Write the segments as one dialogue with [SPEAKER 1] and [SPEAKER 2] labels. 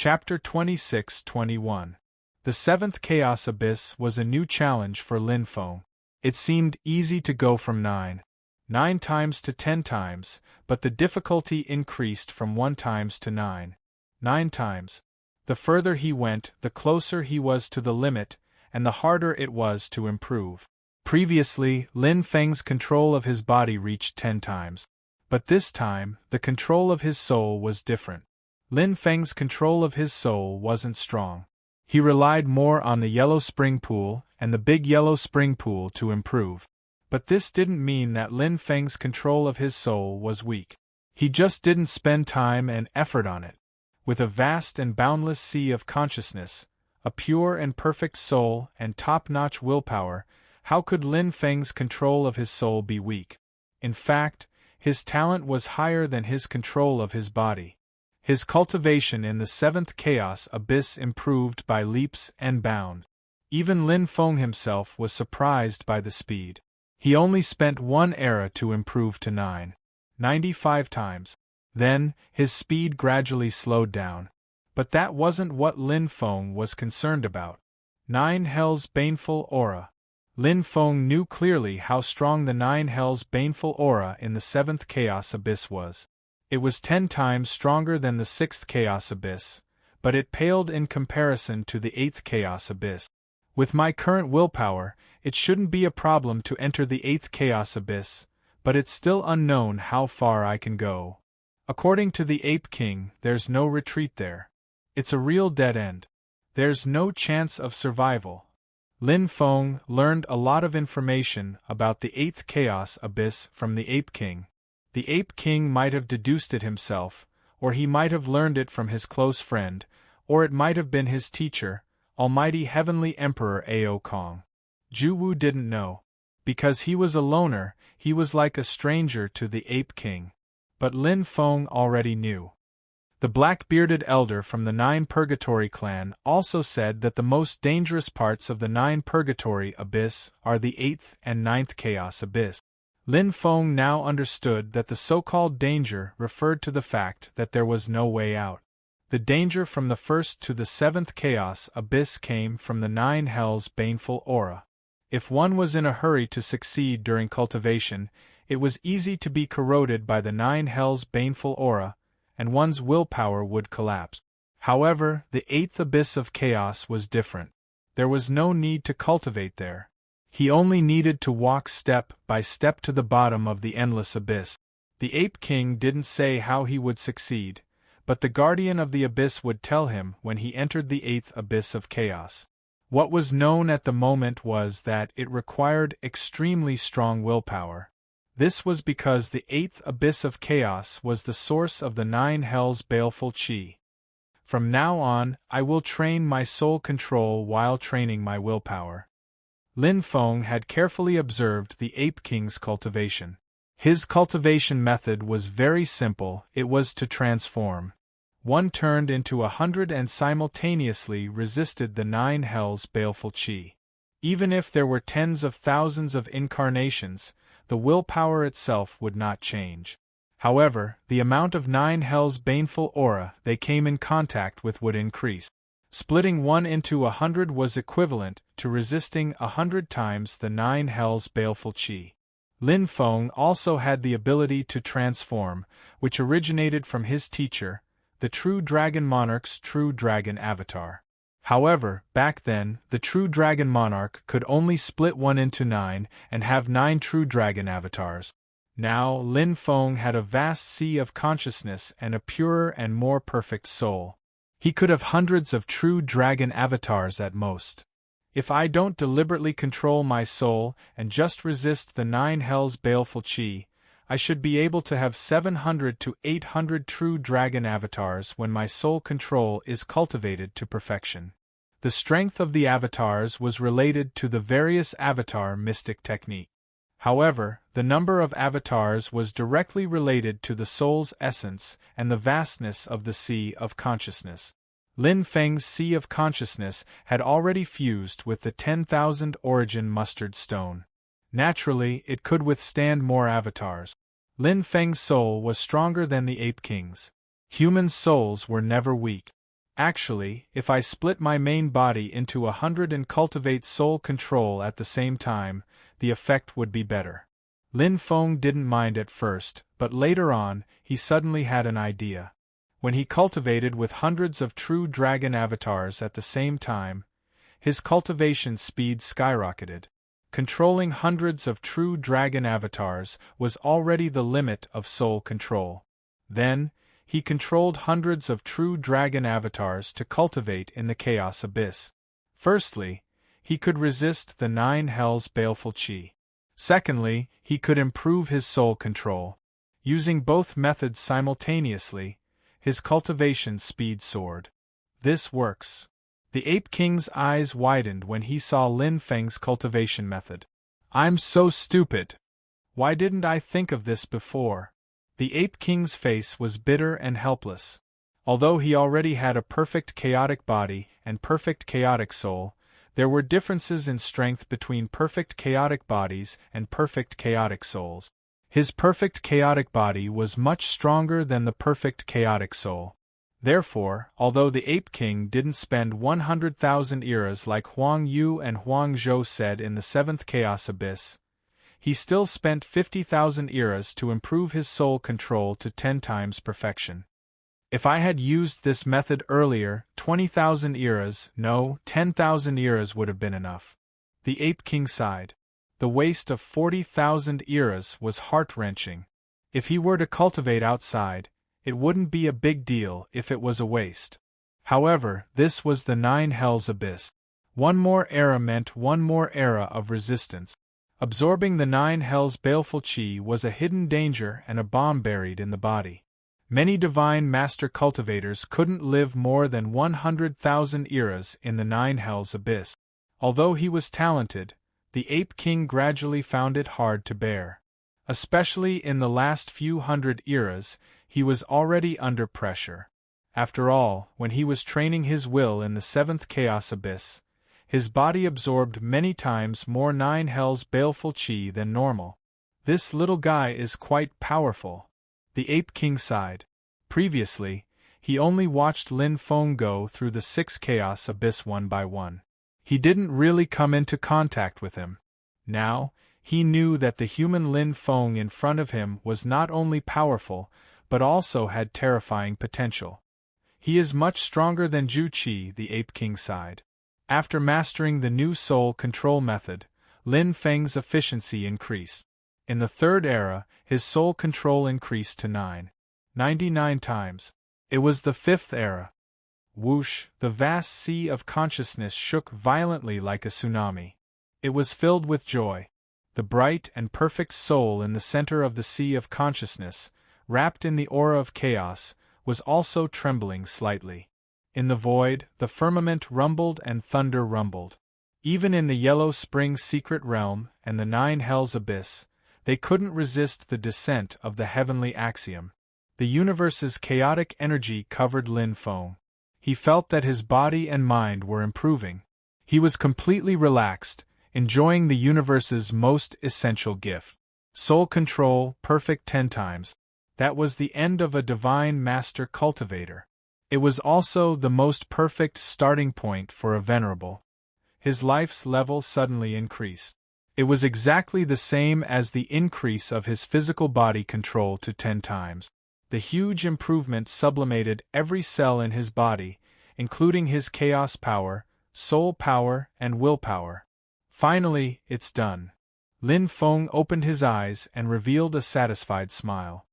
[SPEAKER 1] Chapter 26-21. The seventh Chaos Abyss was a new challenge for Lin Feng. It seemed easy to go from 9 times to 10 times, but the difficulty increased from 1 times to 9 times. The further he went, the closer he was to the limit, and the harder it was to improve. Previously, Lin Feng's control of his body reached 10 times. But this time, the control of his soul was different. Lin Feng's control of his soul wasn't strong. He relied more on the yellow spring pool and the big yellow spring pool to improve. But this didn't mean that Lin Feng's control of his soul was weak. He just didn't spend time and effort on it. With a vast and boundless sea of consciousness, a pure and perfect soul and top-notch willpower, how could Lin Feng's control of his soul be weak? In fact, his talent was higher than his control of his body. His cultivation in the seventh Chaos Abyss improved by leaps and bounds. Even Lin Feng himself was surprised by the speed. He only spent 1 era to improve to 95 times. Then, his speed gradually slowed down. But that wasn't what Lin Feng was concerned about. 9 Hell's baneful aura. Lin Feng knew clearly how strong the 9 Hell's baneful aura in the 7th Chaos Abyss was. It was 10 times stronger than the 6th Chaos Abyss, but it paled in comparison to the 8th Chaos Abyss. With my current willpower, it shouldn't be a problem to enter the 8th Chaos Abyss, but it's still unknown how far I can go. According to the Ape King, there's no retreat there. It's a real dead end. There's no chance of survival. Lin Feng learned a lot of information about the 8th Chaos Abyss from the Ape King. The Ape King might have deduced it himself, or he might have learned it from his close friend, or it might have been his teacher, Almighty Heavenly Emperor Ao Kong. Ju Wu didn't know. Because he was a loner, he was like a stranger to the Ape King. But Lin Feng already knew. The black-bearded elder from the 9 Purgatory clan also said that the most dangerous parts of the 9 Purgatory Abyss are the 8th and 9th Chaos Abyss. Lin Feng now understood that the so-called danger referred to the fact that there was no way out. The danger from the 1st to the 7th Chaos Abyss came from the 9 Hell's baneful aura. If one was in a hurry to succeed during cultivation, it was easy to be corroded by the 9 Hell's baneful aura, and one's willpower would collapse. However, the 8th Abyss of Chaos was different. There was no need to cultivate there. He only needed to walk step by step to the bottom of the endless abyss. The Ape King didn't say how he would succeed, but the Guardian of the Abyss would tell him when he entered the 8th Abyss of Chaos. What was known at the moment was that it required extremely strong willpower. This was because the 8th Abyss of Chaos was the source of the 9 Hell's baleful qi. From now on, I will train my soul control while training my willpower. Lin Feng had carefully observed the Ape King's cultivation. His cultivation method was very simple. It was to transform. One turned into 100 and simultaneously resisted the 9 Hell's baleful qi. Even if there were tens of thousands of incarnations, the willpower itself would not change. However, the amount of 9 Hell's baneful aura they came in contact with would increase. Splitting one into 100 was equivalent to resisting 100 times the 9 Hell's baleful qi. Lin Feng also had the ability to transform, which originated from his teacher, the True Dragon Monarch's True Dragon Avatar. However, back then, the True Dragon Monarch could only split one into 9 and have 9 True Dragon Avatars. Now, Lin Feng had a vast sea of consciousness and a purer and more perfect soul. He could have hundreds of True Dragon Avatars at most. If I don't deliberately control my soul and just resist the 9 Hell's baleful qi, I should be able to have 700 to 800 True Dragon Avatars when my soul control is cultivated to perfection. The strength of the avatars was related to the various avatar mystic technique. However, the number of avatars was directly related to the soul's essence and the vastness of the sea of consciousness. Lin Feng's sea of consciousness had already fused with the 10,000 origin mustard stone. Naturally, it could withstand more avatars. Lin Feng's soul was stronger than the Ape King's. Human souls were never weak. Actually, if I split my main body into 100 and cultivate soul control at the same time, the effect would be better. Lin Feng didn't mind at first, but later on, he suddenly had an idea. When he cultivated with hundreds of true dragon avatars at the same time, his cultivation speed skyrocketed. Controlling hundreds of true dragon avatars was already the limit of soul control. Then, he controlled hundreds of true dragon avatars to cultivate in the chaos abyss. Firstly, he could resist the 9 hells' baleful qi. Secondly, he could improve his soul control. Using both methods simultaneously, his cultivation speed soared. This works. The Ape King's eyes widened when he saw Lin Feng's cultivation method. I'm so stupid! Why didn't I think of this before? The Ape King's face was bitter and helpless. Although he already had a perfect chaotic body and perfect chaotic soul, there were differences in strength between perfect chaotic bodies and perfect chaotic souls. His perfect chaotic body was much stronger than the perfect chaotic soul. Therefore, although the Ape King didn't spend 100,000 eras like Huang Yu and Huang Zhou said in the 7th Chaos Abyss, he still spent 50,000 eras to improve his soul control to 10 times perfection. If I had used this method earlier, 20,000 eras, no, 10,000 eras would have been enough. The Ape King sighed. The waste of 40,000 eras was heart-wrenching. If he were to cultivate outside, it wouldn't be a big deal if it was a waste. However, this was the 9 hells abyss. One more era meant one more era of resistance. Absorbing the 9 hells' baleful qi was a hidden danger and a bomb buried in the body. Many divine master cultivators couldn't live more than 100,000 eras in the 9 hells abyss. Although he was talented, the Ape King gradually found it hard to bear. Especially in the last few hundred eras, he was already under pressure. After all, when he was training his will in the 7th Chaos Abyss, his body absorbed many times more 9 hells' baleful qi than normal. This little guy is quite powerful. The Ape King sighed. Previously, he only watched Lin Feng go through the 6 Chaos Abyss one by one. He didn't really come into contact with him. Now, he knew that the human Lin Feng in front of him was not only powerful, but also had terrifying potential. He is much stronger than Zhu Qi, the Ape King sighed. After mastering the new soul control method, Lin Feng's efficiency increased. In the 3rd era, his soul control increased to 99 times. It was the 5th era. Whoosh, the vast sea of consciousness shook violently like a tsunami. It was filled with joy. The bright and perfect soul in the center of the sea of consciousness, wrapped in the aura of chaos, was also trembling slightly. In the void, the firmament rumbled and thunder rumbled. Even in the Yellow Spring secret realm and the 9 hells abyss, they couldn't resist the descent of the heavenly axiom. The universe's chaotic energy covered Lin Feng. He felt that his body and mind were improving. He was completely relaxed, enjoying the universe's most essential gift. Soul control, perfect 10 times. That was the end of a divine master cultivator. It was also the most perfect starting point for a venerable. His life's level suddenly increased. It was exactly the same as the increase of his physical body control to 10 times. The huge improvement sublimated every cell in his body, including his chaos power, soul power, and willpower. Finally, it's done. Lin Feng opened his eyes and revealed a satisfied smile.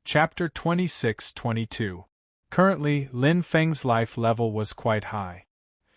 [SPEAKER 1] Chapter 26-22. Currently, Lin Feng's life level was quite high.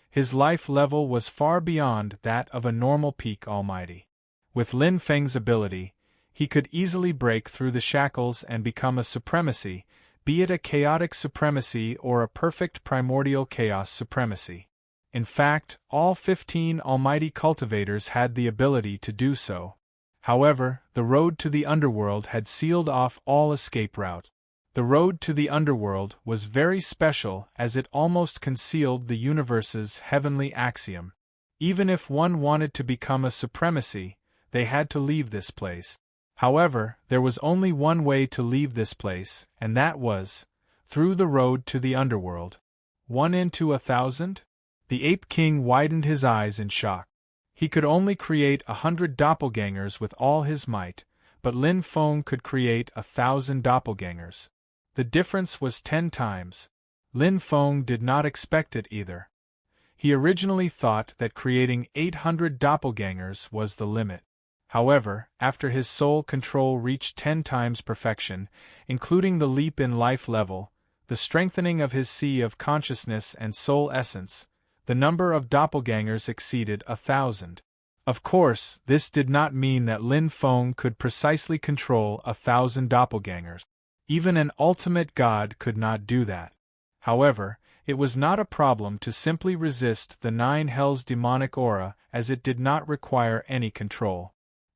[SPEAKER 1] His life level was far beyond that of a normal peak almighty. With Lin Feng's ability, he could easily break through the shackles and become a supremacy, be it a chaotic supremacy or a perfect primordial chaos supremacy. In fact, all 15 almighty cultivators had the ability to do so. However, the road to the underworld had sealed off all escape routes. The road to the underworld was very special as it almost concealed the universe's heavenly axiom. Even if one wanted to become a supremacy, they had to leave this place. However, there was only one way to leave this place, and that was through the road to the underworld. 1 into 1,000? The Ape King widened his eyes in shock. He could only create 100 doppelgangers with all his might, but Lin Feng could create 1,000 doppelgangers. The difference was 10 times. Lin Feng did not expect it either. He originally thought that creating 800 doppelgangers was the limit. However, after his soul control reached 10 times perfection, including the leap in life level, the strengthening of his sea of consciousness and soul essence, the number of doppelgangers exceeded 1,000. Of course, this did not mean that Lin Feng could precisely control 1,000 doppelgangers. Even an ultimate god could not do that. However, it was not a problem to simply resist the 9 Hells' demonic aura, as it did not require any control.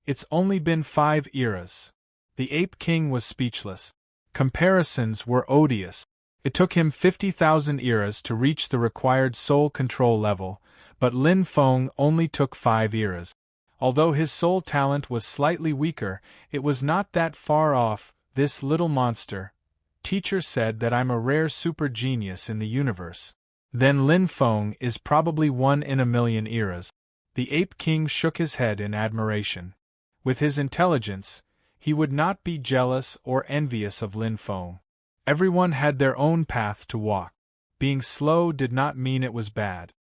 [SPEAKER 1] It's only been 5 eras. The Ape King was speechless. Comparisons were odious. It took him 50,000 eras to reach the required soul control level, but Lin Feng only took 5 eras. Although his soul talent was slightly weaker, it was not that far off. This little monster. Teacher said that I'm a rare super genius in the universe. Then Lin Feng is probably 1 in a million eras. The Ape King shook his head in admiration. With his intelligence, he would not be jealous or envious of Lin Feng. Everyone had their own path to walk. Being slow did not mean it was bad.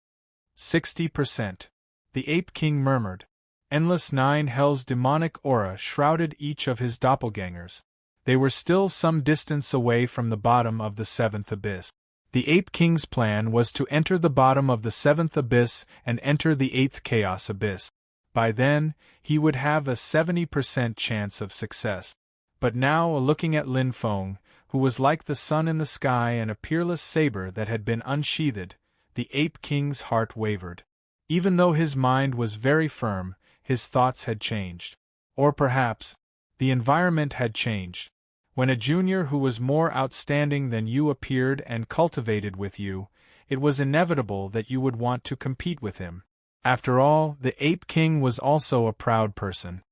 [SPEAKER 1] 60%. The Ape King murmured. Endless 9 Hells' demonic aura shrouded each of his doppelgangers. They were still some distance away from the bottom of the 7th abyss. The Ape King's plan was to enter the bottom of the 7th abyss and enter the 8th chaos abyss. By then, he would have a 70% chance of success. But now, looking at Lin Feng, who was like the sun in the sky and a peerless saber that had been unsheathed, the Ape King's heart wavered. Even though his mind was very firm, his thoughts had changed. Or perhaps, the environment had changed. When a junior who was more outstanding than you appeared and cultivated with you, it was inevitable that you would want to compete with him. After all, the Ape King was also a proud person.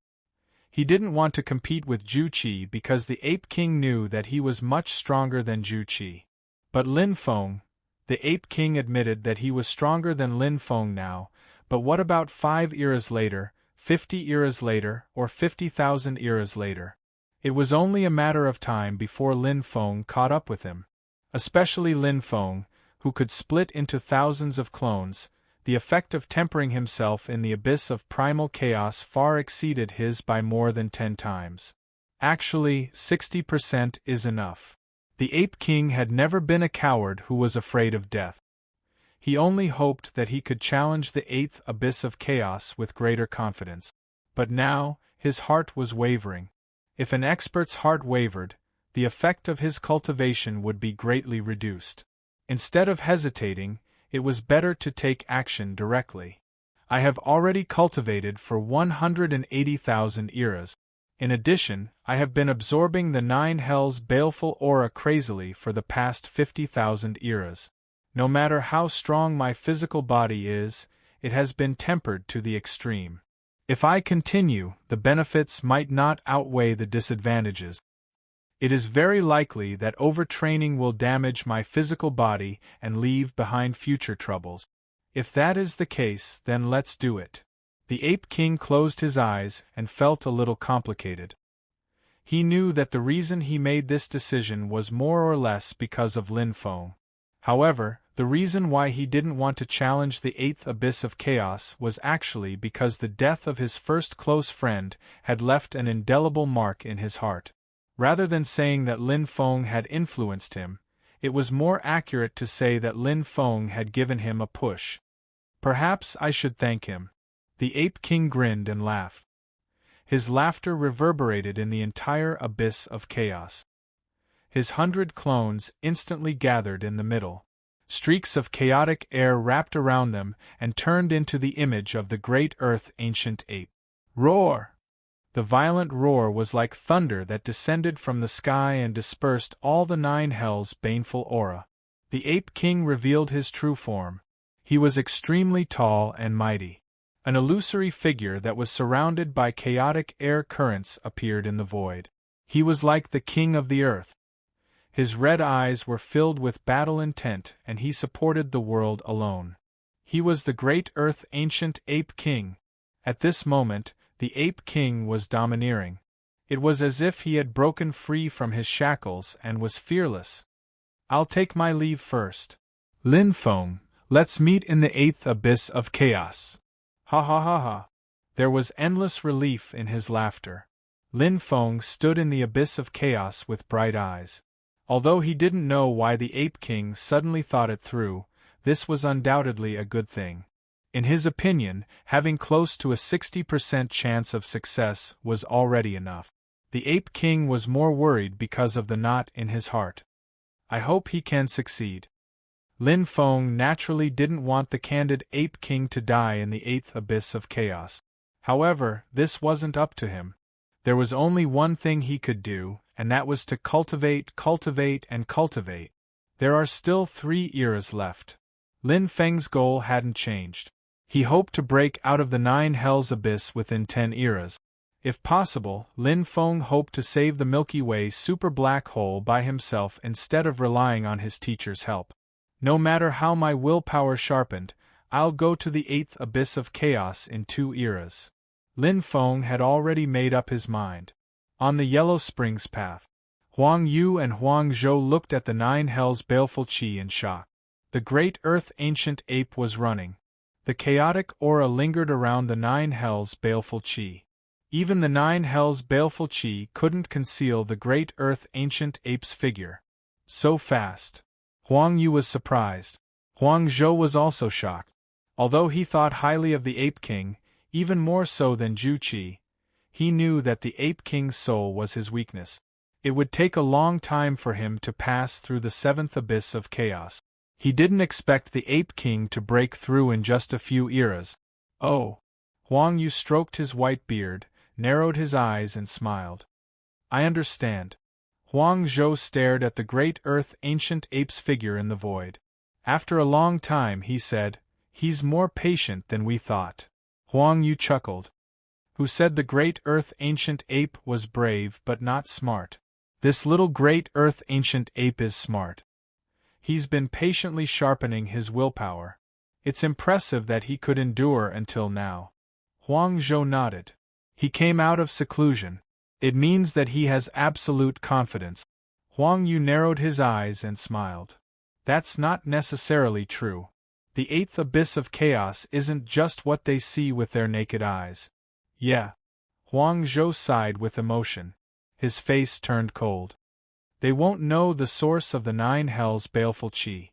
[SPEAKER 1] He didn't want to compete with Zhu Qi because the Ape King knew that he was much stronger than Zhu Qi. But Lin Feng, the Ape King admitted that he was stronger than Lin Feng now, but what about 5 eras later, 50 eras later, or 50,000 eras later? It was only a matter of time before Lin Feng caught up with him. Especially Lin Feng, who could split into thousands of clones. The effect of tempering himself in the abyss of primal chaos far exceeded his by more than 10 times. Actually, 60% is enough. The Ape King had never been a coward who was afraid of death. He only hoped that he could challenge the 8th abyss of chaos with greater confidence. But now, his heart was wavering. If an expert's heart wavered, the effect of his cultivation would be greatly reduced. Instead of hesitating, it was better to take action directly. I have already cultivated for 180,000 eras. In addition, I have been absorbing the 9 Hells' baleful aura crazily for the past 50,000 eras. No matter how strong my physical body is, it has been tempered to the extreme. If I continue, the benefits might not outweigh the disadvantages. It is very likely that overtraining will damage my physical body and leave behind future troubles. If that is the case, then let's do it. The Ape King closed his eyes and felt a little complicated. He knew that the reason he made this decision was more or less because of Lin Feng. However, the reason why he didn't want to challenge the 8th abyss of chaos was actually because the death of his first close friend had left an indelible mark in his heart. Rather than saying that Lin Feng had influenced him, it was more accurate to say that Lin Feng had given him a push. Perhaps I should thank him. The Ape King grinned and laughed. His laughter reverberated in the entire abyss of chaos. His 100 clones instantly gathered in the middle. Streaks of chaotic air wrapped around them and turned into the image of the great Earth Ancient Ape. Roar! The violent roar was like thunder that descended from the sky and dispersed all the 9 Hells' baneful aura. The Ape King revealed his true form. He was extremely tall and mighty. An illusory figure that was surrounded by chaotic air currents appeared in the void. He was like the king of the earth. His red eyes were filled with battle intent, and he supported the world alone. He was the great Earth Ancient Ape King. At this moment, the Ape King was domineering. It was as if he had broken free from his shackles and was fearless. "I'll take my leave first. Lin Feng, let's meet in the 8th abyss of chaos." Ha ha ha ha. There was endless relief in his laughter. Lin Feng stood in the abyss of chaos with bright eyes. Although he didn't know why the Ape King suddenly thought it through, this was undoubtedly a good thing. In his opinion, having close to a 60% chance of success was already enough. The Ape King was more worried because of the knot in his heart. "I hope he can succeed." Lin Feng naturally didn't want the candid Ape King to die in the 8th abyss of chaos. However, this wasn't up to him. There was only one thing he could do, and that was to cultivate, and cultivate. There are still 3 eras left. Lin Feng's goal hadn't changed. He hoped to break out of the 9 Hells abyss within 10 eras. If possible, Lin Feng hoped to save the Milky Way super black hole by himself instead of relying on his teacher's help. "No matter how my willpower sharpened, I'll go to the 8th abyss of chaos in 2 eras." Lin Feng had already made up his mind. On the Yellow Springs path, Huang Yu and Huang Zhou looked at the 9 Hells' baleful qi in shock. The great Earth Ancient Ape was running. The chaotic aura lingered around the 9 Hells' baleful qi. Even the 9 Hells' baleful qi couldn't conceal the great Earth Ancient Ape's figure. So fast. Huang Yu was surprised. Huang Zhou was also shocked. Although he thought highly of the Ape King, even more so than Zhu Qi, he knew that the Ape King's soul was his weakness. It would take a long time for him to pass through the 7th abyss of chaos. He didn't expect the Ape King to break through in just a few eras. "Oh." Huang Yu stroked his white beard, narrowed his eyes and smiled. "I understand." Huang Zhou stared at the great Earth Ancient Ape's figure in the void. After a long time he said, "He's more patient than we thought." Huang Yu chuckled. "Who said the great Earth Ancient Ape was brave but not smart? This little great Earth Ancient Ape is smart. He's been patiently sharpening his willpower. It's impressive that he could endure until now." Huang Zhou nodded. "He came out of seclusion. It means that he has absolute confidence." Huang Yu narrowed his eyes and smiled. "That's not necessarily true. The 8th abyss of chaos isn't just what they see with their naked eyes." "Yeah." Huang Zhou sighed with emotion. His face turned cold. "They won't know the source of the 9 Hells' baleful qi."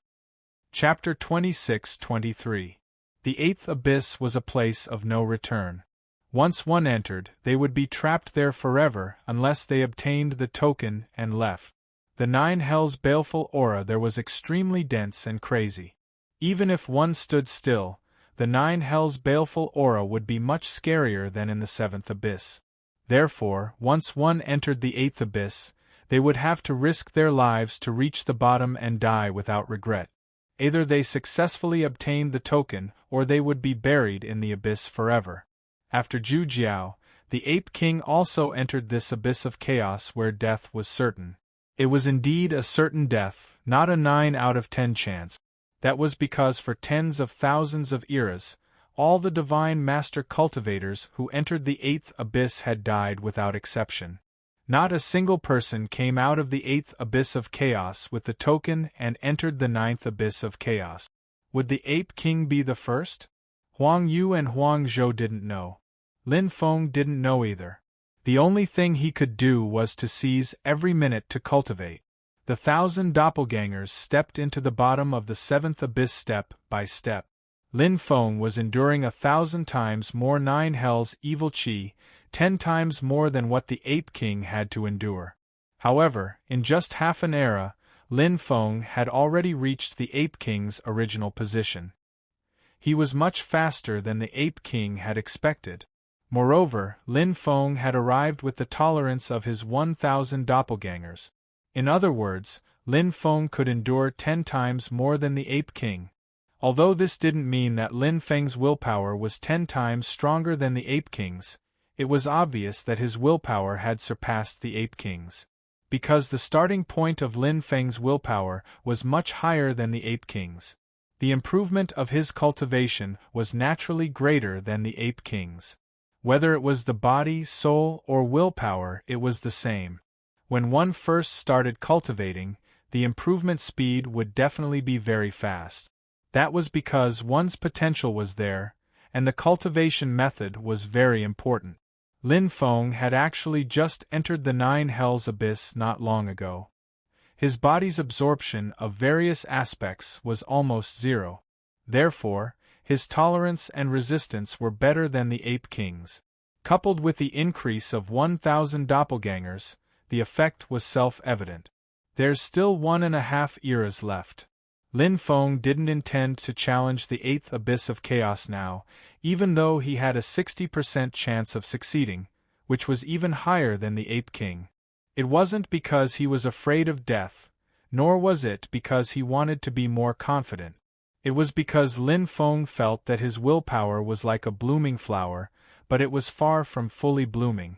[SPEAKER 1] Chapter 26-23. The 8th abyss was a place of no return. Once one entered, they would be trapped there forever unless they obtained the token and left. The 9 Hells' baleful aura there was extremely dense and crazy. Even if one stood still, the 9 Hells' baleful aura would be much scarier than in the 7th abyss. Therefore, once one entered the 8th abyss, they would have to risk their lives to reach the bottom and die without regret. Either they successfully obtained the token, or they would be buried in the abyss forever. After Zhu Jiao, the Ape King also entered this abyss of chaos where death was certain. It was indeed a certain death, not a 9 out of 10 chance. That was because for tens of thousands of eras, all the divine master cultivators who entered the 8th abyss had died without exception. Not a single person came out of the 8th abyss of chaos with the token and entered the 9th abyss of chaos. Would the Ape King be the first? Huang Yu and Huang Zhou didn't know. Lin Feng didn't know either. The only thing he could do was to seize every minute to cultivate. The 1,000 doppelgangers stepped into the bottom of the 7th abyss step by step. Lin Feng was enduring 1,000 times more 9 Hells' evil qi, 10 times more than what the Ape King had to endure. However, in just half an era, Lin Feng had already reached the Ape King's original position. He was much faster than the Ape King had expected. Moreover, Lin Feng had arrived with the tolerance of his 1,000 doppelgangers. In other words, Lin Feng could endure 10 times more than the Ape King. Although this didn't mean that Lin Feng's willpower was 10 times stronger than the Ape King's, it was obvious that his willpower had surpassed the Ape King's. because the starting point of Lin Feng's willpower was much higher than the Ape King's. The improvement of his cultivation was naturally greater than the Ape King's. Whether it was the body, soul, or willpower, it was the same. When one first started cultivating, the improvement speed would definitely be very fast. That was because one's potential was there, and the cultivation method was very important. Lin Feng had actually just entered the Nine Hells abyss not long ago. His body's absorption of various aspects was almost zero. Therefore, his tolerance and resistance were better than the Ape King's. Coupled with the increase of 1,000 doppelgangers, the effect was self-evident. There's still 1.5 eras left. Lin Feng didn't intend to challenge the 8th abyss of chaos now, even though he had a 60% chance of succeeding, which was even higher than the Ape King. It wasn't because he was afraid of death, nor was it because he wanted to be more confident. It was because Lin Feng felt that his willpower was like a blooming flower, but it was far from fully blooming.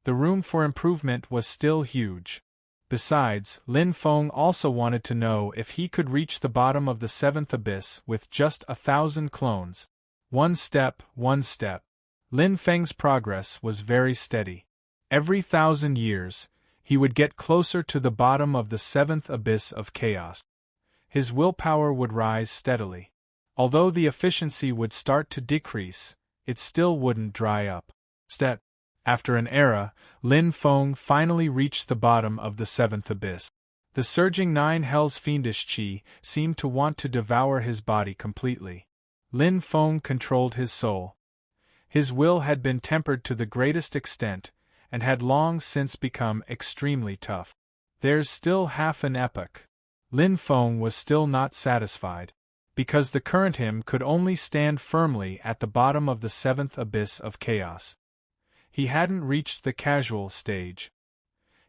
[SPEAKER 1] The room for improvement was still huge. Besides, Lin Feng also wanted to know if he could reach the bottom of the 7th abyss with just 1,000 clones. One step, one step. Lin Feng's progress was very steady. Every 1,000 years, he would get closer to the bottom of the 7th abyss of chaos. His willpower would rise steadily. Although the efficiency would start to decrease, it still wouldn't dry up. After an era, Lin Feng finally reached the bottom of the 7th abyss. The surging Nine Hells fiendish qi seemed to want to devour his body completely. Lin Feng controlled his soul. His will had been tempered to the greatest extent, and had long since become extremely tough. There's still half an epoch. Lin Feng was still not satisfied, because the current him could only stand firmly at the bottom of the 7th abyss of chaos. He hadn't reached the casual stage.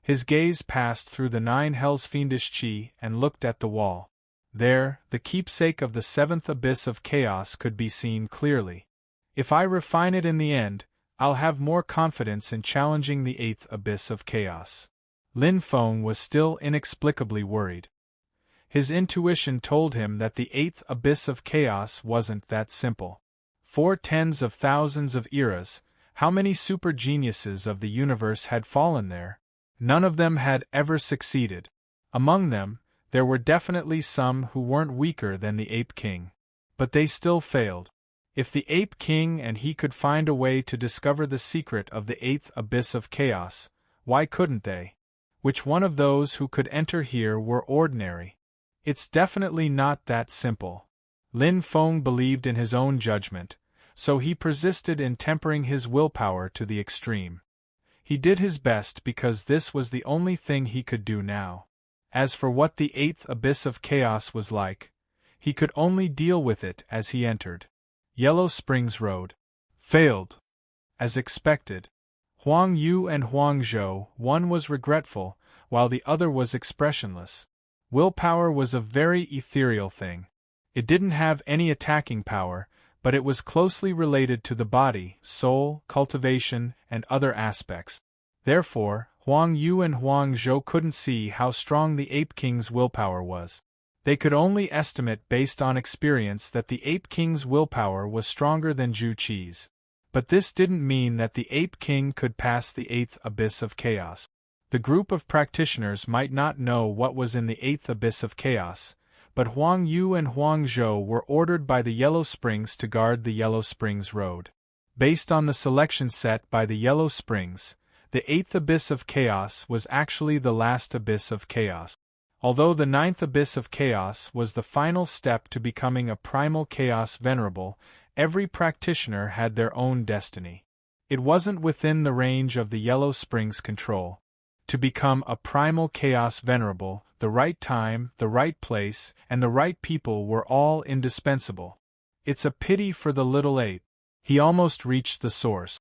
[SPEAKER 1] His gaze passed through the Nine Hells fiendish qi and looked at the wall. There, the keepsake of the 7th abyss of chaos could be seen clearly. If I refine it in the end, I'll have more confidence in challenging the 8th abyss of chaos. Lin Feng was still inexplicably worried. His intuition told him that the 8th abyss of chaos wasn't that simple. 4 tens of thousands of eras. How many super geniuses of the universe had fallen there? None of them had ever succeeded. Among them, there were definitely some who weren't weaker than the Ape King. But they still failed. If the Ape King and he could find a way to discover the secret of the 8th abyss of chaos, why couldn't they? Which one of those who could enter here were ordinary? It's definitely not that simple. Lin Feng believed in his own judgment, so he persisted in tempering his willpower to the extreme. He did his best because this was the only thing he could do now. As for what the 8th abyss of chaos was like, he could only deal with it as he entered. Yellow Springs Road. Failed. As expected. Huang Yu and Huang Zhou, one was regretful, while the other was expressionless. Willpower was a very ethereal thing. It didn't have any attacking power, but it was closely related to the body, soul, cultivation, and other aspects. Therefore, Huang Yu and Huang Zhou couldn't see how strong the Ape King's willpower was. They could only estimate based on experience that the Ape King's willpower was stronger than Zhu Qi's. But this didn't mean that the Ape King could pass the 8th abyss of chaos. The group of practitioners might not know what was in the 8th abyss of chaos, but Huang Yu and Huang Zhou were ordered by the Yellow Springs to guard the Yellow Springs Road. Based on the selection set by the Yellow Springs, the 8th abyss of chaos was actually the last abyss of chaos. Although the 9th abyss of chaos was the final step to becoming a primal chaos venerable, every practitioner had their own destiny. It wasn't within the range of the Yellow Springs' control. To become a primal chaos venerable, the right time, the right place, and the right people were all indispensable. It's a pity for the little ape. He almost reached the source.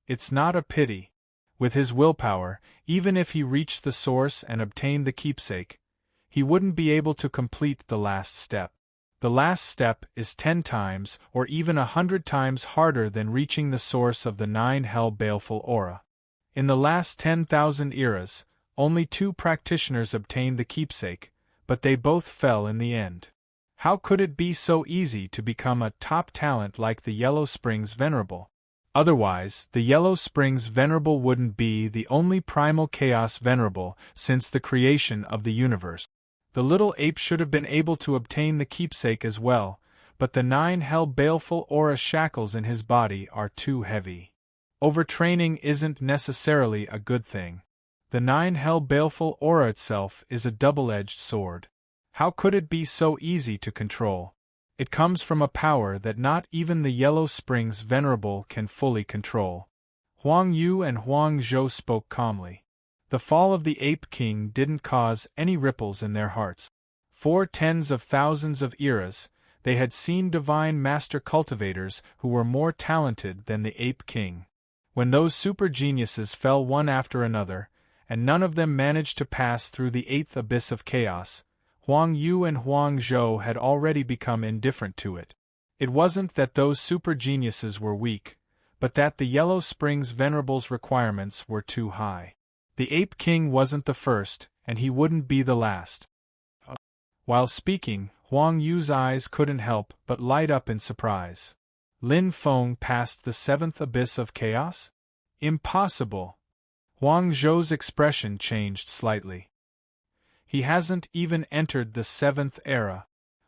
[SPEAKER 1] It's not a pity. With his willpower, even if he reached the source and obtained the keepsake, he wouldn't be able to complete the last step. The last step is 10 times or even 100 times harder than reaching the source of the 9 hell baleful aura. In the last 10,000 eras, Only 2 practitioners obtained the keepsake, but they both fell in the end. How could it be so easy to become a top talent like the Yellow Springs Venerable? Otherwise, the Yellow Springs Venerable wouldn't be the only primal chaos venerable since the creation of the universe. The little ape should have been able to obtain the keepsake as well, but the 9 hell baleful aura shackles in his body are too heavy. Overtraining isn't necessarily a good thing. The 9 hell baleful aura itself is a double-edged sword. How could it be so easy to control? It comes from a power that not even the Yellow Springs Venerable can fully control. Huang Yu and Huang Zhou spoke calmly. The fall of the Ape King didn't cause any ripples in their hearts. For tens of thousands of eras, they had seen divine master cultivators who were more talented than the Ape King. When those super geniuses fell one after another, and none of them managed to pass through the 8th abyss of chaos, Huang Yu and Huang Zhou had already become indifferent to it. It wasn't that those super geniuses were weak, but that the Yellow Springs Venerable's requirements were too high. The Ape King wasn't the first, and he wouldn't be the last. While speaking, Huang Yu's eyes couldn't help but light up in surprise. Lin Feng passed the 7th abyss of chaos? Impossible! Huang Zhou's expression changed slightly. He hasn't even entered the 7th era.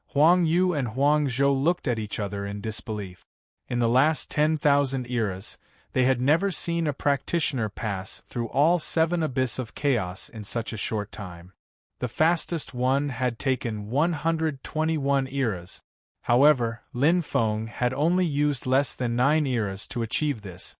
[SPEAKER 1] Huang Yu and Huang Zhou looked at each other in disbelief. In the last 10,000 eras, they had never seen a practitioner pass through all 7 abyss of chaos in such a short time. The fastest one had taken 121 eras. However, Lin Feng had only used less than 9 eras to achieve this.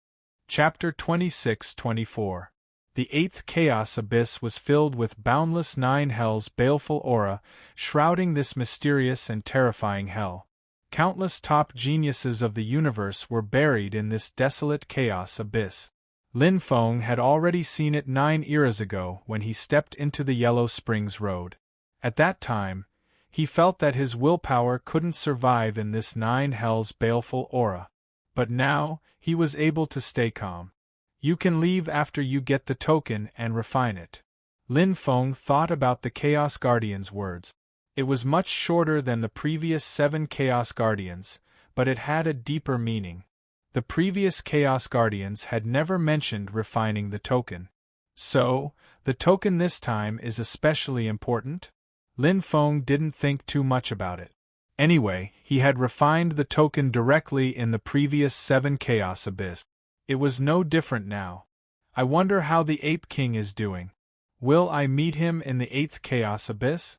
[SPEAKER 1] Chapter 26-24. The 8th Chaos Abyss was filled with boundless 9 hells baleful aura, shrouding this mysterious and terrifying hell. Countless top geniuses of the universe were buried in this desolate chaos abyss. Lin Feng had already seen it 9 eras ago when he stepped into the Yellow Springs Road. At that time, he felt that his willpower couldn't survive in this 9 hells baleful aura. But now, he was able to stay calm. You can leave after you get the token and refine it. Lin Feng thought about the Chaos Guardian's words. It was much shorter than the previous 7 Chaos Guardians, but it had a deeper meaning. The previous Chaos Guardians had never mentioned refining the token. So, the token this time is especially important? Lin Feng didn't think too much about it. Anyway, he had refined the token directly in the previous 7 Chaos Abyss. It was no different now. I wonder how the Ape King is doing. Will I meet him in the 8th Chaos Abyss?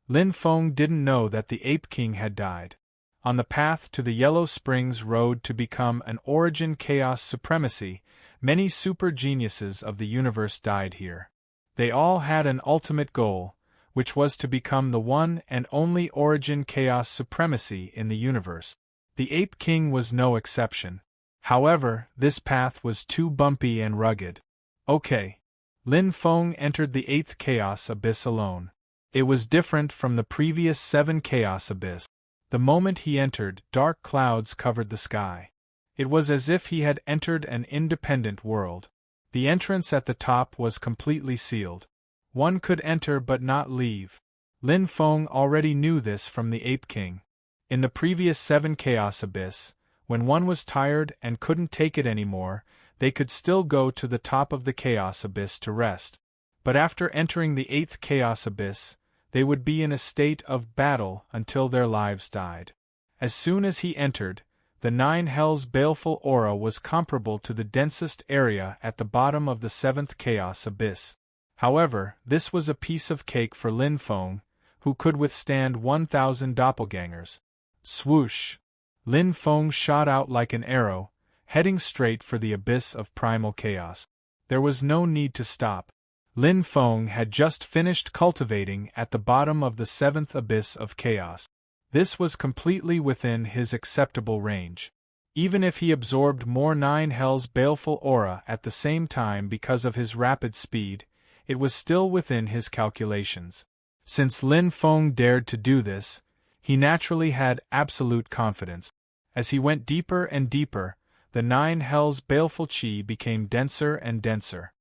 [SPEAKER 1] Lin Feng didn't know that the Ape King had died. On the path to the Yellow Springs Road to become an Origin Chaos Supremacy, many super geniuses of the universe died here. They all had an ultimate goal, which was to become the one and only Origin Chaos Supremacy in the universe. The Ape King was no exception. However, this path was too bumpy and rugged. Okay. Lin Feng entered the 8th Chaos Abyss alone. It was different from the previous 7 Chaos Abyss. The moment he entered, dark clouds covered the sky. It was as if he had entered an independent world. The entrance at the top was completely sealed. One could enter but not leave. Lin Feng already knew this from the Ape King. In the previous 7 Chaos Abyss, when one was tired and couldn't take it anymore, they could still go to the top of the Chaos Abyss to rest. But after entering the 8th Chaos Abyss, they would be in a state of battle until their lives died. As soon as he entered, the 9 hells baleful aura was comparable to the densest area at the bottom of the 7th Chaos Abyss. However, this was a piece of cake for Lin Feng, who could withstand 1,000 doppelgangers. Swoosh! Lin Feng shot out like an arrow, heading straight for the abyss of primal chaos. There was no need to stop. Lin Feng had just finished cultivating at the bottom of the 7th abyss of chaos. This was completely within his acceptable range. Even if he absorbed more 9 hells baleful aura at the same time because of his rapid speed, it was still within his calculations. Since Lin Feng dared to do this, he naturally had absolute confidence. As he went deeper and deeper, the 9 hells baleful chi became denser and denser.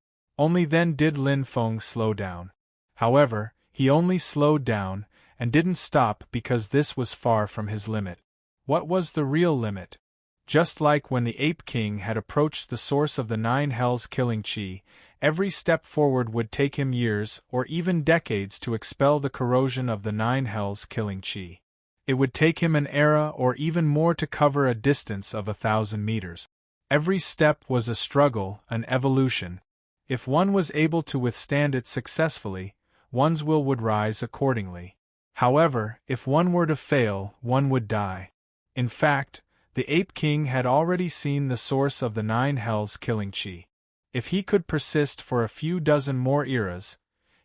[SPEAKER 1] Only then did Lin Feng slow down. However, he only slowed down, and didn't stop because this was far from his limit. What was the real limit? Just like when the Ape King had approached the source of the nine hells killing chi, every step forward would take him years or even decades to expel the corrosion of the nine hells killing chi. It would take him an era or even more to cover a distance of 1,000 meters. Every step was a struggle, an evolution. If one was able to withstand it successfully, one's will would rise accordingly. However, if one were to fail, one would die. In fact, the Ape King had already seen the source of the nine hells killing chi. If he could persist for a few dozen more eras,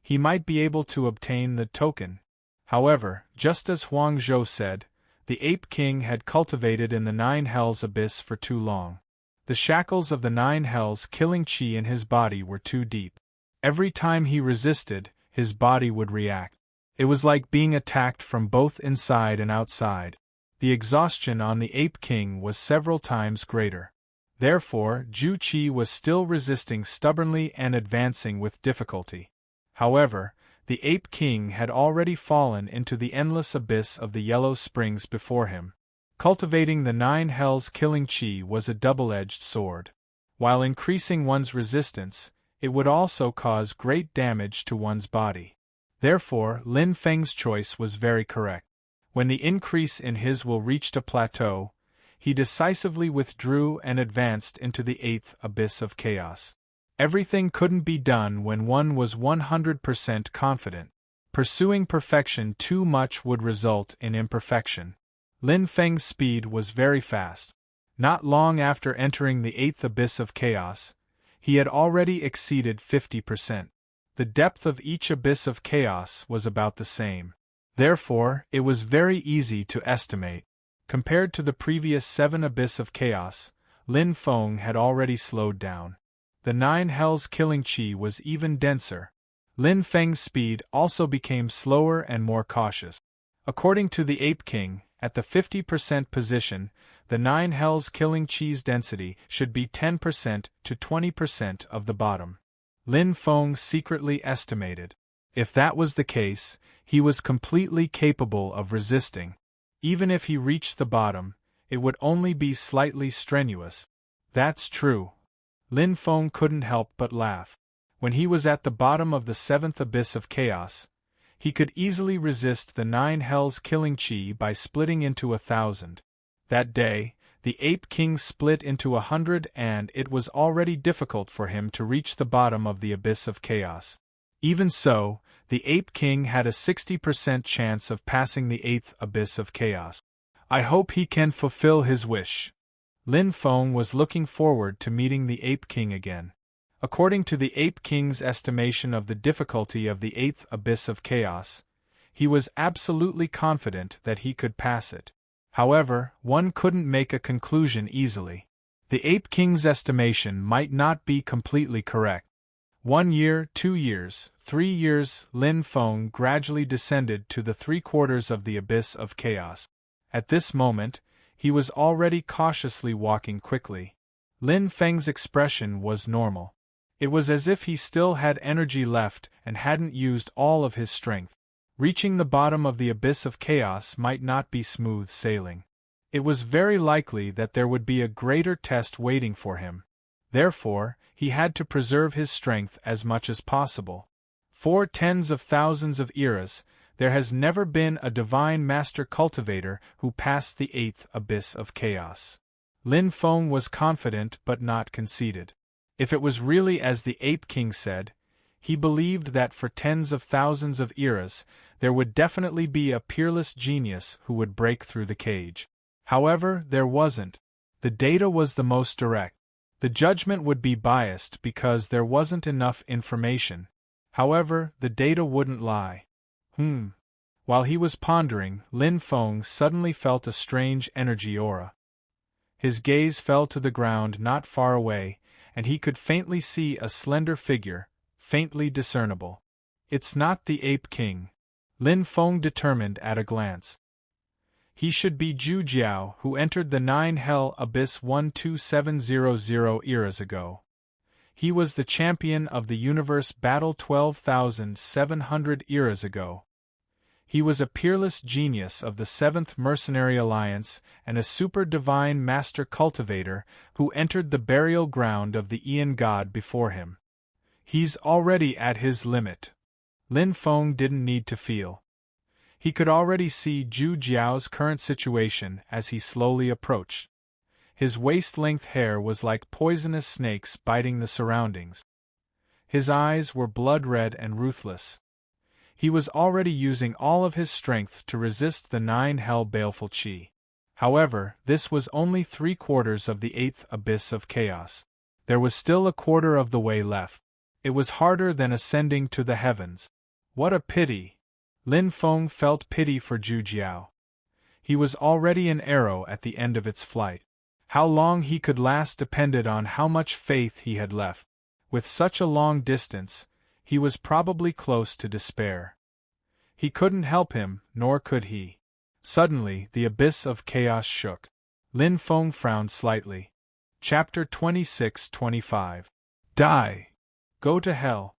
[SPEAKER 1] he might be able to obtain the token. However, just as Huang Zhou said, the Ape King had cultivated in the nine hells abyss for too long. The shackles of the nine hells killing chi in his body were too deep. Every time he resisted, his body would react. It was like being attacked from both inside and outside. The exhaustion on the Ape King was several times greater. Therefore, Zhu Qi was still resisting stubbornly and advancing with difficulty. However, the Ape King had already fallen into the endless abyss of the yellow springs before him. Cultivating the nine hells killing chi was a double-edged sword. While increasing one's resistance, it would also cause great damage to one's body. Therefore, Lin Feng's choice was very correct. When the increase in his will reached a plateau, he decisively withdrew and advanced into the eighth abyss of chaos. Everything couldn't be done when one was 100% confident. Pursuing perfection too much would result in imperfection. Lin Feng's speed was very fast. Not long after entering the eighth abyss of chaos, he had already exceeded 50%. The depth of each abyss of chaos was about the same. Therefore, it was very easy to estimate. Compared to the previous 7 abyss of chaos, Lin Feng had already slowed down. The nine hells killing chi was even denser. Lin Feng's speed also became slower and more cautious. According to the Ape King, at the 50% position, the nine hells killing chi's density should be 10% to 20% of the bottom. Lin Feng secretly estimated. If that was the case, he was completely capable of resisting. Even if he reached the bottom, it would only be slightly strenuous. That's true. Lin Feng couldn't help but laugh. When he was at the bottom of the 7th abyss of chaos, he could easily resist the nine hells killing chi by splitting into 1,000. That day, the Ape King split into 100 and it was already difficult for him to reach the bottom of the abyss of chaos. Even so, the Ape King had a 60% chance of passing the 8th abyss of chaos. I hope he can fulfill his wish. Lin Feng was looking forward to meeting the Ape King again. According to the Ape King's estimation of the difficulty of the 8th abyss of chaos, he was absolutely confident that he could pass it. However, one couldn't make a conclusion easily. The Ape King's estimation might not be completely correct. 1 year, 2 years, 3 years, Lin Feng gradually descended to the 3/4 of the abyss of chaos. At this moment, he was already cautiously walking quickly. Lin Feng's expression was normal. It was as if he still had energy left and hadn't used all of his strength. Reaching the bottom of the abyss of chaos might not be smooth sailing. It was very likely that there would be a greater test waiting for him. Therefore, he had to preserve his strength as much as possible. For tens of thousands of eras, there has never been a divine master cultivator who passed the 8th abyss of chaos. Lin Feng was confident but not conceited. If it was really as the Ape King said, he believed that for tens of thousands of eras, there would definitely be a peerless genius who would break through the cage. However, there wasn't. The data was the most direct. The judgment would be biased because there wasn't enough information. However, the data wouldn't lie. While he was pondering, Lin Feng suddenly felt a strange energy aura. His gaze fell to the ground not far away, and he could faintly see a slender figure, faintly discernible. It's not the Ape King. Lin Feng determined at a glance. He should be Zhu Jiao, who entered the 9 Hell Abyss 12700 eras ago. He was the champion of the universe battle 12,700 eras ago. He was a peerless genius of the 7th Mercenary Alliance and a super-divine master cultivator who entered the burial ground of the Aeon God before him. He's already at his limit. Lin Feng didn't need to feel. He could already see Zhu Jiao's current situation as he slowly approached. His waist-length hair was like poisonous snakes biting the surroundings. His eyes were blood-red and ruthless. He was already using all of his strength to resist the 9 hell baleful qi. However, this was only 3/4 of the 8th abyss of chaos. There was still a quarter of the way left. It was harder than ascending to the heavens. What a pity! Lin Feng felt pity for Zhu Jiao. He was already an arrow at the end of its flight. How long he could last depended on how much faith he had left. With such a long distance, he was probably close to despair. He couldn't help him, nor could he. Suddenly, the abyss of chaos shook. Lin Feng frowned slightly. Chapter 26-25. Die! Go to hell!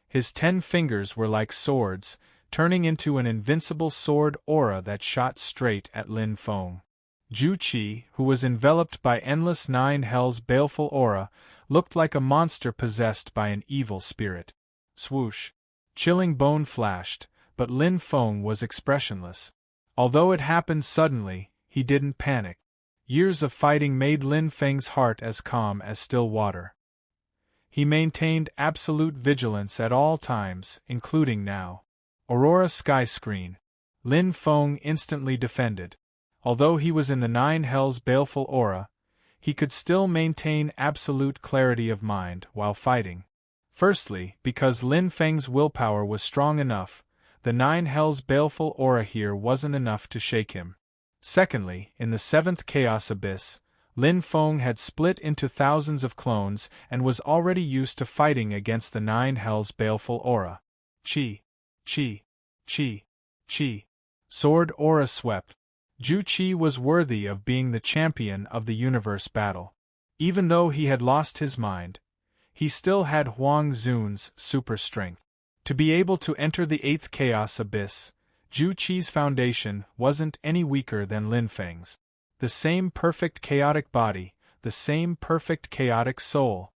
[SPEAKER 1] His 10 fingers were like swords, turning into an invincible sword aura that shot straight at Lin Feng. Zhu Qi, who was enveloped by endless 9 hells baleful aura, looked like a monster possessed by an evil spirit. Swoosh! Chilling bone flashed, but Lin Feng was expressionless. Although it happened suddenly, he didn't panic. Years of fighting made Lin Feng's heart as calm as still water. He maintained absolute vigilance at all times, including now. Aurora Sky Screen. Lin Feng instantly defended. Although he was in the 9 hells baleful aura, he could still maintain absolute clarity of mind while fighting. Firstly, because Lin Feng's willpower was strong enough, the 9 hells baleful aura here wasn't enough to shake him. Secondly, in the 7th Chaos Abyss, Lin Feng had split into thousands of clones and was already used to fighting against the 9 hells baleful aura. Qi, qi, qi, qi. Sword aura swept. Zhu Qi was worthy of being the champion of the universe battle. Even though he had lost his mind, he still had Huang Zun's super strength. To be able to enter the 8th Chaos Abyss, Zhu Qi's foundation wasn't any weaker than Lin Feng's. The same perfect chaotic body, the same perfect chaotic soul.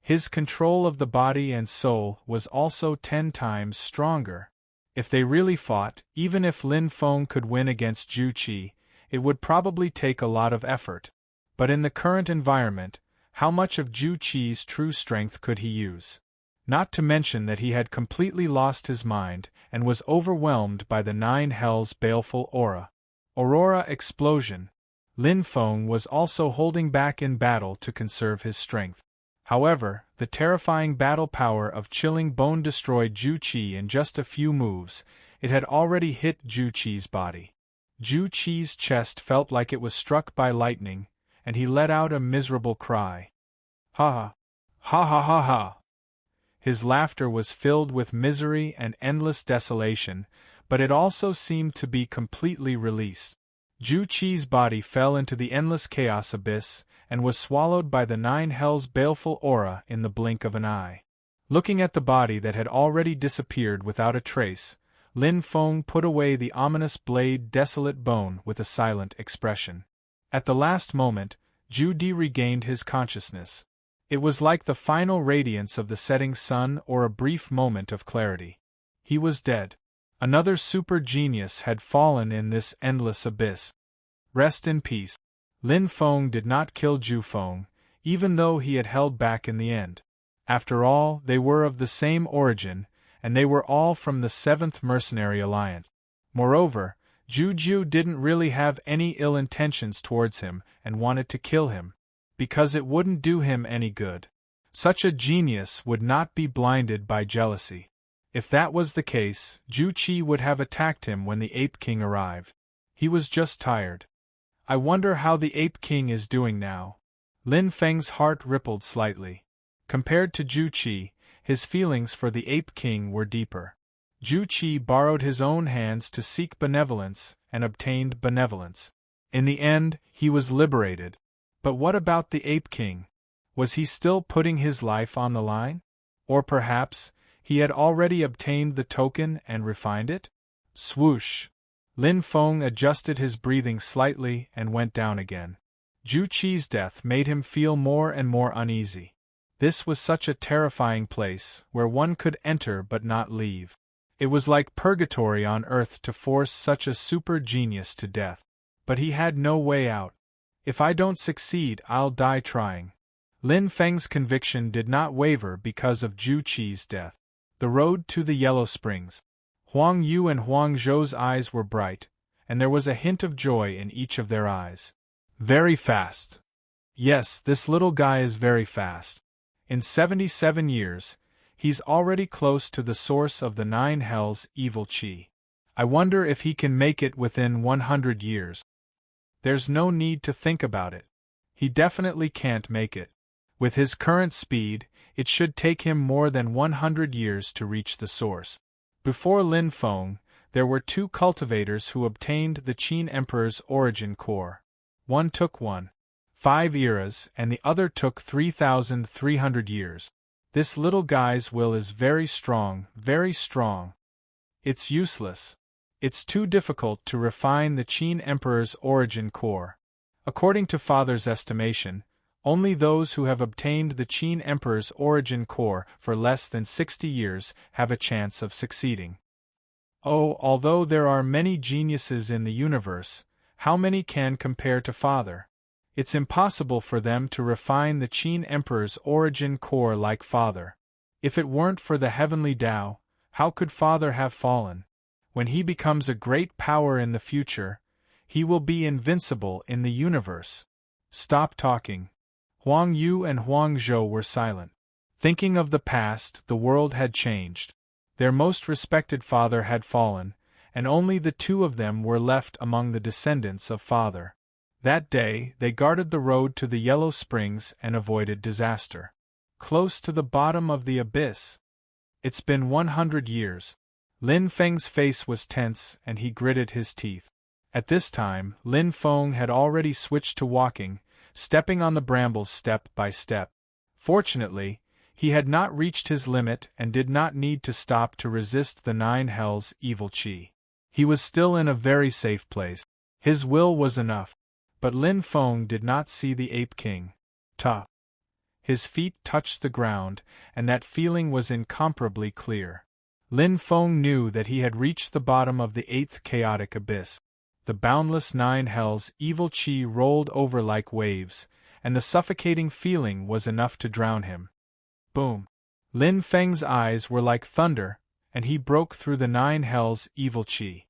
[SPEAKER 1] His control of the body and soul was also 10 times stronger. If they really fought, even if Lin Feng could win against Zhu Qi, it would probably take a lot of effort. But in the current environment, how much of Zhu Qi's true strength could he use? Not to mention that he had completely lost his mind and was overwhelmed by the 9 hells baleful aura. Aurora explosion. Lin Feng was also holding back in battle to conserve his strength. However, the terrifying battle power of chilling bone destroyed Zhu Qi in just a few moves. It had already hit Zhu Qi's body. Zhu Qi's chest felt like it was struck by lightning, and he let out a miserable cry. Ha ha! Ha ha ha ha! His laughter was filled with misery and endless desolation, but it also seemed to be completely released. Zhu Qi's body fell into the endless chaos abyss, and was swallowed by the 9 hells baleful aura in the blink of an eye. Looking at the body that had already disappeared without a trace, Lin Feng put away the ominous blade desolate bone with a silent expression. At the last moment, Zhu Di regained his consciousness. It was like the final radiance of the setting sun or a brief moment of clarity. He was dead. Another super genius had fallen in this endless abyss. Rest in peace. Lin Feng did not kill Zhu Feng, even though he had held back in the end. After all, they were of the same origin, and they were all from the 7th Mercenary Alliance. Moreover, Zhu Jiu didn't really have any ill intentions towards him and wanted to kill him, because it wouldn't do him any good. Such a genius would not be blinded by jealousy. If that was the case, Zhu Qi would have attacked him when the Ape King arrived. He was just tired. I wonder how the Ape King is doing now. Lin Feng's heart rippled slightly. Compared to Zhu Qi, his feelings for the Ape King were deeper. Zhu Qi borrowed his own hands to seek benevolence and obtained benevolence. In the end, he was liberated. But what about the Ape King? Was he still putting his life on the line? Or perhaps, he had already obtained the token and refined it? Swoosh! Lin Feng adjusted his breathing slightly and went down again. Ju Qi's death made him feel more and more uneasy. This was such a terrifying place, where one could enter but not leave. It was like purgatory on earth to force such a super genius to death. But he had no way out. If I don't succeed, I'll die trying. Lin Feng's conviction did not waver because of Ju Qi's death. The road to the Yellow Springs. Huang Yu and Huang Zhou's eyes were bright, and there was a hint of joy in each of their eyes. Very fast. Yes, this little guy is very fast. In 77 years, he's already close to the source of the 9 hells' evil qi. I wonder if he can make it within 100 years. There's no need to think about it. He definitely can't make it. With his current speed, it should take him more than 100 years to reach the source. Before Lin Feng, there were 2 cultivators who obtained the Qin Emperor's origin core. One took 5 eras and the other took 3,300 years. This little guy's will is very strong, very strong. It's useless. It's too difficult to refine the Qin Emperor's origin core. According to Father's estimation, only those who have obtained the Qin Emperor's origin core for less than 60 years have a chance of succeeding. Oh, although there are many geniuses in the universe, how many can compare to Father? It's impossible for them to refine the Qin Emperor's origin core like Father. If it weren't for the heavenly Tao, how could Father have fallen? When he becomes a great power in the future, he will be invincible in the universe. Stop talking. Huang Yu and Huang Zhou were silent. Thinking of the past, the world had changed. Their most respected father had fallen, and only the 2 of them were left among the descendants of Father. That day, they guarded the road to the Yellow Springs and avoided disaster. Close to the bottom of the abyss. It's been 100 years. Lin Feng's face was tense and he gritted his teeth. At this time, Lin Feng had already switched to walking, stepping on the brambles step by step. Fortunately, he had not reached his limit and did not need to stop to resist the 9 hells' evil qi. He was still in a very safe place. His will was enough. But Lin Feng did not see the Ape King. Ta! His feet touched the ground, and that feeling was incomparably clear. Lin Feng knew that he had reached the bottom of the 8th chaotic abyss. The boundless 9 hells' evil qi rolled over like waves, and the suffocating feeling was enough to drown him. Boom! Lin Feng's eyes were like thunder, and he broke through the 9 hells' evil qi.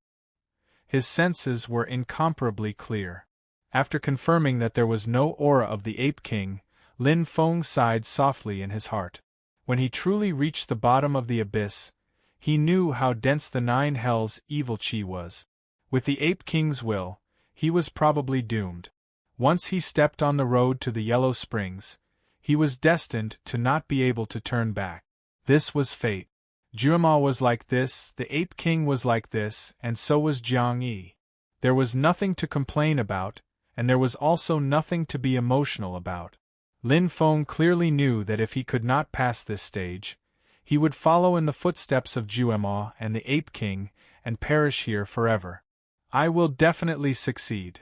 [SPEAKER 1] His senses were incomparably clear. After confirming that there was no aura of the Ape King, Lin Feng sighed softly in his heart. When he truly reached the bottom of the abyss, he knew how dense the 9 hells' evil qi was. With the Ape King's will, he was probably doomed. Once he stepped on the road to the Yellow Springs, he was destined to not be able to turn back. This was fate. Jiama was like this, the Ape King was like this, and so was Jiang Yi. There was nothing to complain about, and there was also nothing to be emotional about. Lin Feng clearly knew that if he could not pass this stage, he would follow in the footsteps of Jiama and the Ape King and perish here forever. I will definitely succeed.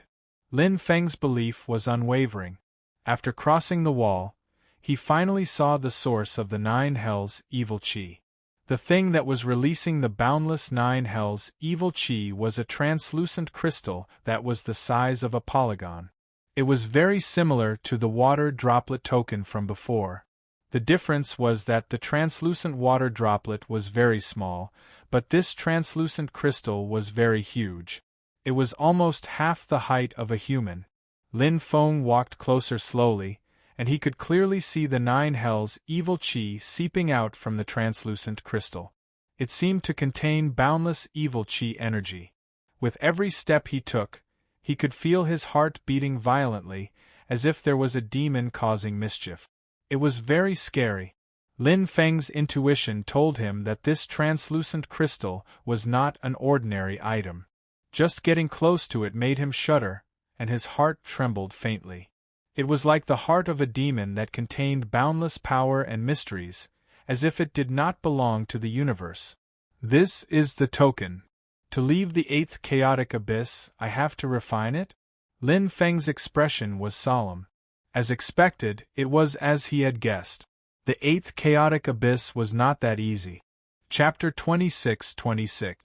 [SPEAKER 1] Lin Feng's belief was unwavering. After crossing the wall, he finally saw the source of the 9 hells' evil qi. The thing that was releasing the boundless 9 hells' evil qi was a translucent crystal that was the size of a polygon. It was very similar to the water droplet token from before. The difference was that the translucent water droplet was very small, but this translucent crystal was very huge. It was almost half the height of a human. Lin Feng walked closer slowly, and he could clearly see the 9 hells' evil qi seeping out from the translucent crystal. It seemed to contain boundless evil qi energy. With every step he took, he could feel his heart beating violently, as if there was a demon causing mischief. It was very scary. Lin Feng's intuition told him that this translucent crystal was not an ordinary item. Just getting close to it made him shudder, and his heart trembled faintly. It was like the heart of a demon that contained boundless power and mysteries, as if it did not belong to the universe. This is the token. To leave the 8th chaotic abyss, I have to refine it? Lin Feng's expression was solemn. As expected, it was as he had guessed. The 8th chaotic abyss was not that easy. Chapter 26:26.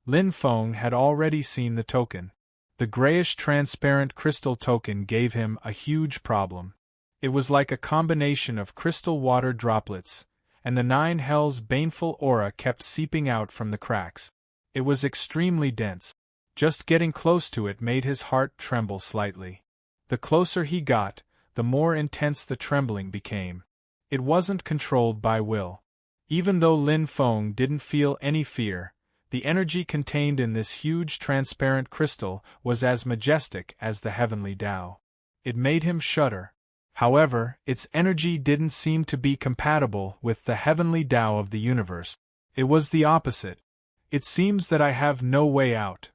[SPEAKER 1] Lin Feng had already seen the token. The grayish transparent crystal token gave him a huge problem. It was like a combination of crystal water droplets, and the 9 hells' baneful aura kept seeping out from the cracks. It was extremely dense. Just getting close to it made his heart tremble slightly. The closer he got, the more intense the trembling became. It wasn't controlled by will. Even though Lin Feng didn't feel any fear, the energy contained in this huge transparent crystal was as majestic as the heavenly Tao. It made him shudder. However, its energy didn't seem to be compatible with the heavenly Tao of the universe. It was the opposite. It seems that I have no way out.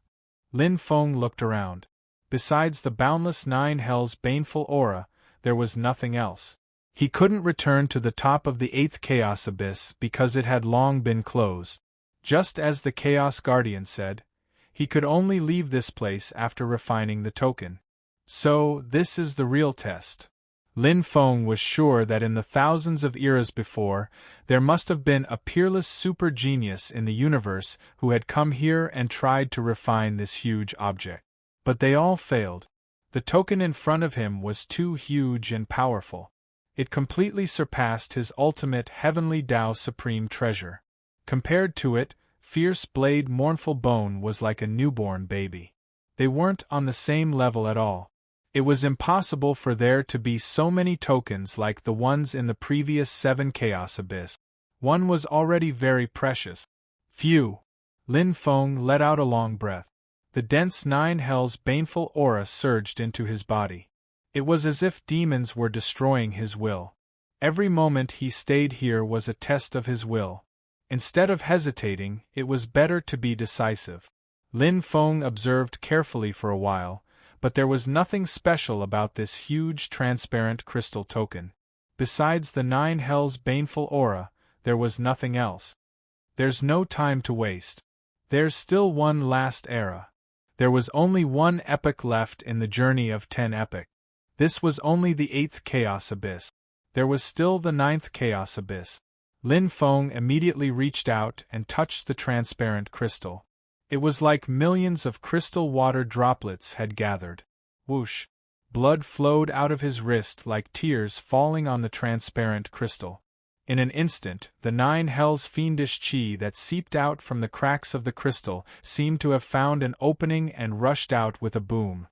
[SPEAKER 1] Lin Feng looked around. Besides the boundless 9 hells' baneful aura, there was nothing else. He couldn't return to the top of the 8th chaos abyss because it had long been closed. Just as the Chaos Guardian said, he could only leave this place after refining the token. So, this is the real test. Lin Feng was sure that in the thousands of eras before, there must have been a peerless super genius in the universe who had come here and tried to refine this huge object. But they all failed. The token in front of him was too huge and powerful. It completely surpassed his ultimate heavenly Tao supreme treasure. Compared to it, fierce blade mournful bone was like a newborn baby. They weren't on the same level at all. It was impossible for there to be so many tokens like the ones in the previous 7 chaos abyss. One was already very precious. Phew! Lin Feng let out a long breath. The dense 9 hells' baneful aura surged into his body. It was as if demons were destroying his will. Every moment he stayed here was a test of his will. Instead of hesitating, it was better to be decisive. Lin Feng observed carefully for a while, but there was nothing special about this huge transparent crystal token. Besides the 9 hells' baneful aura, there was nothing else. There's no time to waste. There's still one last era. There was only one epoch left in the journey of 10 epoch. This was only the 8th chaos abyss. There was still the 9th chaos abyss. Lin Feng immediately reached out and touched the transparent crystal. It was like millions of crystal water droplets had gathered. Whoosh! Blood flowed out of his wrist like tears falling on the transparent crystal. In an instant, the 9 hells' fiendish chi that seeped out from the cracks of the crystal seemed to have found an opening and rushed out with a boom.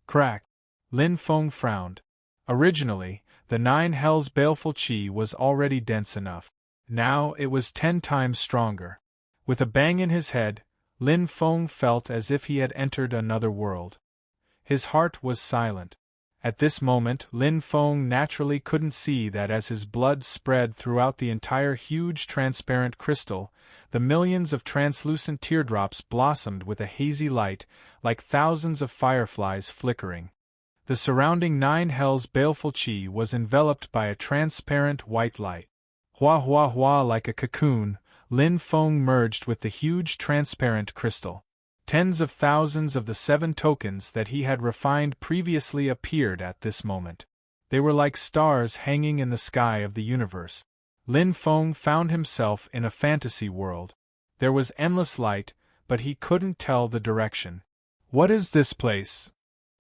[SPEAKER 1] Crack! Lin Feng frowned. Originally, the 9 hells' baleful chi was already dense enough. Now it was 10 times stronger. With a bang in his head, Lin Feng felt as if he had entered another world. His heart was silent. At this moment, Lin Feng naturally couldn't see that as his blood spread throughout the entire huge transparent crystal, the millions of translucent teardrops blossomed with a hazy light, like thousands of fireflies flickering. The surrounding 9 hells' baleful chi was enveloped by a transparent white light. Hua hua hua, like a cocoon, Lin Feng merged with the huge transparent crystal. Tens of thousands of the 7 tokens that he had refined previously appeared at this moment. They were like stars hanging in the sky of the universe. Lin Feng found himself in a fantasy world. There was endless light, but he couldn't tell the direction. What is this place?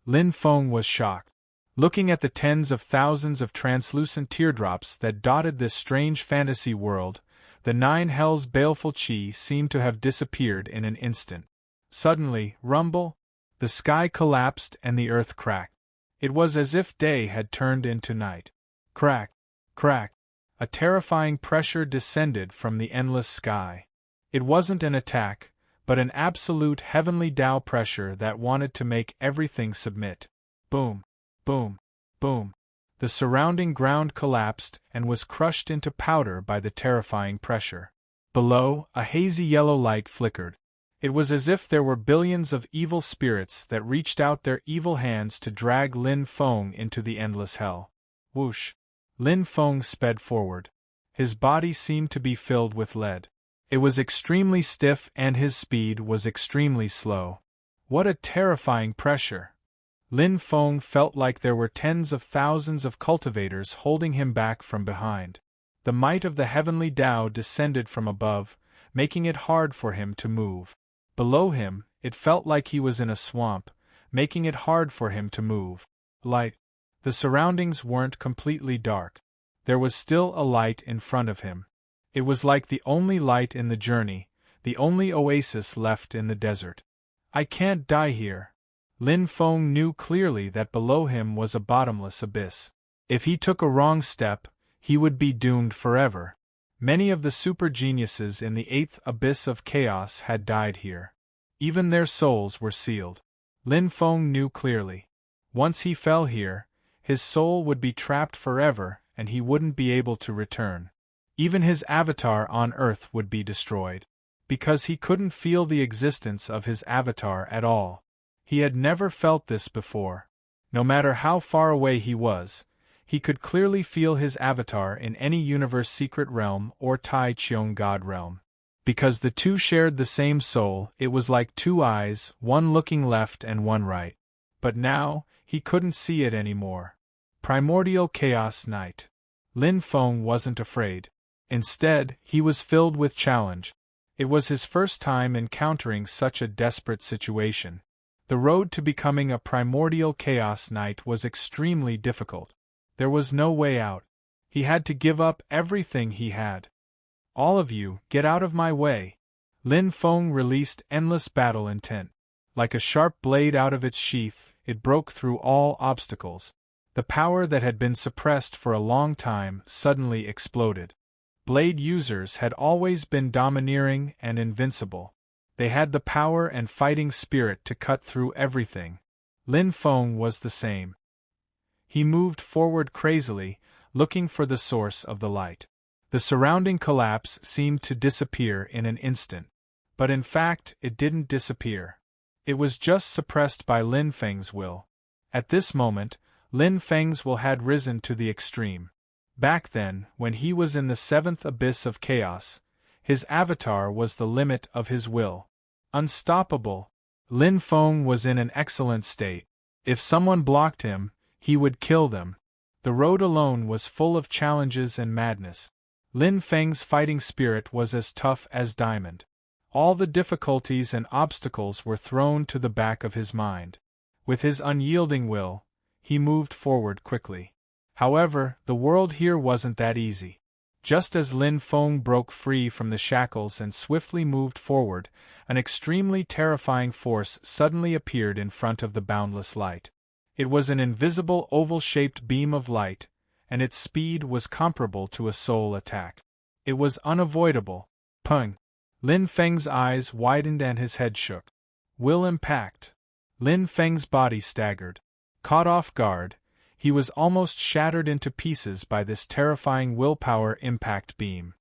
[SPEAKER 1] Lin Feng was shocked. Looking at the tens of thousands of translucent teardrops that dotted this strange fantasy world, the 9 hells' baleful chi seemed to have disappeared in an instant. Suddenly, rumble! The sky collapsed and the earth cracked. It was as if day had turned into night. Crack! Crack! A terrifying pressure descended from the endless sky. It wasn't an attack, but an absolute heavenly Tao pressure that wanted to make everything submit. Boom! Boom! Boom! The surrounding ground collapsed and was crushed into powder by the terrifying pressure. Below, a hazy yellow light flickered. It was as if there were billions of evil spirits that reached out their evil hands to drag Lin Feng into the endless hell. Whoosh! Lin Feng sped forward. His body seemed to be filled with lead. It was extremely stiff and his speed was extremely slow. What a terrifying pressure! Lin Feng felt like there were tens of thousands of cultivators holding him back from behind. The might of the heavenly Tao descended from above, making it hard for him to move. Below him, it felt like he was in a swamp, making it hard for him to move. Light. The surroundings weren't completely dark. There was still a light in front of him. It was like the only light in the journey, the only oasis left in the desert. I can't die here. Lin Feng knew clearly that below him was a bottomless abyss. If he took a wrong step, he would be doomed forever. Many of the super geniuses in the eighth abyss of chaos had died here. Even their souls were sealed. Lin Feng knew clearly. Once he fell here, his soul would be trapped forever and he wouldn't be able to return. Even his avatar on Earth would be destroyed. Because he couldn't feel the existence of his avatar at all. He had never felt this before. No matter how far away he was, he could clearly feel his avatar in any universe secret realm or Tai Chiong God realm. Because the two shared the same soul, it was like two eyes, one looking left and one right. But now, he couldn't see it anymore. Primordial Chaos Night. Lin Feng wasn't afraid. Instead, he was filled with challenge. It was his first time encountering such a desperate situation. The road to becoming a Primordial Chaos Knight was extremely difficult. There was no way out. He had to give up everything he had. All of you, get out of my way. Lin Feng released endless battle intent. Like a sharp blade out of its sheath, it broke through all obstacles. The power that had been suppressed for a long time suddenly exploded. Blade users had always been domineering and invincible. They had the power and fighting spirit to cut through everything. Lin Feng was the same. He moved forward crazily, looking for the source of the light. The surrounding collapse seemed to disappear in an instant. But in fact, it didn't disappear. It was just suppressed by Lin Feng's will. At this moment, Lin Feng's will had risen to the extreme. Back then, when he was in the seventh abyss of chaos, his avatar was the limit of his will. Unstoppable. Lin Feng was in an excellent state. If someone blocked him, he would kill them. The road alone was full of challenges and madness. Lin Feng's fighting spirit was as tough as diamond. All the difficulties and obstacles were thrown to the back of his mind. With his unyielding will, he moved forward quickly. However, the world here wasn't that easy. Just as Lin Feng broke free from the shackles and swiftly moved forward, an extremely terrifying force suddenly appeared in front of the boundless light. It was an invisible oval-shaped beam of light, and its speed was comparable to a soul attack. It was unavoidable. Pung! Lin Feng's eyes widened and his head shook. Will impact. Lin Feng's body staggered. Caught off guard, he was almost shattered into pieces by this terrifying willpower impact beam.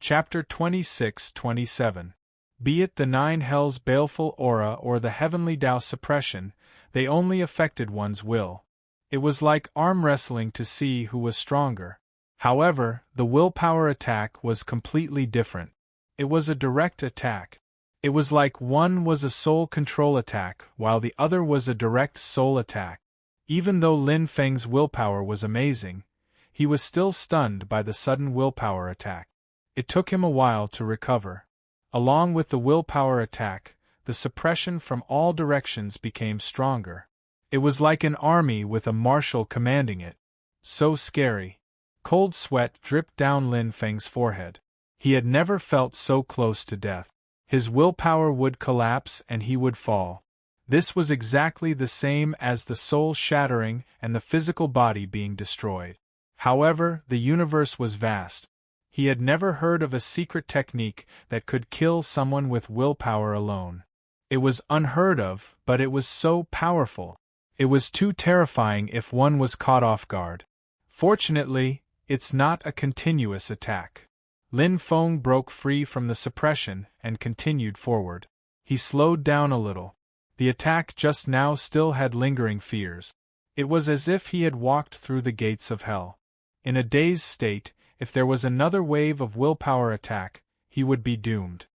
[SPEAKER 1] Chapter 26-27. Be it the nine hells' baleful aura or the heavenly Tao suppression, they only affected one's will. It was like arm wrestling to see who was stronger. However, the willpower attack was completely different. It was a direct attack. It was like one was a soul control attack while the other was a direct soul attack. Even though Lin Feng's willpower was amazing, he was still stunned by the sudden willpower attack. It took him a while to recover. Along with the willpower attack, the suppression from all directions became stronger. It was like an army with a marshal commanding it. So scary. Cold sweat dripped down Lin Feng's forehead. He had never felt so close to death. His willpower would collapse and he would fall. This was exactly the same as the soul shattering and the physical body being destroyed. However, the universe was vast. He had never heard of a secret technique that could kill someone with willpower alone. It was unheard of, but it was so powerful. It was too terrifying if one was caught off guard. Fortunately, it's not a continuous attack. Lin Feng broke free from the suppression and continued forward. He slowed down a little. The attack just now still had lingering fears. It was as if he had walked through the gates of hell. In a dazed state, if there was another wave of willpower attack, he would be doomed.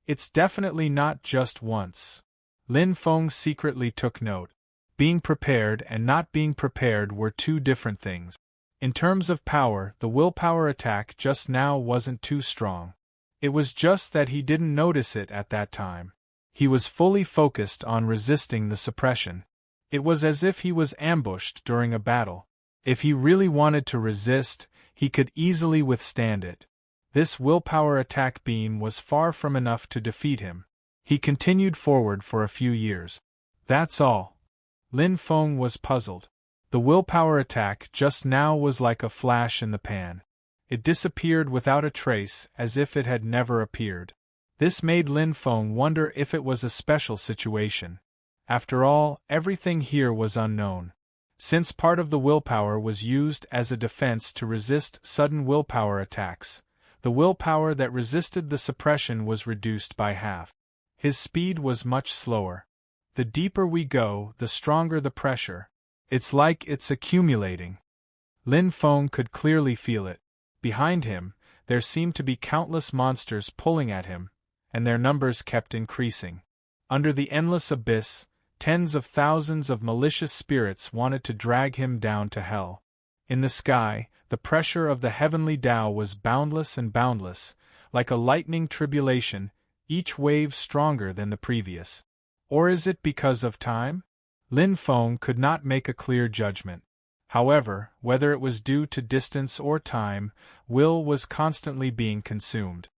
[SPEAKER 1] It's definitely not just once. Lin Feng secretly took note. Being prepared and not being prepared were two different things. In terms of power, the willpower attack just now wasn't too strong. It was just that he didn't notice it at that time. He was fully focused on resisting the suppression. It was as if he was ambushed during a battle. If he really wanted to resist, he could easily withstand it. This willpower attack beam was far from enough to defeat him. He continued forward for a few years. That's all. Lin Feng was puzzled. The willpower attack just now was like a flash in the pan. It disappeared without a trace, as if it had never appeared. This made Lin Feng wonder if it was a special situation. After all, everything here was unknown. Since part of the willpower was used as a defense to resist sudden willpower attacks, the willpower that resisted the suppression was reduced by half. His speed was much slower. The deeper we go, the stronger the pressure. It's like it's accumulating. Lin Feng could clearly feel it. Behind him, there seemed to be countless monsters pulling at him, and their numbers kept increasing. Under the endless abyss, tens of thousands of malicious spirits wanted to drag him down to hell. In the sky, the pressure of the heavenly Tao was boundless and boundless, like a lightning tribulation, each wave stronger than the previous. Or is it because of time? Lin Feng could not make a clear judgment. However, whether it was due to distance or time, will was constantly being consumed.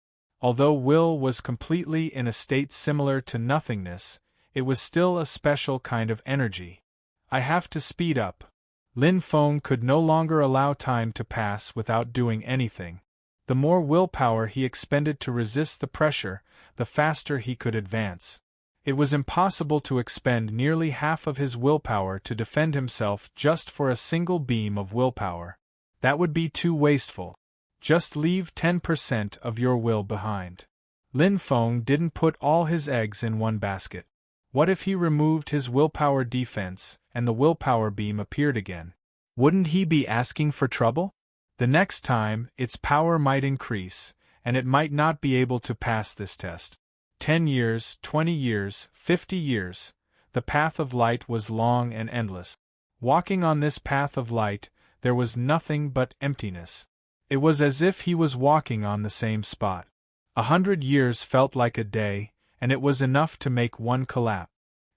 [SPEAKER 1] Although will was completely in a state similar to nothingness, it was still a special kind of energy. I have to speed up. Lin Feng could no longer allow time to pass without doing anything. The more willpower he expended to resist the pressure, the faster he could advance. It was impossible to expend nearly half of his willpower to defend himself just for a single beam of willpower. That would be too wasteful. Just leave 10% of your will behind. Lin Feng didn't put all his eggs in one basket. What if he removed his willpower defense and the willpower beam appeared again? Wouldn't he be asking for trouble? The next time, its power might increase, and it might not be able to pass this test. 10 years, 20 years, 50 years, the path of light was long and endless. Walking on this path of light, there was nothing but emptiness. It was as if he was walking on the same spot. 100 years felt like a day, and it was enough to make one collapse.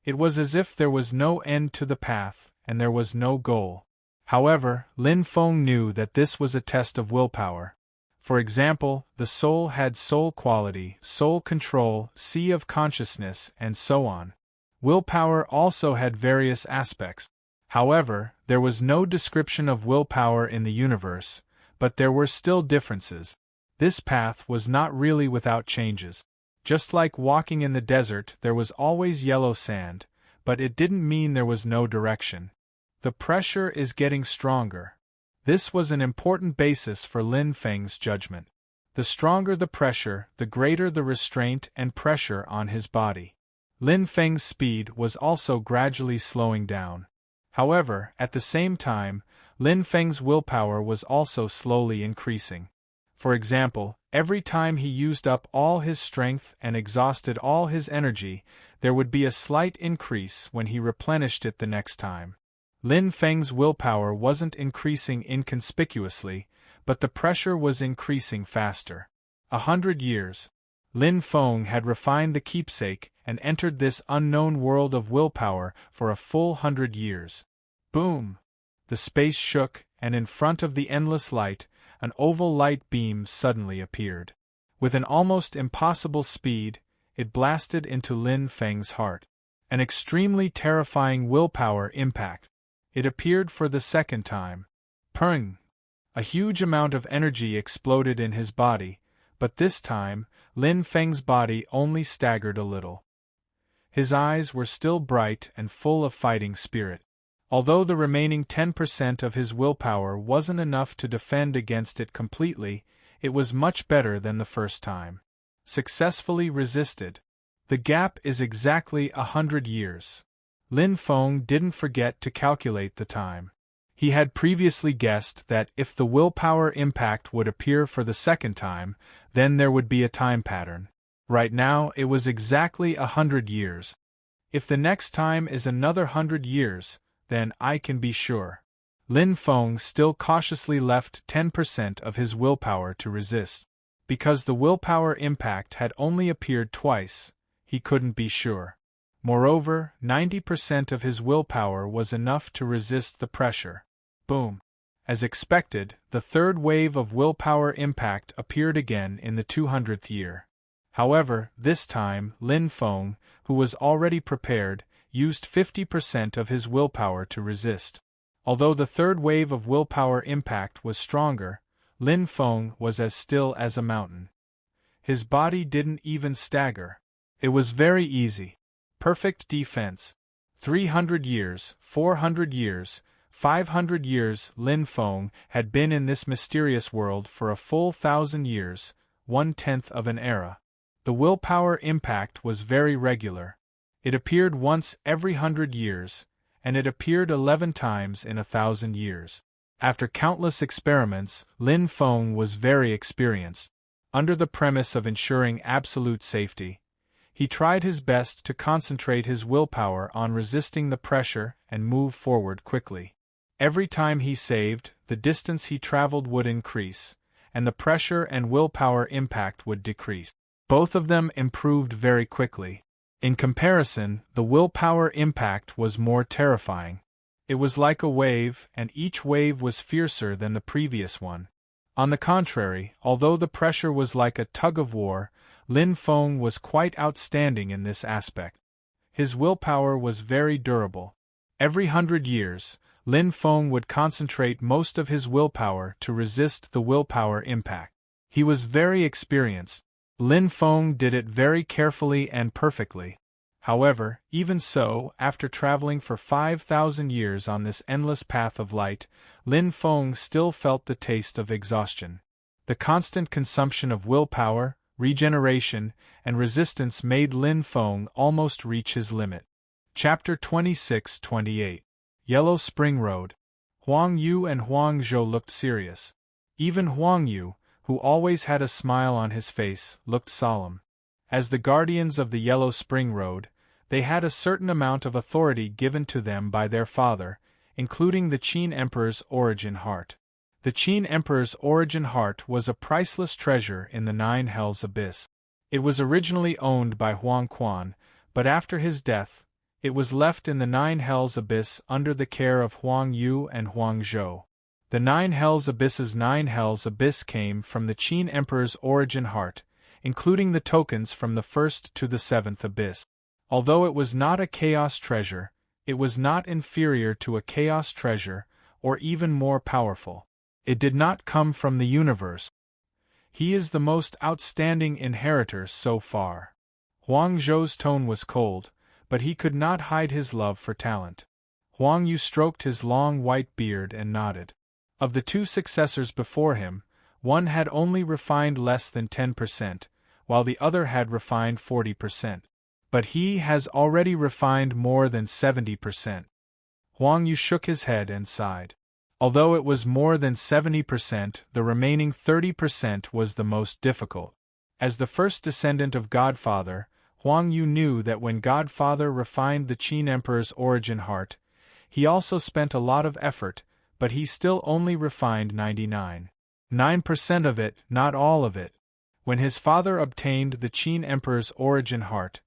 [SPEAKER 1] It was as if there was no end to the path, and there was no goal. However, Lin Feng knew that this was a test of willpower. For example, the soul had soul quality, soul control, sea of consciousness, and so on. Willpower also had various aspects. However, there was no description of willpower in the universe, but there were still differences. This path was not really without changes. Just like walking in the desert, there was always yellow sand, but it didn't mean there was no direction. The pressure is getting stronger. This was an important basis for Lin Feng's judgment. The stronger the pressure, the greater the restraint and pressure on his body. Lin Feng's speed was also gradually slowing down. However, at the same time, Lin Feng's willpower was also slowly increasing. For example, every time he used up all his strength and exhausted all his energy, there would be a slight increase when he replenished it the next time. Lin Feng's willpower wasn't increasing inconspicuously, but the pressure was increasing faster. 100 years. Lin Feng had refined the keepsake and entered this unknown world of willpower for a full 100 years. Boom! The space shook, and in front of the endless light, an oval light beam suddenly appeared. With an almost impossible speed, it blasted into Lin Feng's heart. An extremely terrifying willpower impact. It appeared for the second time. Pung! A huge amount of energy exploded in his body, but this time, Lin Feng's body only staggered a little. His eyes were still bright and full of fighting spirit. Although the remaining 10% of his willpower wasn't enough to defend against it completely, it was much better than the first time. Successfully resisted. The gap is exactly 100 years. Lin Feng didn't forget to calculate the time. He had previously guessed that if the willpower impact would appear for the second time, then there would be a time pattern. Right now, it was exactly 100 years. If the next time is another 100 years, then I can be sure. Lin Feng still cautiously left 10% of his willpower to resist. Because the willpower impact had only appeared twice, he couldn't be sure. Moreover, 90% of his willpower was enough to resist the pressure. Boom! As expected, the third wave of willpower impact appeared again in the 200th year. However, this time, Lin Feng, who was already prepared, used 50% of his willpower to resist. Although the third wave of willpower impact was stronger, Lin Feng was as still as a mountain. His body didn't even stagger. It was very easy. Perfect defense. 300 years, 400 years, 500 years. Lin Feng had been in this mysterious world for a full 1,000 years, 1/10 of an era. The willpower impact was very regular. It appeared once every 100 years, and it appeared 11 times in 1,000 years. After countless experiments, Lin Feng was very experienced. Under the premise of ensuring absolute safety, he tried his best to concentrate his willpower on resisting the pressure and move forward quickly. Every time he saved, the distance he traveled would increase, and the pressure and willpower impact would decrease. Both of them improved very quickly. In comparison, the willpower impact was more terrifying. It was like a wave, and each wave was fiercer than the previous one. On the contrary, although the pressure was like a tug-of-war, Lin Feng was quite outstanding in this aspect. His willpower was very durable. Every 100 years, Lin Feng would concentrate most of his willpower to resist the willpower impact. He was very experienced. Lin Feng did it very carefully and perfectly. However, even so, after traveling for 5,000 years on this endless path of light, Lin Feng still felt the taste of exhaustion. The constant consumption of willpower, regeneration, and resistance made Lin Feng almost reach his limit. Chapter 26-28. Yellow Spring Road. Huang Yu and Huang Zhou looked serious. Even Huang Yu, who always had a smile on his face, looked solemn. As the guardians of the Yellow Spring Road, they had a certain amount of authority given to them by their father, including the Qin Emperor's origin heart. The Qin Emperor's origin heart was a priceless treasure in the Nine Hells Abyss. It was originally owned by Huang Quan, but after his death, it was left in the Nine Hells Abyss under the care of Huang Yu and Huang Zhou. The Nine Hells Abyss's Nine Hells Abyss came from the Qin Emperor's origin heart, including the tokens from the first to the seventh abyss. Although it was not a chaos treasure, it was not inferior to a chaos treasure, or even more powerful. It did not come from the universe. He is the most outstanding inheritor so far. Huang Zhou's tone was cold, but he could not hide his love for talent. Huang Yu stroked his long white beard and nodded. Of the two successors before him, one had only refined less than 10%, while the other had refined 40%. But he has already refined more than 70%. Huang Yu shook his head and sighed. Although it was more than 70%, the remaining 30% was the most difficult. As the first descendant of Godfather, Huang Yu knew that when Godfather refined the Qin Emperor's origin heart, he also spent a lot of effort, but he still only refined 99.9% of it, not all of it. When his father obtained the Qin Emperor's origin heart,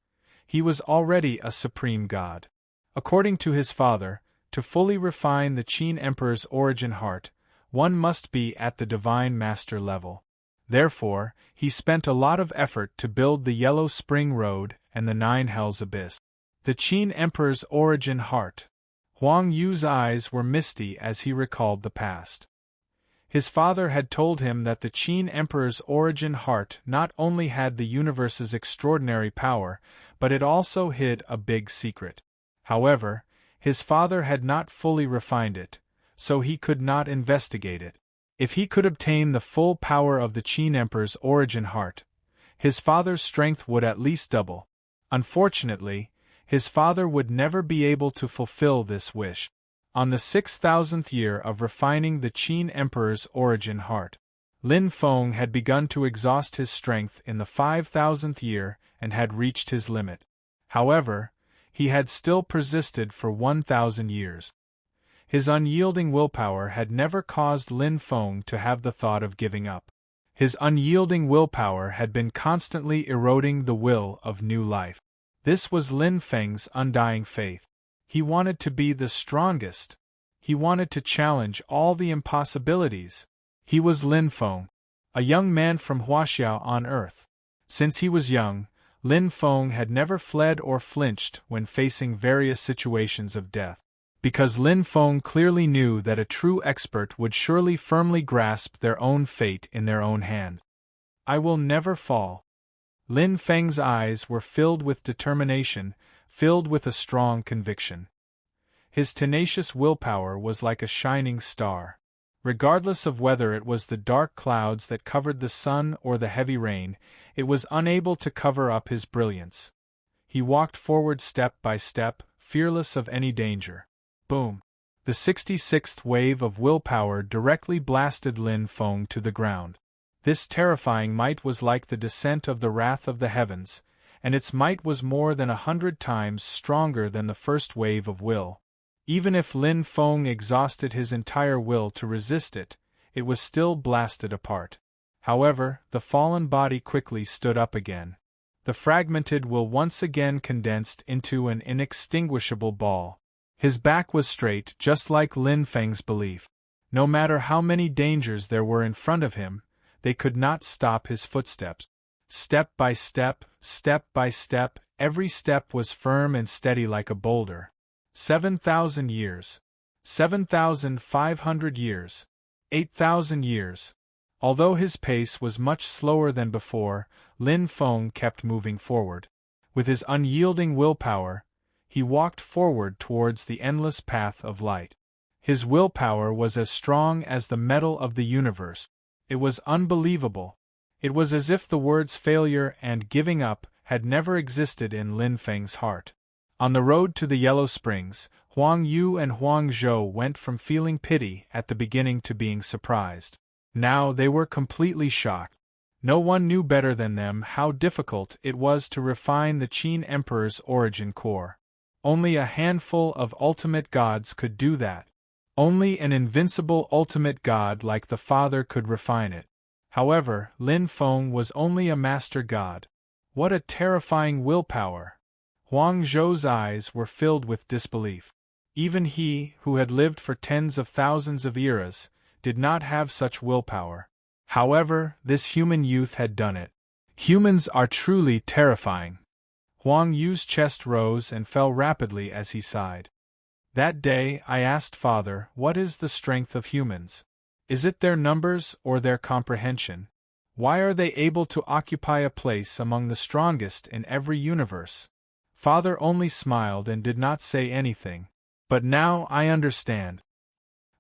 [SPEAKER 1] he was already a supreme god. According to his father, to fully refine the Qin Emperor's origin heart, one must be at the Divine Master level. Therefore, he spent a lot of effort to build the Yellow Spring Road and the Nine Hells Abyss. The Qin Emperor's origin heart. Huang Yu's eyes were misty as he recalled the past. His father had told him that the Qin Emperor's origin heart not only had the universe's extraordinary power, but it also hid a big secret. However, his father had not fully refined it, so he could not investigate it. If he could obtain the full power of the Qin Emperor's origin heart, his father's strength would at least double. Unfortunately, his father would never be able to fulfill this wish. On the 6,000th year of refining the Qin Emperor's origin heart, Lin Feng had begun to exhaust his strength in the 5,000th year and had reached his limit. However, he had still persisted for 1,000 years. His unyielding willpower had never caused Lin Feng to have the thought of giving up. His unyielding willpower had been constantly eroding the will of new life. This was Lin Feng's undying faith. He wanted to be the strongest. He wanted to challenge all the impossibilities. He was Lin Feng, a young man from Huaxiao on Earth. Since he was young, Lin Feng had never fled or flinched when facing various situations of death. Because Lin Feng clearly knew that a true expert would surely firmly grasp their own fate in their own hand. I will never fall. Lin Feng's eyes were filled with determination, filled with a strong conviction. His tenacious willpower was like a shining star. Regardless of whether it was the dark clouds that covered the sun or the heavy rain, it was unable to cover up his brilliance. He walked forward step by step, fearless of any danger. Boom! The 66th wave of willpower directly blasted Lin Feng to the ground. This terrifying might was like the descent of the wrath of the heavens, and its might was more than 100 times stronger than the first wave of will. Even if Lin Feng exhausted his entire will to resist it, it was still blasted apart. However, the fallen body quickly stood up again. The fragmented will once again condensed into an inextinguishable ball. His back was straight, just like Lin Feng's belief. No matter how many dangers there were in front of him, they could not stop his footsteps. Step by step, every step was firm and steady like a boulder. 7,000 years. 7,500 years. 8,000 years. Although his pace was much slower than before, Lin Feng kept moving forward. With his unyielding willpower, he walked forward towards the endless path of light. His willpower was as strong as the metal of the universe. It was unbelievable. It was as if the words failure and giving up had never existed in Lin Feng's heart. On the road to the Yellow Springs, Huang Yu and Huang Zhou went from feeling pity at the beginning to being surprised. Now they were completely shocked. No one knew better than them how difficult it was to refine the Qin Emperor's origin core. Only a handful of ultimate gods could do that. Only an invincible ultimate god like the Father could refine it. However, Lin Feng was only a master god. What a terrifying willpower! Huang Zhou's eyes were filled with disbelief. Even he, who had lived for tens of thousands of eras, did not have such willpower. However, this human youth had done it. Humans are truly terrifying. Huang Yu's chest rose and fell rapidly as he sighed. That day I asked Father, what is the strength of humans? Is it their numbers or their comprehension? Why are they able to occupy a place among the strongest in every universe? Father only smiled and did not say anything. But now I understand.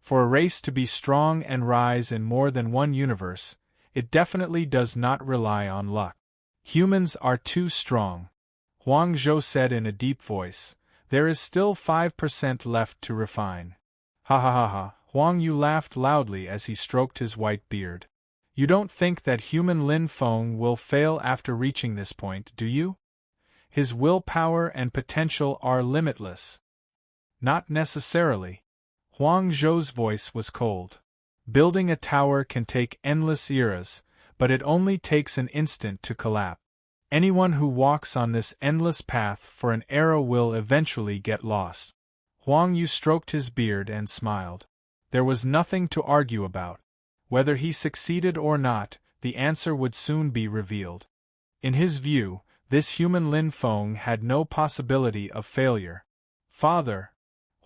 [SPEAKER 1] For a race to be strong and rise in more than one universe, it definitely does not rely on luck. Humans are too strong. Huang Zhou said in a deep voice, there is still 5% left to refine. Ha ha ha ha, Huang Yu laughed loudly as he stroked his white beard. You don't think that human Lin Feng will fail after reaching this point, do you? His willpower and potential are limitless. Not necessarily. Huang Zhou's voice was cold. Building a tower can take endless eras, but it only takes an instant to collapse. Anyone who walks on this endless path for an era will eventually get lost. Huang Yu stroked his beard and smiled. There was nothing to argue about. Whether he succeeded or not, the answer would soon be revealed. In his view, this human Lin Feng had no possibility of failure. Father!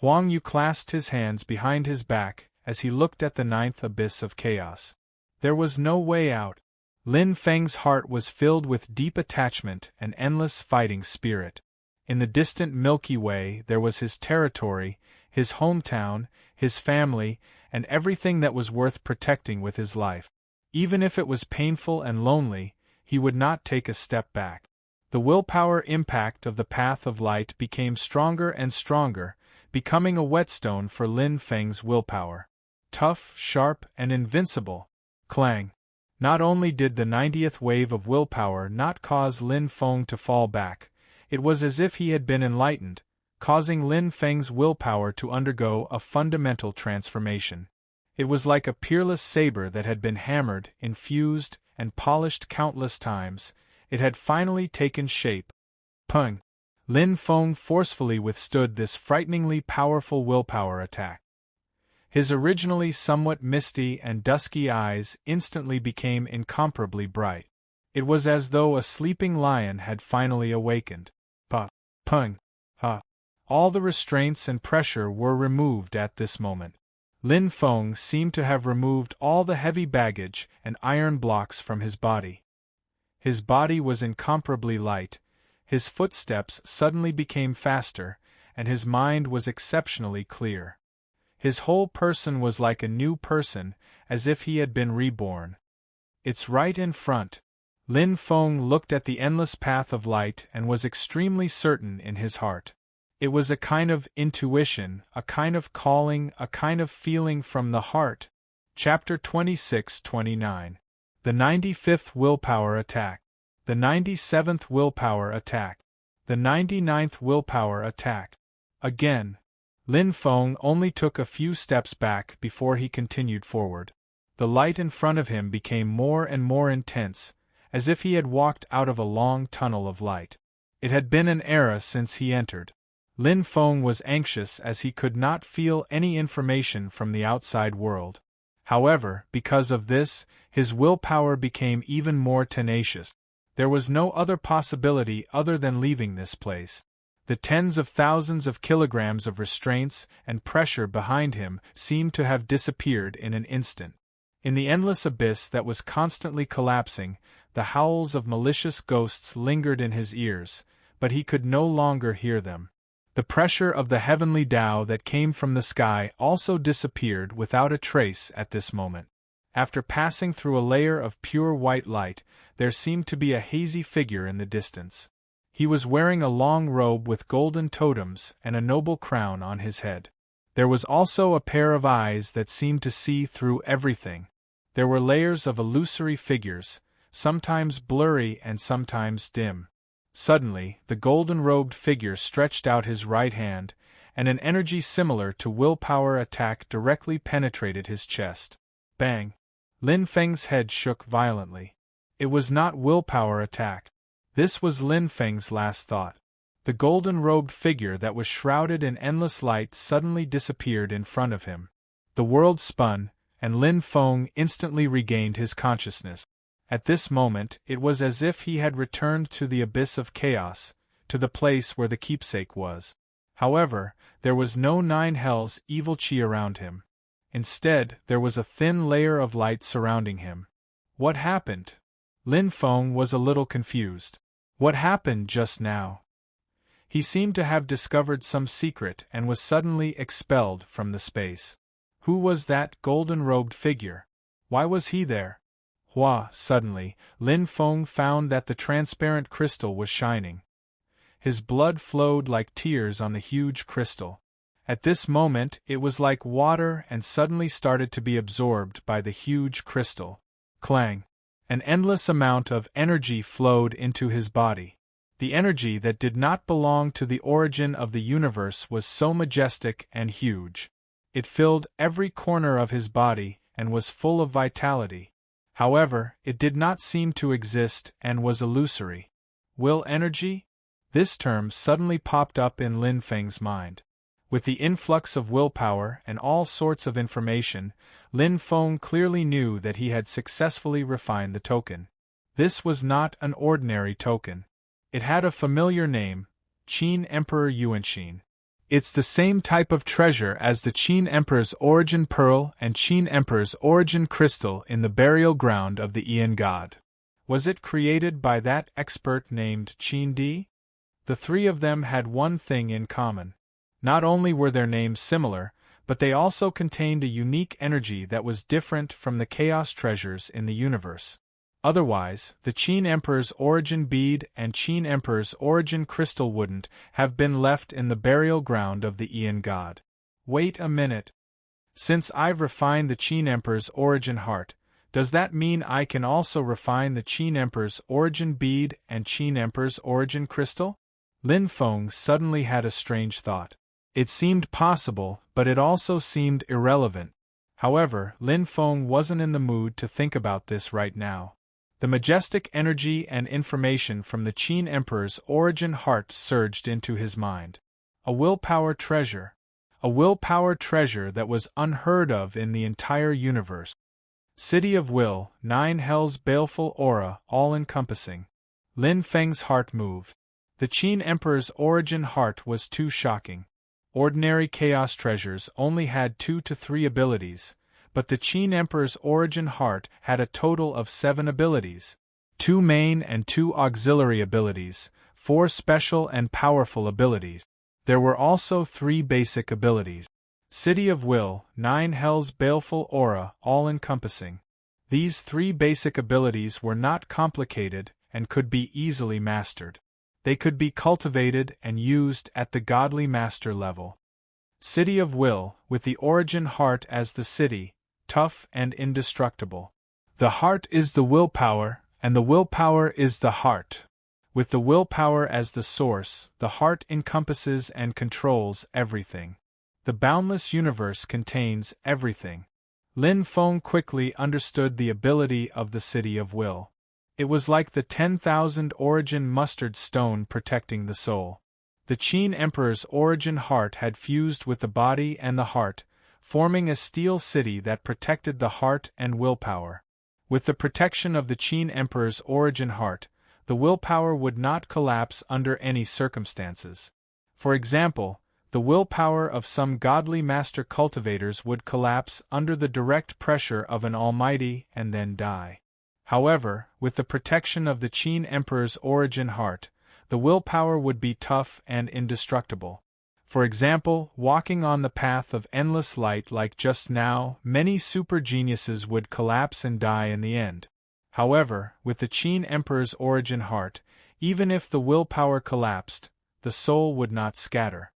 [SPEAKER 1] Huang Yu clasped his hands behind his back as he looked at the ninth abyss of chaos. There was no way out. Lin Feng's heart was filled with deep attachment and endless fighting spirit. In the distant Milky Way there was his territory, his hometown, his family, and everything that was worth protecting with his life. Even if it was painful and lonely, he would not take a step back. The willpower impact of the path of light became stronger and stronger, becoming a whetstone for Lin Feng's willpower. Tough, sharp, and invincible. Clang. Not only did the 90th wave of willpower not cause Lin Feng to fall back, it was as if he had been enlightened, causing Lin Feng's willpower to undergo a fundamental transformation. It was like a peerless saber that had been hammered, infused, and polished countless times. It had finally taken shape. Pung! Lin Feng forcefully withstood this frighteningly powerful willpower attack. His originally somewhat misty and dusky eyes instantly became incomparably bright. It was as though a sleeping lion had finally awakened. Pung! All the restraints and pressure were removed at this moment. Lin Feng seemed to have removed all the heavy baggage and iron blocks from his body. His body was incomparably light, his footsteps suddenly became faster, and his mind was exceptionally clear. His whole person was like a new person, as if he had been reborn. It's right in front. Lin Feng looked at the endless path of light and was extremely certain in his heart. It was a kind of intuition, a kind of calling, a kind of feeling from the heart. Chapter 26-29. The 95th Willpower Attack. The 97th Willpower Attack. The 99th Willpower Attack. Again. Lin Feng only took a few steps back before he continued forward. The light in front of him became more and more intense, as if he had walked out of a long tunnel of light. It had been an era since he entered. Lin Feng was anxious as he could not feel any information from the outside world. However, because of this, his willpower became even more tenacious. There was no other possibility other than leaving this place. The tens of thousands of kilograms of restraints and pressure behind him seemed to have disappeared in an instant. In the endless abyss that was constantly collapsing, the howls of malicious ghosts lingered in his ears, but he could no longer hear them. The pressure of the heavenly Tao that came from the sky also disappeared without a trace at this moment. After passing through a layer of pure white light, there seemed to be a hazy figure in the distance. He was wearing a long robe with golden totems and a noble crown on his head. There was also a pair of eyes that seemed to see through everything. There were layers of illusory figures, sometimes blurry and sometimes dim. Suddenly, the golden-robed figure stretched out his right hand, and an energy similar to willpower attack directly penetrated his chest. Bang! Lin Feng's head shook violently. It was not willpower attack. This was Lin Feng's last thought. The golden-robed figure that was shrouded in endless light suddenly disappeared in front of him. The world spun, and Lin Feng instantly regained his consciousness. At this moment, it was as if he had returned to the abyss of chaos, to the place where the keepsake was. However, there was no nine hells evil chi around him. Instead, there was a thin layer of light surrounding him. What happened? Lin Feng was a little confused. What happened just now? He seemed to have discovered some secret and was suddenly expelled from the space. Who was that golden-robed figure? Why was he there? Suddenly, Lin Feng found that the transparent crystal was shining. His blood flowed like tears on the huge crystal. At this moment, it was like water and suddenly started to be absorbed by the huge crystal. Clang! An endless amount of energy flowed into his body. The energy that did not belong to the origin of the universe was so majestic and huge. It filled every corner of his body and was full of vitality. However, it did not seem to exist and was illusory. Will energy? This term suddenly popped up in Lin Feng's mind. With the influx of willpower and all sorts of information, Lin Feng clearly knew that he had successfully refined the token. This was not an ordinary token. It had a familiar name, Qin Emperor Yuanxin. It's the same type of treasure as the Qin Emperor's origin pearl and Qin Emperor's origin crystal in the burial ground of the Ian god. Was it created by that expert named Qin Di? The three of them had one thing in common. Not only were their names similar, but they also contained a unique energy that was different from the chaos treasures in the universe. Otherwise, the Qin Emperor's origin bead and Qin Emperor's origin crystal wouldn't have been left in the burial ground of the Ian god. Wait a minute. Since I've refined the Qin Emperor's origin heart, does that mean I can also refine the Qin Emperor's origin bead and Qin Emperor's origin crystal? Lin Feng suddenly had a strange thought. It seemed possible, but it also seemed irrelevant. However, Lin Feng wasn't in the mood to think about this right now. The majestic energy and information from the Qin Emperor's origin heart surged into his mind. A willpower treasure. A willpower treasure that was unheard of in the entire universe. City of Will, 9 Hells baleful aura, all-encompassing. Lin Feng's heart moved. The Qin Emperor's origin heart was too shocking. Ordinary chaos treasures only had 2 to 3 abilities, but the Qin Emperor's origin heart had a total of 7 abilities. 2 main and 2 auxiliary abilities, 4 special and powerful abilities. There were also 3 basic abilities. City of Will, 9 Hells baleful aura, all-encompassing. These 3 basic abilities were not complicated and could be easily mastered. They could be cultivated and used at the godly master level. City of Will, with the origin heart as the city, tough and indestructible. The heart is the willpower, and the willpower is the heart. With the willpower as the source, the heart encompasses and controls everything. The boundless universe contains everything. Lin Feng quickly understood the ability of the City of Will. It was like the 10,000 origin mustard stone protecting the soul. The Qin Emperor's origin heart had fused with the body and the heart, forming a steel city that protected the heart and willpower. With the protection of the Qin Emperor's origin heart, the willpower would not collapse under any circumstances. For example, the willpower of some godly master cultivators would collapse under the direct pressure of an almighty and then die. However, with the protection of the Qin Emperor's origin heart, the willpower would be tough and indestructible. For example, walking on the path of endless light like just now, many super geniuses would collapse and die in the end. However, with the Qin Emperor's origin heart, even if the willpower collapsed, the soul would not scatter.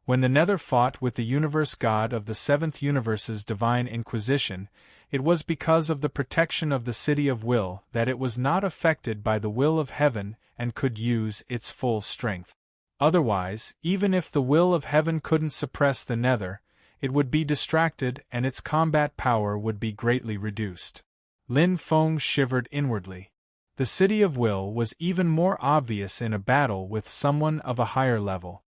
[SPEAKER 1] When the Nether fought with the universe god of the 7th universe's divine inquisition, it was because of the protection of the City of Will that it was not affected by the will of heaven and could use its full strength. Otherwise, even if the will of heaven couldn't suppress the Nether, it would be distracted and its combat power would be greatly reduced. Lin Feng shivered inwardly. The City of Will was even more obvious in a battle with someone of a higher level.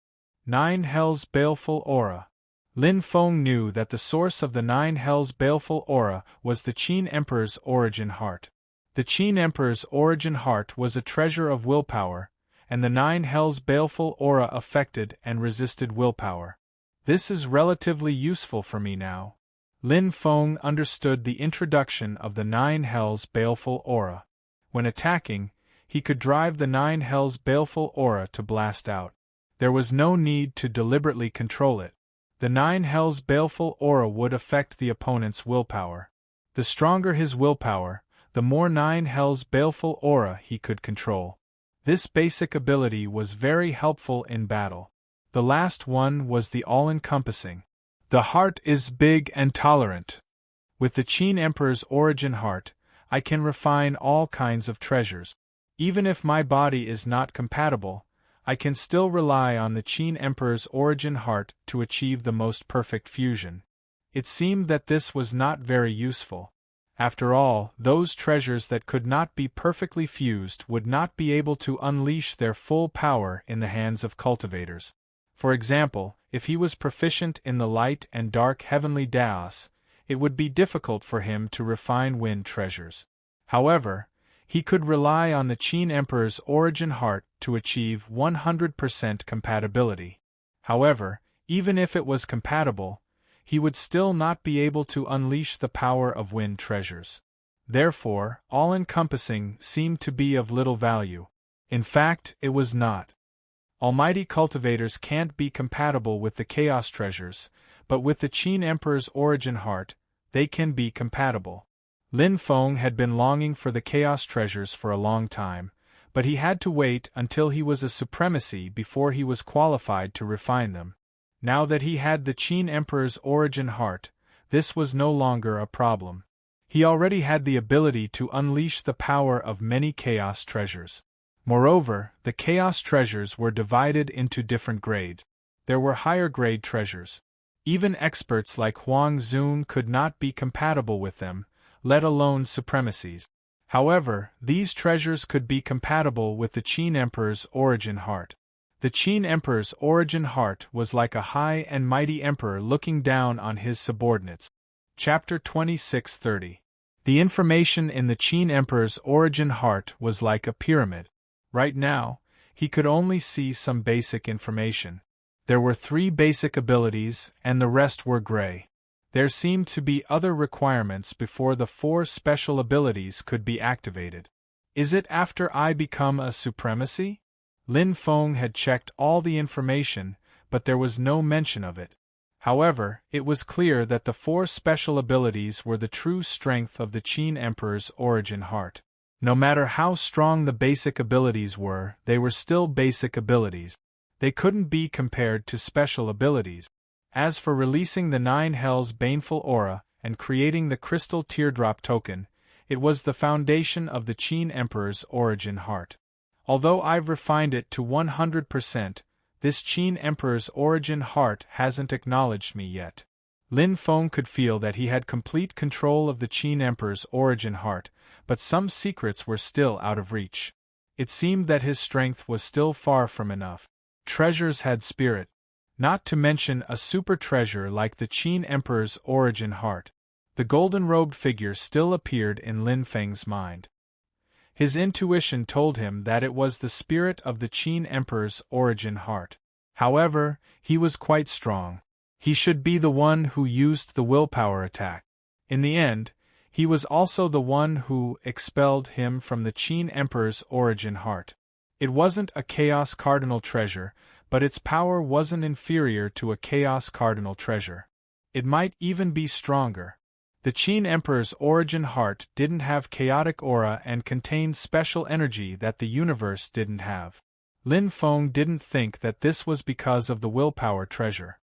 [SPEAKER 1] 9 Hells baleful aura. Lin Feng knew that the source of the 9 Hells baleful aura was the Qin Emperor's origin heart. The Qin Emperor's origin heart was a treasure of willpower, and the 9 Hells baleful aura affected and resisted willpower. This is relatively useful for me now. Lin Feng understood the introduction of the 9 Hells baleful aura. When attacking, he could drive the 9 Hells baleful aura to blast out. There was no need to deliberately control it. The 9 Hells baleful aura would affect the opponent's willpower. The stronger his willpower, the more 9 Hells baleful aura he could control. This basic ability was very helpful in battle. The last one was the all-encompassing. The heart is big and tolerant. With the Qin Emperor's origin heart, I can refine all kinds of treasures. Even if my body is not compatible, I can still rely on the Qin Emperor's origin heart to achieve the most perfect fusion. It seemed that this was not very useful. After all, those treasures that could not be perfectly fused would not be able to unleash their full power in the hands of cultivators. For example, if he was proficient in the light and dark heavenly Daos, it would be difficult for him to refine wind treasures. However, he could rely on the Qin Emperor's origin heart to achieve 100% compatibility. However, even if it was compatible, he would still not be able to unleash the power of wind treasures. Therefore, all-encompassing seemed to be of little value. In fact, it was not. Almighty cultivators can't be compatible with the chaos treasures, but with the Qin Emperor's origin heart, they can be compatible. Lin Feng had been longing for the Chaos treasures for a long time, but he had to wait until he was a supremacy before he was qualified to refine them. Now that he had the Qin Emperor's origin heart, this was no longer a problem. He already had the ability to unleash the power of many Chaos treasures. Moreover, the Chaos treasures were divided into different grades. There were higher-grade treasures. Even experts like Huang Zun could not be compatible with them, let alone supremacies. However, these treasures could be compatible with the Qin Emperor's origin heart. The Qin Emperor's origin heart was like a high and mighty emperor looking down on his subordinates. Chapter 26:30. The information in the Qin Emperor's origin heart was like a pyramid. Right now, he could only see some basic information. There were 3 basic abilities, and the rest were gray. There seemed to be other requirements before the 4 special abilities could be activated. Is it after I become a supremacy? Lin Feng had checked all the information, but there was no mention of it. However, it was clear that the 4 special abilities were the true strength of the Qin Emperor's origin heart. No matter how strong the basic abilities were, they were still basic abilities. They couldn't be compared to special abilities. As for releasing the 9 Hells' baneful aura and creating the crystal teardrop token, it was the foundation of the Qin Emperor's origin heart. Although I've refined it to 100%, this Qin Emperor's origin heart hasn't acknowledged me yet. Lin Feng could feel that he had complete control of the Qin Emperor's origin heart, but some secrets were still out of reach. It seemed that his strength was still far from enough. Treasures had spirit. Not to mention a super treasure like the Qin Emperor's origin heart. The golden-robed figure still appeared in Lin Feng's mind. His intuition told him that it was the spirit of the Qin Emperor's origin heart. However, he was quite strong. He should be the one who used the willpower attack. In the end, he was also the one who expelled him from the Qin Emperor's origin heart. It wasn't a Chaos Cardinal treasure, but its power wasn't inferior to a Chaos Cardinal treasure. It might even be stronger. The Qin Emperor's origin heart didn't have chaotic aura and contained special energy that the universe didn't have. Lin Feng didn't think that this was because of the willpower treasure.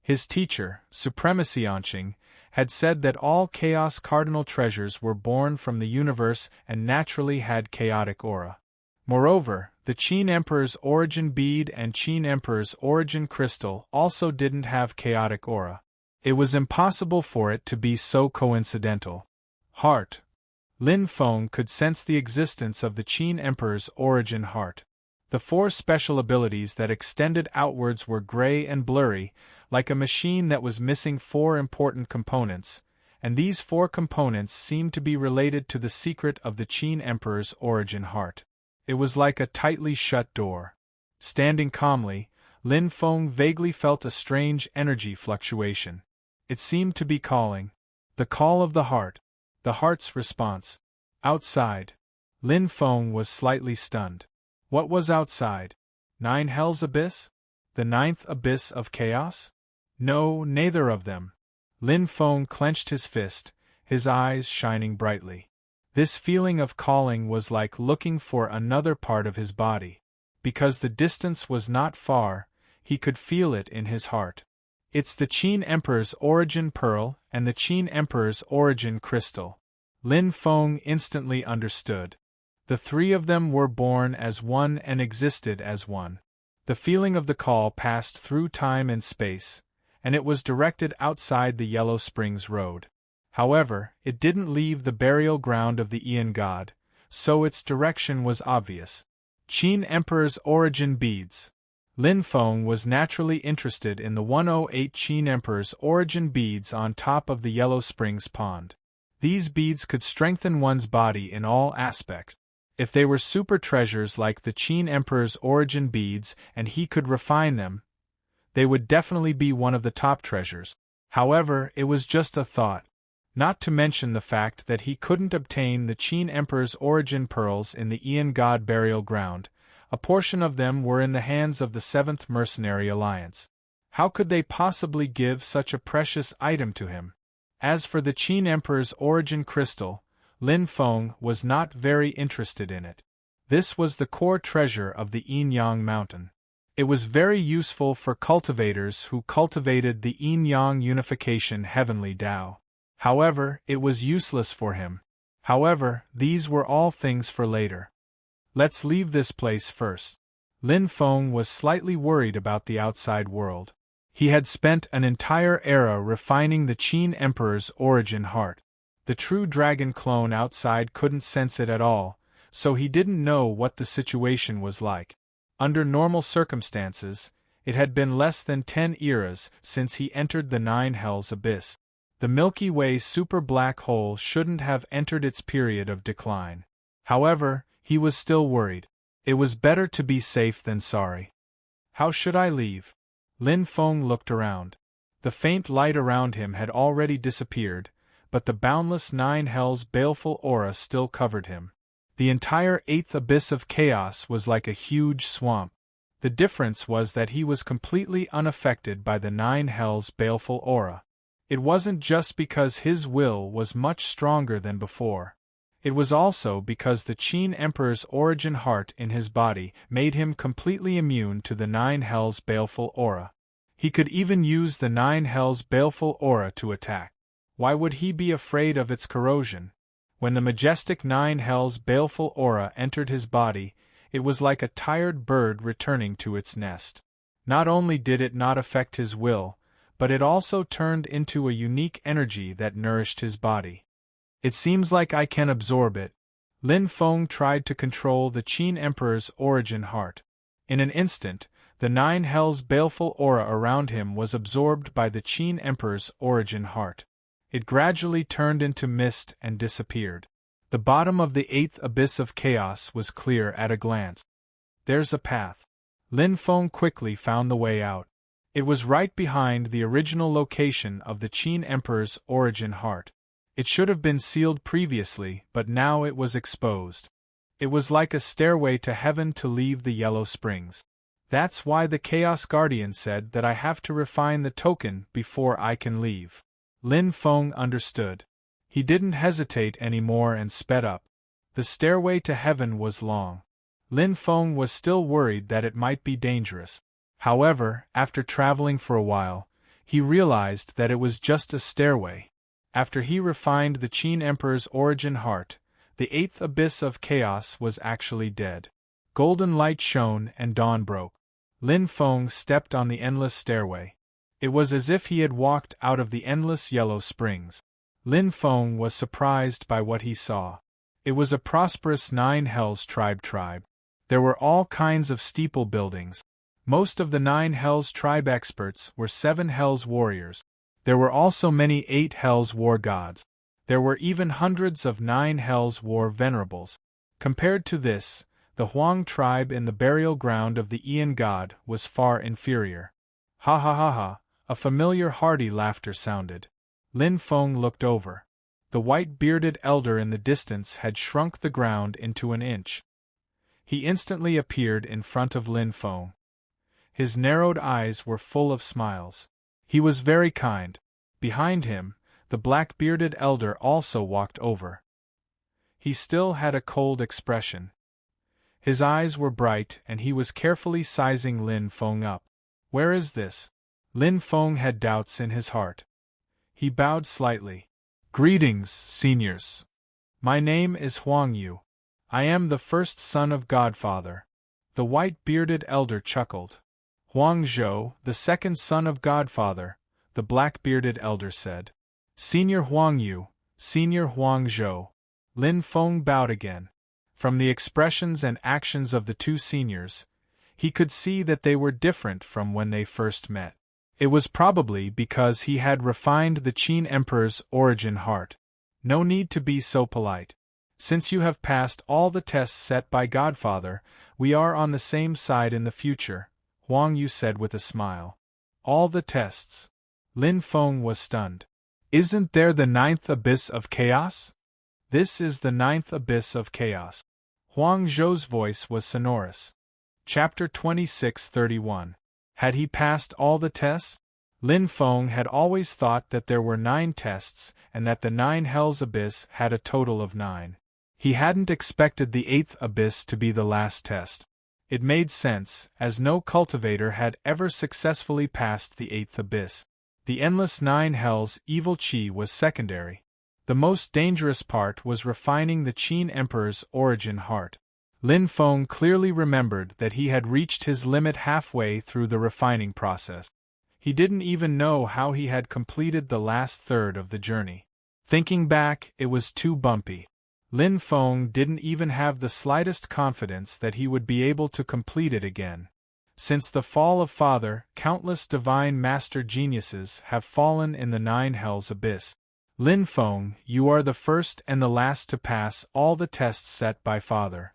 [SPEAKER 1] His teacher, Supremacy Anqing, had said that all Chaos Cardinal treasures were born from the universe and naturally had chaotic aura. Moreover, the Qin Emperor's origin bead and Qin Emperor's origin crystal also didn't have chaotic aura. It was impossible for it to be so coincidental. Heart. Lin Feng could sense the existence of the Qin Emperor's origin heart. The 4 special abilities that extended outwards were gray and blurry, like a machine that was missing 4 important components, and these 4 components seemed to be related to the secret of the Qin Emperor's origin heart. It was like a tightly shut door. Standing calmly, Lin Feng vaguely felt a strange energy fluctuation. It seemed to be calling. The call of the heart. The heart's response. Outside. Lin Feng was slightly stunned. What was outside? 9 Hells' abyss? The 9th abyss of chaos? No, neither of them. Lin Feng clenched his fist, his eyes shining brightly. This feeling of calling was like looking for another part of his body. Because the distance was not far, he could feel it in his heart. It's the Qin Emperor's origin pearl and the Qin Emperor's origin crystal. Lin Feng instantly understood. The 3 of them were born as one and existed as one. The feeling of the call passed through time and space, and it was directed outside the Yellow Springs Road. However, it didn't leave the burial ground of the Aeon God, so its direction was obvious. Qin Emperor's origin beads. Lin Feng was naturally interested in the 108 Qin Emperor's origin beads on top of the Yellow Springs Pond. These beads could strengthen one's body in all aspects. If they were super treasures like the Qin Emperor's origin beads and he could refine them, they would definitely be one of the top treasures. However, it was just a thought. Not to mention the fact that he couldn't obtain the Qin Emperor's origin pearls in the Aeon God burial ground. A portion of them were in the hands of the 7th Mercenary Alliance. How could they possibly give such a precious item to him? As for the Qin Emperor's origin crystal, Lin Feng was not very interested in it. This was the core treasure of the Yin-Yang mountain. It was very useful for cultivators who cultivated the Yin-Yang unification heavenly Tao. However, it was useless for him. However, these were all things for later. Let's leave this place first. Lin Feng was slightly worried about the outside world. He had spent an entire era refining the Qin Emperor's origin heart. The true dragon clone outside couldn't sense it at all, so he didn't know what the situation was like. Under normal circumstances, it had been less than 10 eras since he entered the Nine Hells Abyss. The Milky Way super black hole shouldn't have entered its period of decline. However, he was still worried. It was better to be safe than sorry. How should I leave? Lin Feng looked around. The faint light around him had already disappeared, but the boundless Nine Hells' baleful aura still covered him. The entire eighth abyss of chaos was like a huge swamp. The difference was that he was completely unaffected by the Nine Hells' baleful aura. It wasn't just because his will was much stronger than before. It was also because the Qin Emperor's origin heart in his body made him completely immune to the Nine Hells' baleful aura. He could even use the Nine Hells' baleful aura to attack. Why would he be afraid of its corrosion? When the majestic Nine Hells' baleful aura entered his body, it was like a tired bird returning to its nest. Not only did it not affect his will, but it also turned into a unique energy that nourished his body. It seems like I can absorb it. Lin Feng tried to control the Qin Emperor's origin heart. In an instant, the Nine Hells' baleful aura around him was absorbed by the Qin Emperor's origin heart. It gradually turned into mist and disappeared. The bottom of the eighth abyss of chaos was clear at a glance. There's a path. Lin Feng quickly found the way out. It was right behind the original location of the Qin Emperor's origin heart. It should have been sealed previously, but now it was exposed. It was like a stairway to heaven to leave the Yellow Springs. That's why the Chaos Guardian said that I have to refine the token before I can leave. Lin Feng understood. He didn't hesitate anymore and sped up. The stairway to heaven was long. Lin Feng was still worried that it might be dangerous. However, after traveling for a while, he realized that it was just a stairway. After he refined the Qin Emperor's origin heart, the eighth abyss of chaos was actually dead. Golden light shone and dawn broke. Lin Feng stepped on the endless stairway. It was as if he had walked out of the endless Yellow Springs. Lin Feng was surprised by what he saw. It was a prosperous Nine Hells tribe. There were all kinds of steeple buildings. Most of the Nine Hells tribe experts were 7 Hells warriors. There were also many 8 Hells war gods. There were even hundreds of 9 Hells war venerables. Compared to this, the Huang tribe in the burial ground of the Ian god was far inferior. Ha ha ha ha, a familiar hearty laughter sounded. Lin Feng looked over. The white-bearded elder in the distance had shrunk the ground into an inch. He instantly appeared in front of Lin Feng. His narrowed eyes were full of smiles. He was very kind. Behind him, the black-bearded elder also walked over. He still had a cold expression. His eyes were bright and he was carefully sizing Lin Feng up. Where is this? Lin Feng had doubts in his heart. He bowed slightly. Greetings, seniors. My name is Huang Yu. I am the first son of Godfather. The white-bearded elder chuckled. Huang Zhou, the second son of Godfather, the black-bearded elder said. Senior Huang Yu, Senior Huang Zhou. Lin Feng bowed again. From the expressions and actions of the two seniors, he could see that they were different from when they first met. It was probably because he had refined the Qin Emperor's origin heart. No need to be so polite. Since you have passed all the tests set by Godfather, we are on the same side in the future, Huang Yu said with a smile. All the tests. Lin Feng was stunned. Isn't there the 9th abyss of chaos? This is the 9th abyss of chaos. Huang Zhou's voice was sonorous. Chapter 26:31. Had he passed all the tests? Lin Feng had always thought that there were 9 tests and that the 9 Hells Abyss had a total of 9. He hadn't expected the 8th abyss to be the last test. It made sense, as no cultivator had ever successfully passed the 8th abyss. The endless 9 hells evil qi was secondary. The most dangerous part was refining the Qin Emperor's origin heart. Lin Feng clearly remembered that he had reached his limit halfway through the refining process. He didn't even know how he had completed the last third of the journey. Thinking back, it was too bumpy. Lin Feng didn't even have the slightest confidence that he would be able to complete it again. Since the fall of Father, countless divine master geniuses have fallen in the 9 hells abyss. Lin Feng, you are the first and the last to pass all the tests set by Father.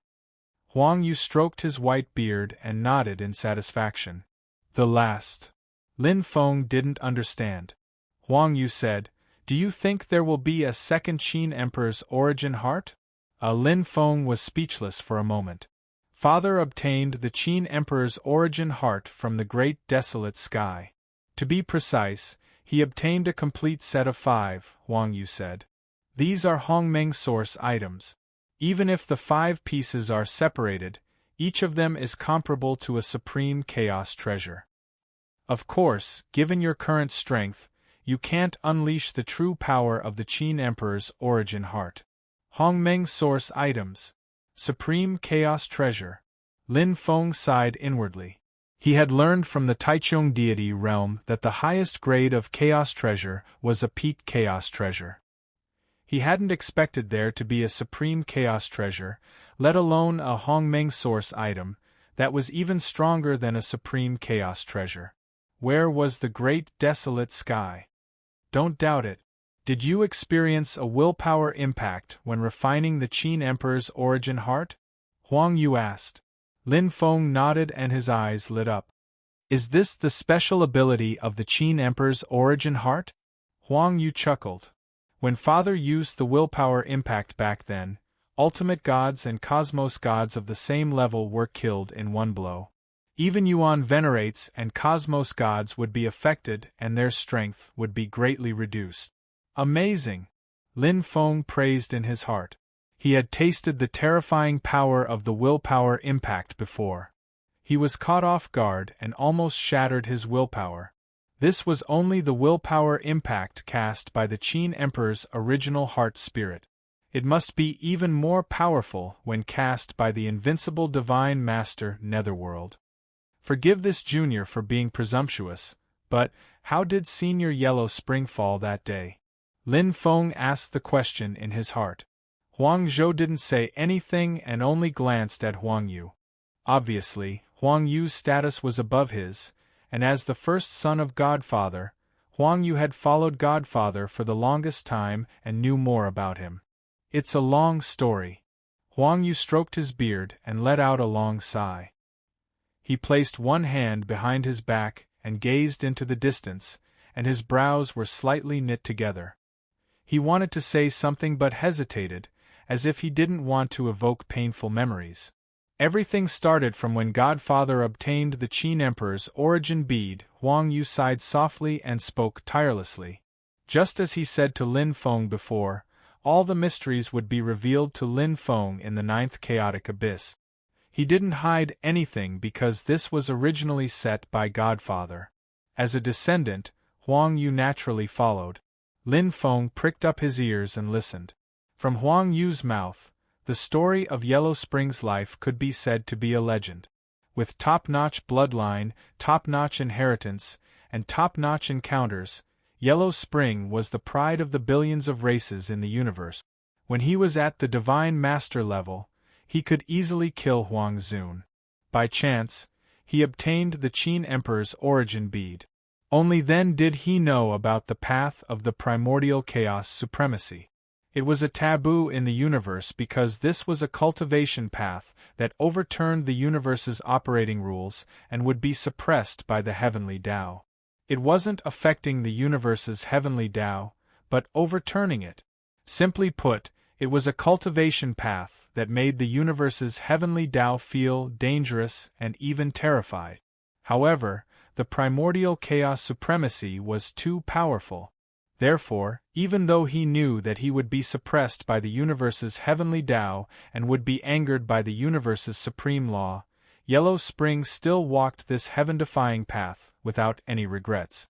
[SPEAKER 1] Huang Yu stroked his white beard and nodded in satisfaction. The last. Lin Feng didn't understand. Huang Yu said, "Do you think there will be a second Qin Emperor's origin heart?" Lin Feng was speechless for a moment. Father obtained the Qin Emperor's origin heart from the great desolate sky. To be precise, he obtained a complete set of 5, Huang Yu said. These are Hongmeng source items. Even if the 5 pieces are separated, each of them is comparable to a supreme chaos treasure. Of course, given your current strength, you can't unleash the true power of the Qin Emperor's origin heart. Hongmeng source items. Supreme chaos treasure. Lin Feng sighed inwardly. He had learned from the Taichung deity realm that the highest grade of chaos treasure was a peak chaos treasure. He hadn't expected there to be a supreme chaos treasure, let alone a Hongmeng source item, that was even stronger than a supreme chaos treasure. Where was the great desolate sky? Don't doubt it. Did you experience a willpower impact when refining the Qin Emperor's origin heart? Huang Yu asked. Lin Feng nodded and his eyes lit up. Is this the special ability of the Qin Emperor's origin heart? Huang Yu chuckled. When Father used the willpower impact back then, ultimate gods and cosmos gods of the same level were killed in one blow. Even Yuan venerates and cosmos gods would be affected and their strength would be greatly reduced. Amazing! Lin Feng praised in his heart. He had tasted the terrifying power of the willpower impact before. He was caught off guard and almost shattered his willpower. This was only the willpower impact cast by the Qin Emperor's original heart spirit. It must be even more powerful when cast by the invincible Divine Master Netherworld. Forgive this junior for being presumptuous, but how did Senior Yellow Spring fall that day? Lin Feng asked the question in his heart. Huang Zhou didn't say anything and only glanced at Huang Yu. Obviously, Huang Yu's status was above his, and as the first son of Godfather, Huang Yu had followed Godfather for the longest time and knew more about him. It's a long story. Huang Yu stroked his beard and let out a long sigh. He placed one hand behind his back and gazed into the distance, and his brows were slightly knit together. He wanted to say something but hesitated, as if he didn't want to evoke painful memories. Everything started from when Godfather obtained the Qin Emperor's origin bead. Huang Yu sighed softly and spoke tirelessly. Just as he said to Lin Feng before, all the mysteries would be revealed to Lin Feng in the 9th chaotic abyss. He didn't hide anything because this was originally set by Godfather. As a descendant, Huang Yu naturally followed. Lin Feng pricked up his ears and listened. From Huang Yu's mouth, the story of Yellow Spring's life could be said to be a legend. With top-notch bloodline, top-notch inheritance, and top-notch encounters, Yellow Spring was the pride of the billions of races in the universe. When he was at the Divine Master level, he could easily kill Huang Zun. By chance, he obtained the Qin Emperor's origin bead. Only then did he know about the path of the primordial chaos supremacy. It was a taboo in the universe because this was a cultivation path that overturned the universe's operating rules and would be suppressed by the heavenly Tao. It wasn't affecting the universe's heavenly Tao, but overturning it. Simply put, it was a cultivation path that made the universe's heavenly Tao feel dangerous and even terrified. However, the primordial chaos supremacy was too powerful. Therefore, even though he knew that he would be suppressed by the universe's heavenly Tao and would be angered by the universe's supreme law, Yellow Spring still walked this heaven-defying path without any regrets.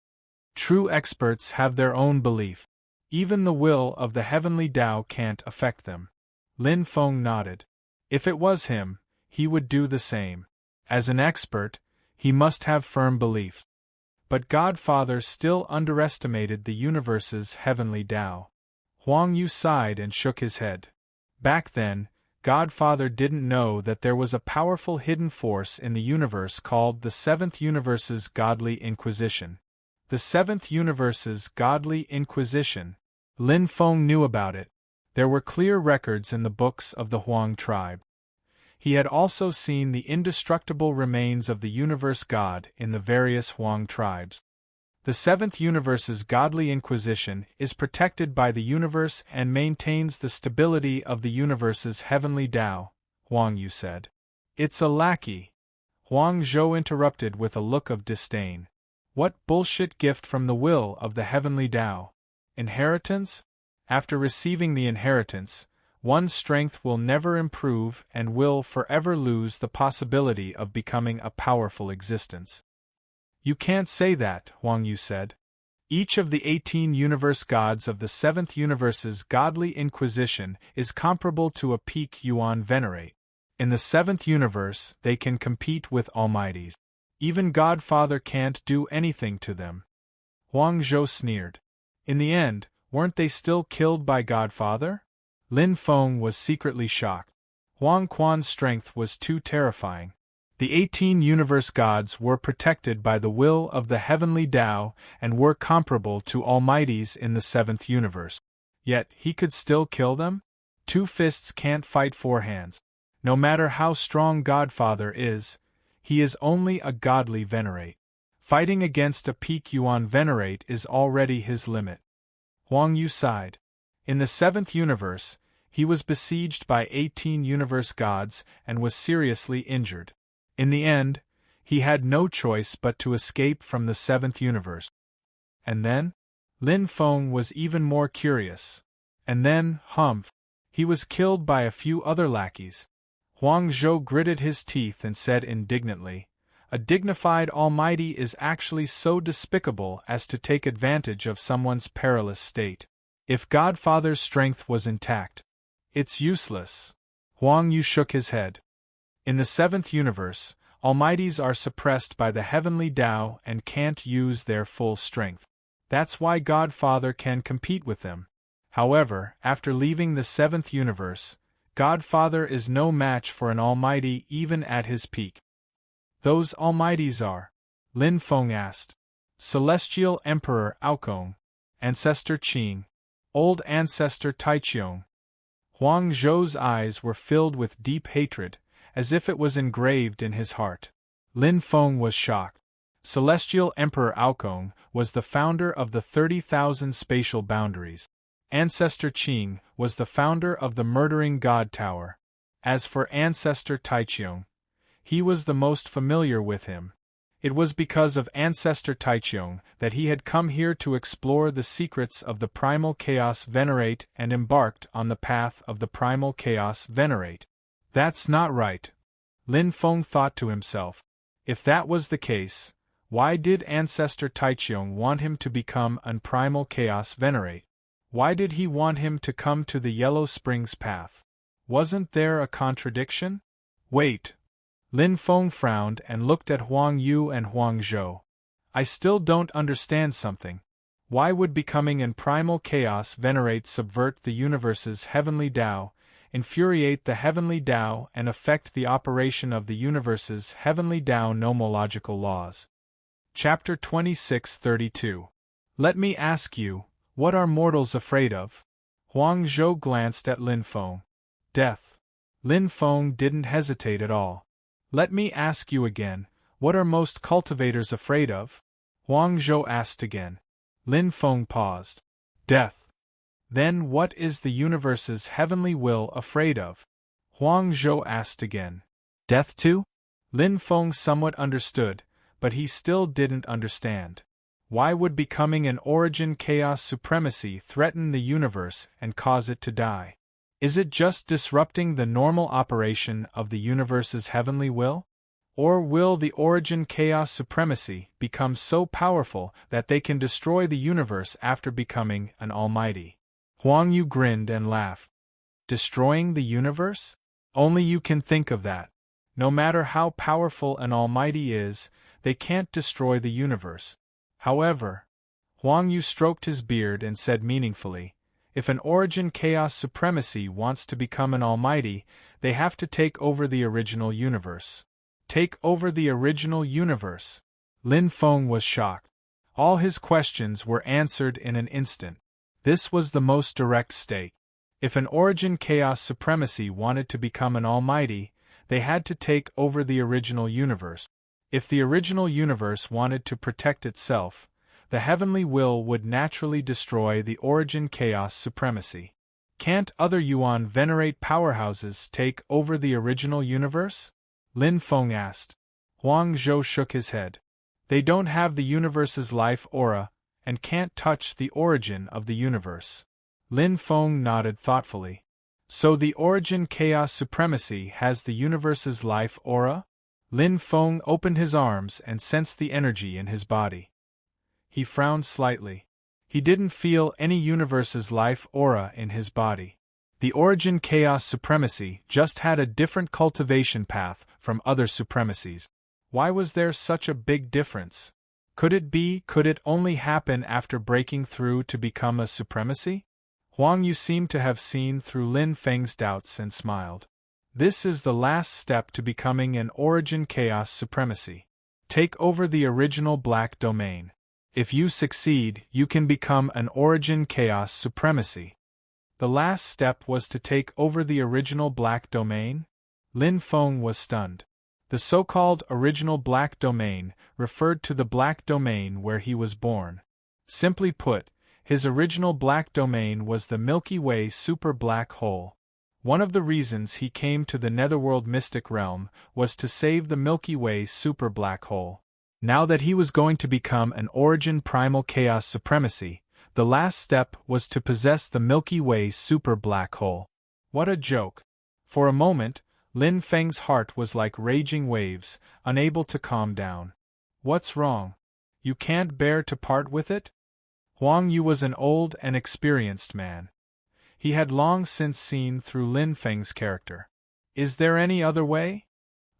[SPEAKER 1] True experts have their own belief. Even the will of the heavenly Tao can't affect them. Lin Feng nodded. If it was him, he would do the same. As an expert, he must have firm belief. But Godfather still underestimated the universe's heavenly Tao. Huang Yu sighed and shook his head. Back then, Godfather didn't know that there was a powerful hidden force in the universe called the Seventh Universe's Godly Inquisition. The Seventh Universe's Godly Inquisition. Lin Feng knew about it. There were clear records in the books of the Huang tribe. He had also seen the indestructible remains of the universe god in the various Huang tribes. The Seventh Universe's Godly Inquisition is protected by the universe and maintains the stability of the universe's heavenly Tao, Huang Yu said. It's a lackey. Huang Zhou interrupted with a look of disdain. What bullshit gift from the will of the heavenly Tao? Inheritance? After receiving the inheritance, one's strength will never improve and will forever lose the possibility of becoming a powerful existence. You can't say that, Huang Yu said. Each of the 18 universe gods of the Seventh Universe's Godly Inquisition is comparable to a peak Yuan venerate. In the Seventh Universe, they can compete with Almighties. Even Godfather can't do anything to them. Huang Zhou sneered. In the end, weren't they still killed by Godfather? Lin Feng was secretly shocked. Huang Quan's strength was too terrifying. The 18 universe gods were protected by the will of the heavenly Tao and were comparable to Almighties in the Seventh Universe. Yet, he could still kill them? Two fists can't fight four hands. No matter how strong Godfather is, he is only a godly venerate. Fighting against a peak Yuan venerate is already his limit. Huang Yu sighed. In the Seventh Universe, he was besieged by 18 universe gods and was seriously injured. In the end, he had no choice but to escape from the Seventh Universe. And then? Lin Feng was even more curious. And then, humph, he was killed by a few other lackeys. Huang Zhou gritted his teeth and said indignantly, "A dignified Almighty is actually so despicable as to take advantage of someone's perilous state. If Godfather's strength was intact, it's useless." Huang Yu shook his head. In the Seventh Universe, Almighties are suppressed by the heavenly Tao and can't use their full strength. That's why Godfather can compete with them. However, after leaving the Seventh Universe, Godfather is no match for an Almighty even at his peak. Those Almighties are? Lin Feng asked. Celestial Emperor Aokong, Ancestor Qing, Old Ancestor Taiqiong. Huang Zhou's eyes were filled with deep hatred, as if it was engraved in his heart. Lin Feng was shocked. Celestial Emperor Aokong was the founder of the 30,000 spatial boundaries. Ancestor Qing was the founder of the Murdering God Tower. As for Ancestor Taiqiong, he was the most familiar with him. It was because of Ancestor Taiqiong that he had come here to explore the secrets of the Primal Chaos Venerate and embarked on the path of the Primal Chaos Venerate. That's not right. Lin Feng thought to himself. If that was the case, why did Ancestor Taiqiong want him to become an Primal Chaos Venerate? Why did he want him to come to the Yellow Springs path? Wasn't there a contradiction? Wait. Lin Feng frowned and looked at Huang Yu and Huang Zhou. I still don't understand something. Why would becoming an Primal Chaos Venerate subvert the universe's heavenly Tao, infuriate the heavenly Tao and affect the operation of the universe's heavenly Tao nomological laws? Chapter 26:32. Let me ask you, what are mortals afraid of? Huang Zhou glanced at Lin Feng. Death. Lin Feng didn't hesitate at all. Let me ask you again, what are most cultivators afraid of? Huang Zhou asked again. Lin Feng paused. Death. Then what is the universe's heavenly will afraid of? Huang Zhou asked again. Death too? Lin Feng somewhat understood, but he still didn't understand. Why would becoming an origin chaos supremacy threaten the universe and cause it to die? Is it just disrupting the normal operation of the universe's heavenly will? Or will the origin chaos supremacy become so powerful that they can destroy the universe after becoming an almighty? Huang Yu grinned and laughed. Destroying the universe? Only you can think of that. No matter how powerful an almighty is, they can't destroy the universe. However, Huang Yu stroked his beard and said meaningfully, if an origin chaos supremacy wants to become an almighty, they have to take over the original universe. Take over the original universe? Lin Feng was shocked. All his questions were answered in an instant. This was the most direct stake. If an origin chaos supremacy wanted to become an almighty, they had to take over the original universe. If the original universe wanted to protect itself, the heavenly will would naturally destroy the origin chaos supremacy. Can't other Yuan venerate powerhouses take over the original universe? Lin Feng asked. Huang Zhou shook his head. They don't have the universe's life aura, and can't touch the origin of the universe. Lin Feng nodded thoughtfully. So the origin chaos supremacy has the universe's life aura? Lin Feng opened his arms and sensed the energy in his body. He frowned slightly. He didn't feel any universe's life aura in his body. The origin chaos supremacy just had a different cultivation path from other supremacies. Why was there such a big difference? Could it only happen after breaking through to become a supremacy? Huang Yu seemed to have seen through Lin Feng's doubts and smiled. This is the last step to becoming an origin chaos supremacy. Take over the original black domain. If you succeed, you can become an origin chaos supremacy. The last step was to take over the original black domain? Lin Feng was stunned. The so-called original black domain referred to the black domain where he was born. Simply put, his original black domain was the Milky Way super black hole. One of the reasons he came to the netherworld mystic realm was to save the Milky Way super black hole. Now that he was going to become an origin primal chaos supremacy, the last step was to possess the Milky Way super black hole. What a joke! For a moment, Lin Feng's heart was like raging waves, unable to calm down. What's wrong? You can't bear to part with it? Huang Yu was an old and experienced man. He had long since seen through Lin Feng's character. Is there any other way?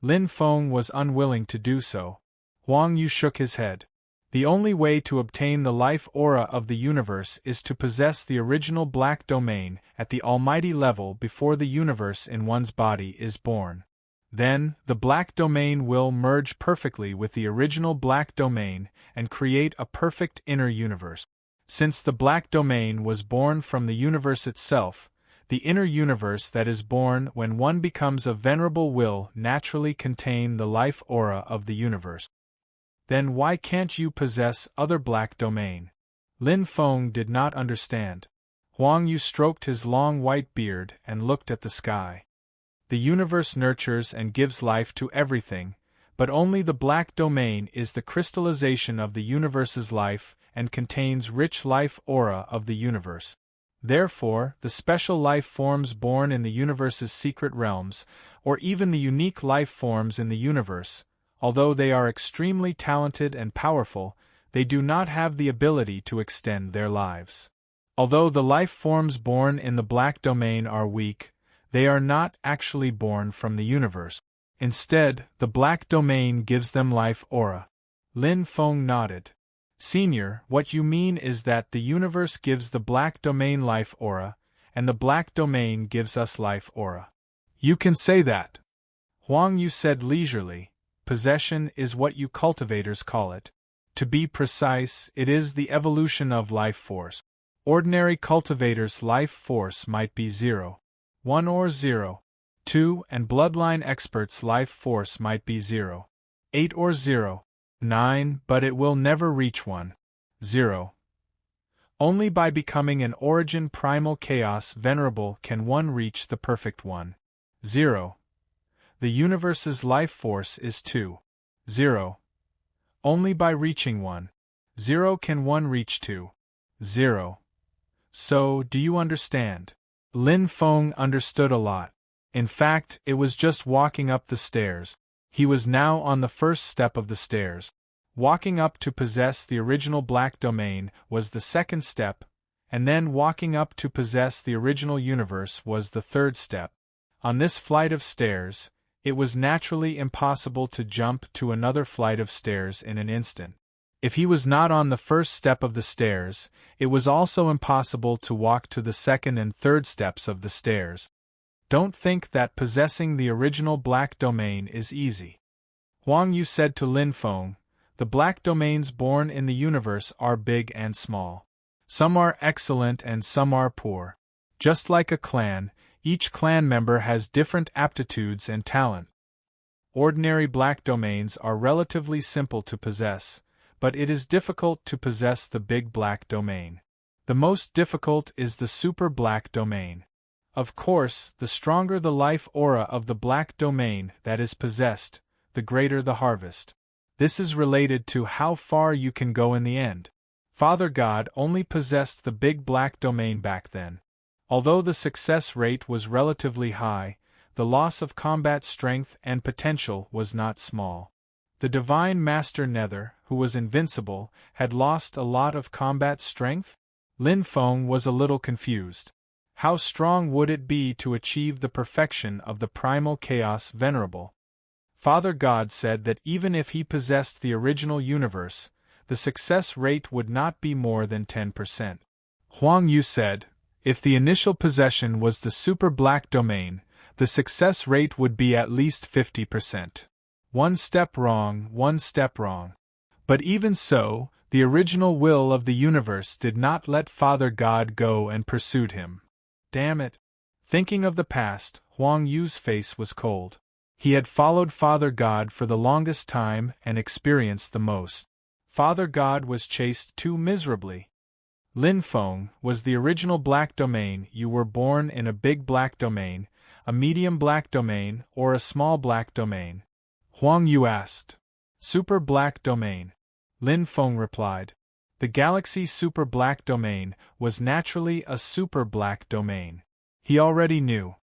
[SPEAKER 1] Lin Feng was unwilling to do so. Huang Yu shook his head. The only way to obtain the life aura of the universe is to possess the original black domain at the almighty level before the universe in one's body is born. Then, the black domain will merge perfectly with the original black domain and create a perfect inner universe. Since the black domain was born from the universe itself, the inner universe that is born when one becomes a venerable will naturally contain the life aura of the universe. Then why can't you possess other black domain? Lin Feng did not understand. Huang Yu stroked his long white beard and looked at the sky. The universe nurtures and gives life to everything, but only the black domain is the crystallization of the universe's life and contains rich life aura of the universe. Therefore, the special life forms born in the universe's secret realms, or even the unique life forms in the universe, although they are extremely talented and powerful, they do not have the ability to extend their lives. Although the life forms born in the black domain are weak, they are not actually born from the universe. Instead, the black domain gives them life aura. Lin Feng nodded. Senior, what you mean is that the universe gives the black domain life aura, and the black domain gives us life aura. You can say that. Huang Yu said leisurely. Possession is what you cultivators call it. To be precise, it is the evolution of life force. Ordinary cultivators' life force might be 0, 1 or 0, 2, and bloodline experts' life force might be 0, 8 or 0, 9, but it will never reach 1, 0. Only by becoming an origin primal chaos venerable can one reach the perfect 1, 0. The universe's life force is 2, 0. Only by reaching 1. 0 can one reach 2. 0. So, do you understand? Lin Feng understood a lot. In fact, it was just walking up the stairs. He was now on the first step of the stairs. Walking up to possess the original black domain was the second step, and then walking up to possess the original universe was the third step. On this flight of stairs, it was naturally impossible to jump to another flight of stairs in an instant. If he was not on the first step of the stairs, it was also impossible to walk to the second and third steps of the stairs. Don't think that possessing the original black domain is easy. Huang Yu said to Lin Feng, the black domains born in the universe are big and small. Some are excellent and some are poor. Just like a clan, each clan member has different aptitudes and talent. Ordinary black domains are relatively simple to possess, but it is difficult to possess the big black domain. The most difficult is the super black domain. Of course, the stronger the life aura of the black domain that is possessed, the greater the harvest. This is related to how far you can go in the end. Father God only possessed the big black domain back then. Although the success rate was relatively high, the loss of combat strength and potential was not small. The Divine Master Nether, who was invincible, had lost a lot of combat strength? Lin Feng was a little confused. How strong would it be to achieve the perfection of the primal chaos venerable? Father God said that even if he possessed the original universe, the success rate would not be more than 10%. Huang Yu said, if the initial possession was the super black domain, the success rate would be at least 50%. One step wrong, one step wrong. But even so, the original will of the universe did not let Father God go and pursued him. Damn it. Thinking of the past, Huang Yu's face was cold. He had followed Father God for the longest time and experienced the most. Father God was chased too miserably. Lin Feng was the original black domain. You were born in a big black domain, a medium black domain, or a small black domain? Huang Yu asked. Super black domain. Lin Feng replied. The galaxy super black domain was naturally a super black domain. He already knew.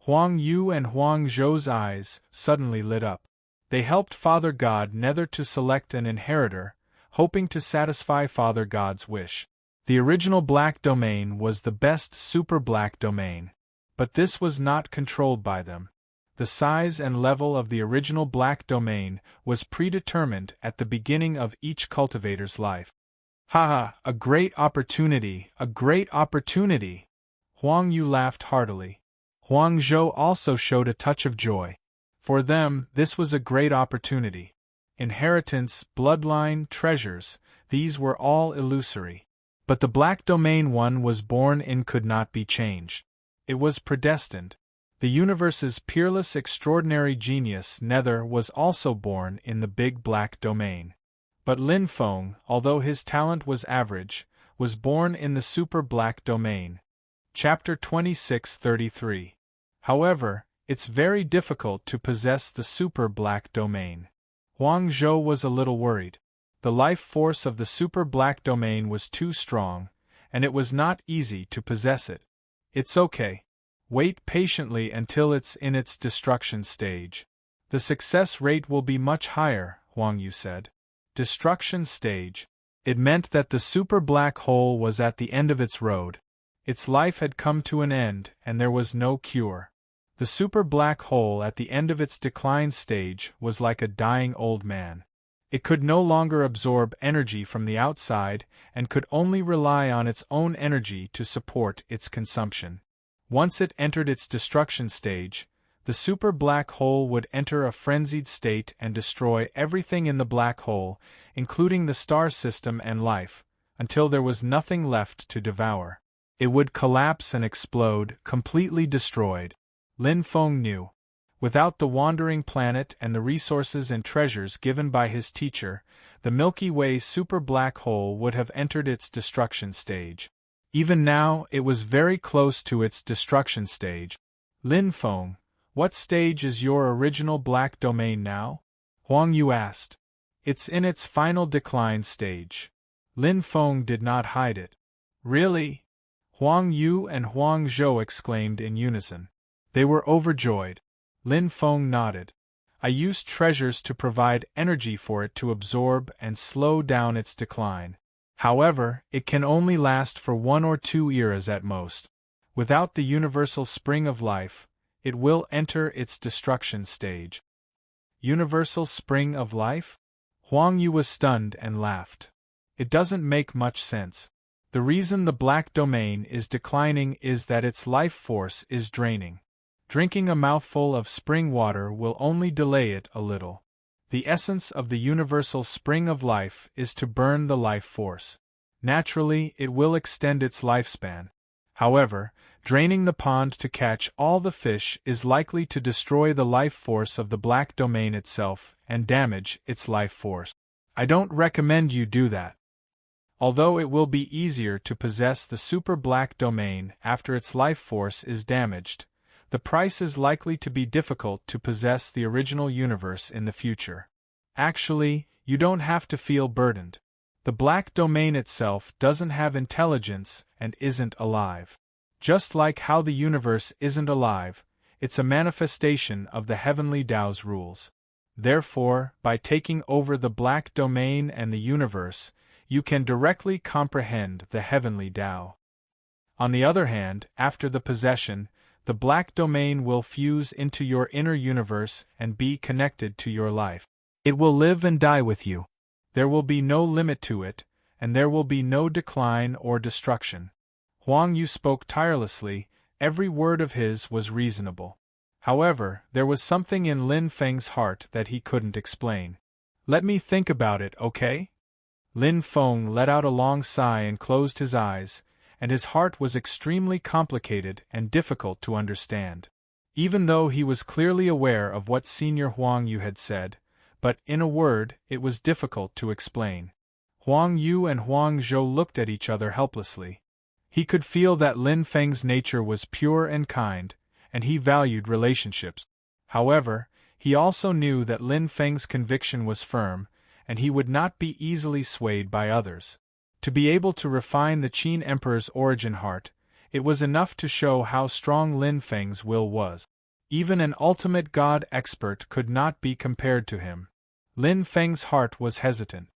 [SPEAKER 1] Huang Yu and Huang Zhou's eyes suddenly lit up. They helped Father God Nether to select an inheritor, hoping to satisfy Father God's wish. The original black domain was the best super black domain. But this was not controlled by them. The size and level of the original black domain was predetermined at the beginning of each cultivator's life. Haha, a great opportunity, a great opportunity! Huang Yu laughed heartily. Huang Zhou also showed a touch of joy. For them, this was a great opportunity. Inheritance, bloodline, treasures, these were all illusory. But the black domain one was born in could not be changed. It was predestined. The universe's peerless extraordinary genius Nether was also born in the big black domain. But Lin Feng, although his talent was average, was born in the super black domain. Chapter 2633. However, it's very difficult to possess the super black domain. Huang Zhou was a little worried. The life force of the super black domain was too strong, and it was not easy to possess it. It's okay. Wait patiently until it's in its destruction stage. The success rate will be much higher, Huang Yu said. Destruction stage. It meant that the super black hole was at the end of its road. Its life had come to an end, and there was no cure. The super black hole at the end of its decline stage was like a dying old man. It could no longer absorb energy from the outside and could only rely on its own energy to support its consumption. Once it entered its destruction stage, the super black hole would enter a frenzied state and destroy everything in the black hole, including the star system and life, until there was nothing left to devour. It would collapse and explode, completely destroyed. Lin Feng knew. Without the wandering planet and the resources and treasures given by his teacher, the Milky Way super black hole would have entered its destruction stage. Even now, it was very close to its destruction stage. Lin Feng, what stage is your original black domain now? Huang Yu asked. It's in its final decline stage. Lin Feng did not hide it. Really? Huang Yu and Huang Zhou exclaimed in unison. They were overjoyed. Lin Feng nodded. I used treasures to provide energy for it to absorb and slow down its decline. However, it can only last for 1 or 2 eras at most. Without the universal spring of life, it will enter its destruction stage. Universal spring of life? Huang Yu was stunned and laughed. It doesn't make much sense. The reason the black domain is declining is that its life force is draining. Drinking a mouthful of spring water will only delay it a little. The essence of the universal spring of life is to burn the life force. Naturally, it will extend its lifespan. However, draining the pond to catch all the fish is likely to destroy the life force of the black domain itself and damage its life force. I don't recommend you do that. Although it will be easier to possess the super black domain after its life force is damaged, the price is likely to be difficult to possess the original universe in the future. Actually, you don't have to feel burdened. The black domain itself doesn't have intelligence and isn't alive. Just like how the universe isn't alive, it's a manifestation of the heavenly Tao's rules. Therefore, by taking over the black domain and the universe, you can directly comprehend the heavenly Tao. On the other hand, after the possession, the black domain will fuse into your inner universe and be connected to your life. It will live and die with you. There will be no limit to it, and there will be no decline or destruction. Huang Yu spoke tirelessly, every word of his was reasonable. However, there was something in Lin Feng's heart that he couldn't explain. Let me think about it, okay? Lin Feng let out a long sigh and closed his eyes, and his heart was extremely complicated and difficult to understand. Even though he was clearly aware of what Senior Huang Yu had said, but in a word, it was difficult to explain. Huang Yu and Huang Zhou looked at each other helplessly. He could feel that Lin Feng's nature was pure and kind, and he valued relationships. However, he also knew that Lin Feng's conviction was firm, and he would not be easily swayed by others. To be able to refine the Qin Emperor's origin heart, it was enough to show how strong Lin Feng's will was. Even an ultimate god expert could not be compared to him. Lin Feng's heart was hesitant.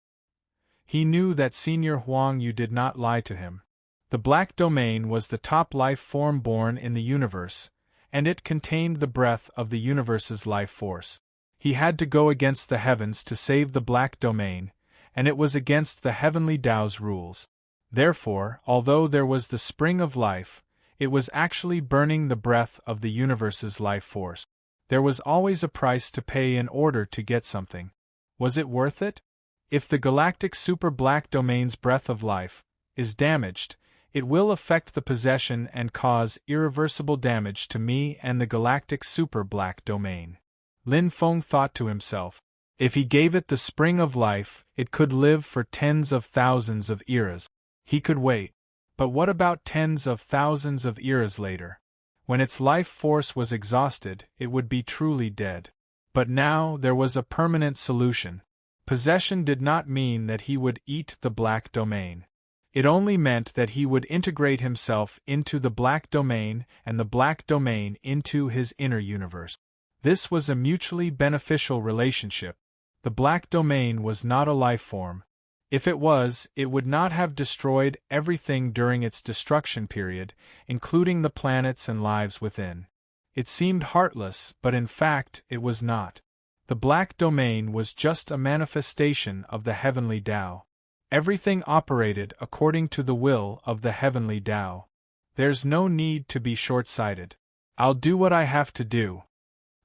[SPEAKER 1] He knew that Senior Huang Yu did not lie to him. The black domain was the top life form born in the universe, and it contained the breath of the universe's life force. He had to go against the heavens to save the black domain, and it was against the heavenly Tao's rules. Therefore, although there was the spring of life, it was actually burning the breath of the universe's life force. There was always a price to pay in order to get something. Was it worth it? If the galactic super black domain's breath of life is damaged, it will affect the possession and cause irreversible damage to me and the galactic super black domain. Lin Feng thought to himself, if he gave it the spring of life, it could live for tens of thousands of eras. He could wait. But what about tens of thousands of eras later? When its life force was exhausted, it would be truly dead. But now there was a permanent solution. Possession did not mean that he would eat the black domain. It only meant that he would integrate himself into the black domain and the black domain into his inner universe. This was a mutually beneficial relationship. The black domain was not a life form. If it was, it would not have destroyed everything during its destruction period, including the planets and lives within. It seemed heartless, but in fact, it was not. The black domain was just a manifestation of the heavenly Tao. Everything operated according to the will of the heavenly Tao. There's no need to be short-sighted. I'll do what I have to do.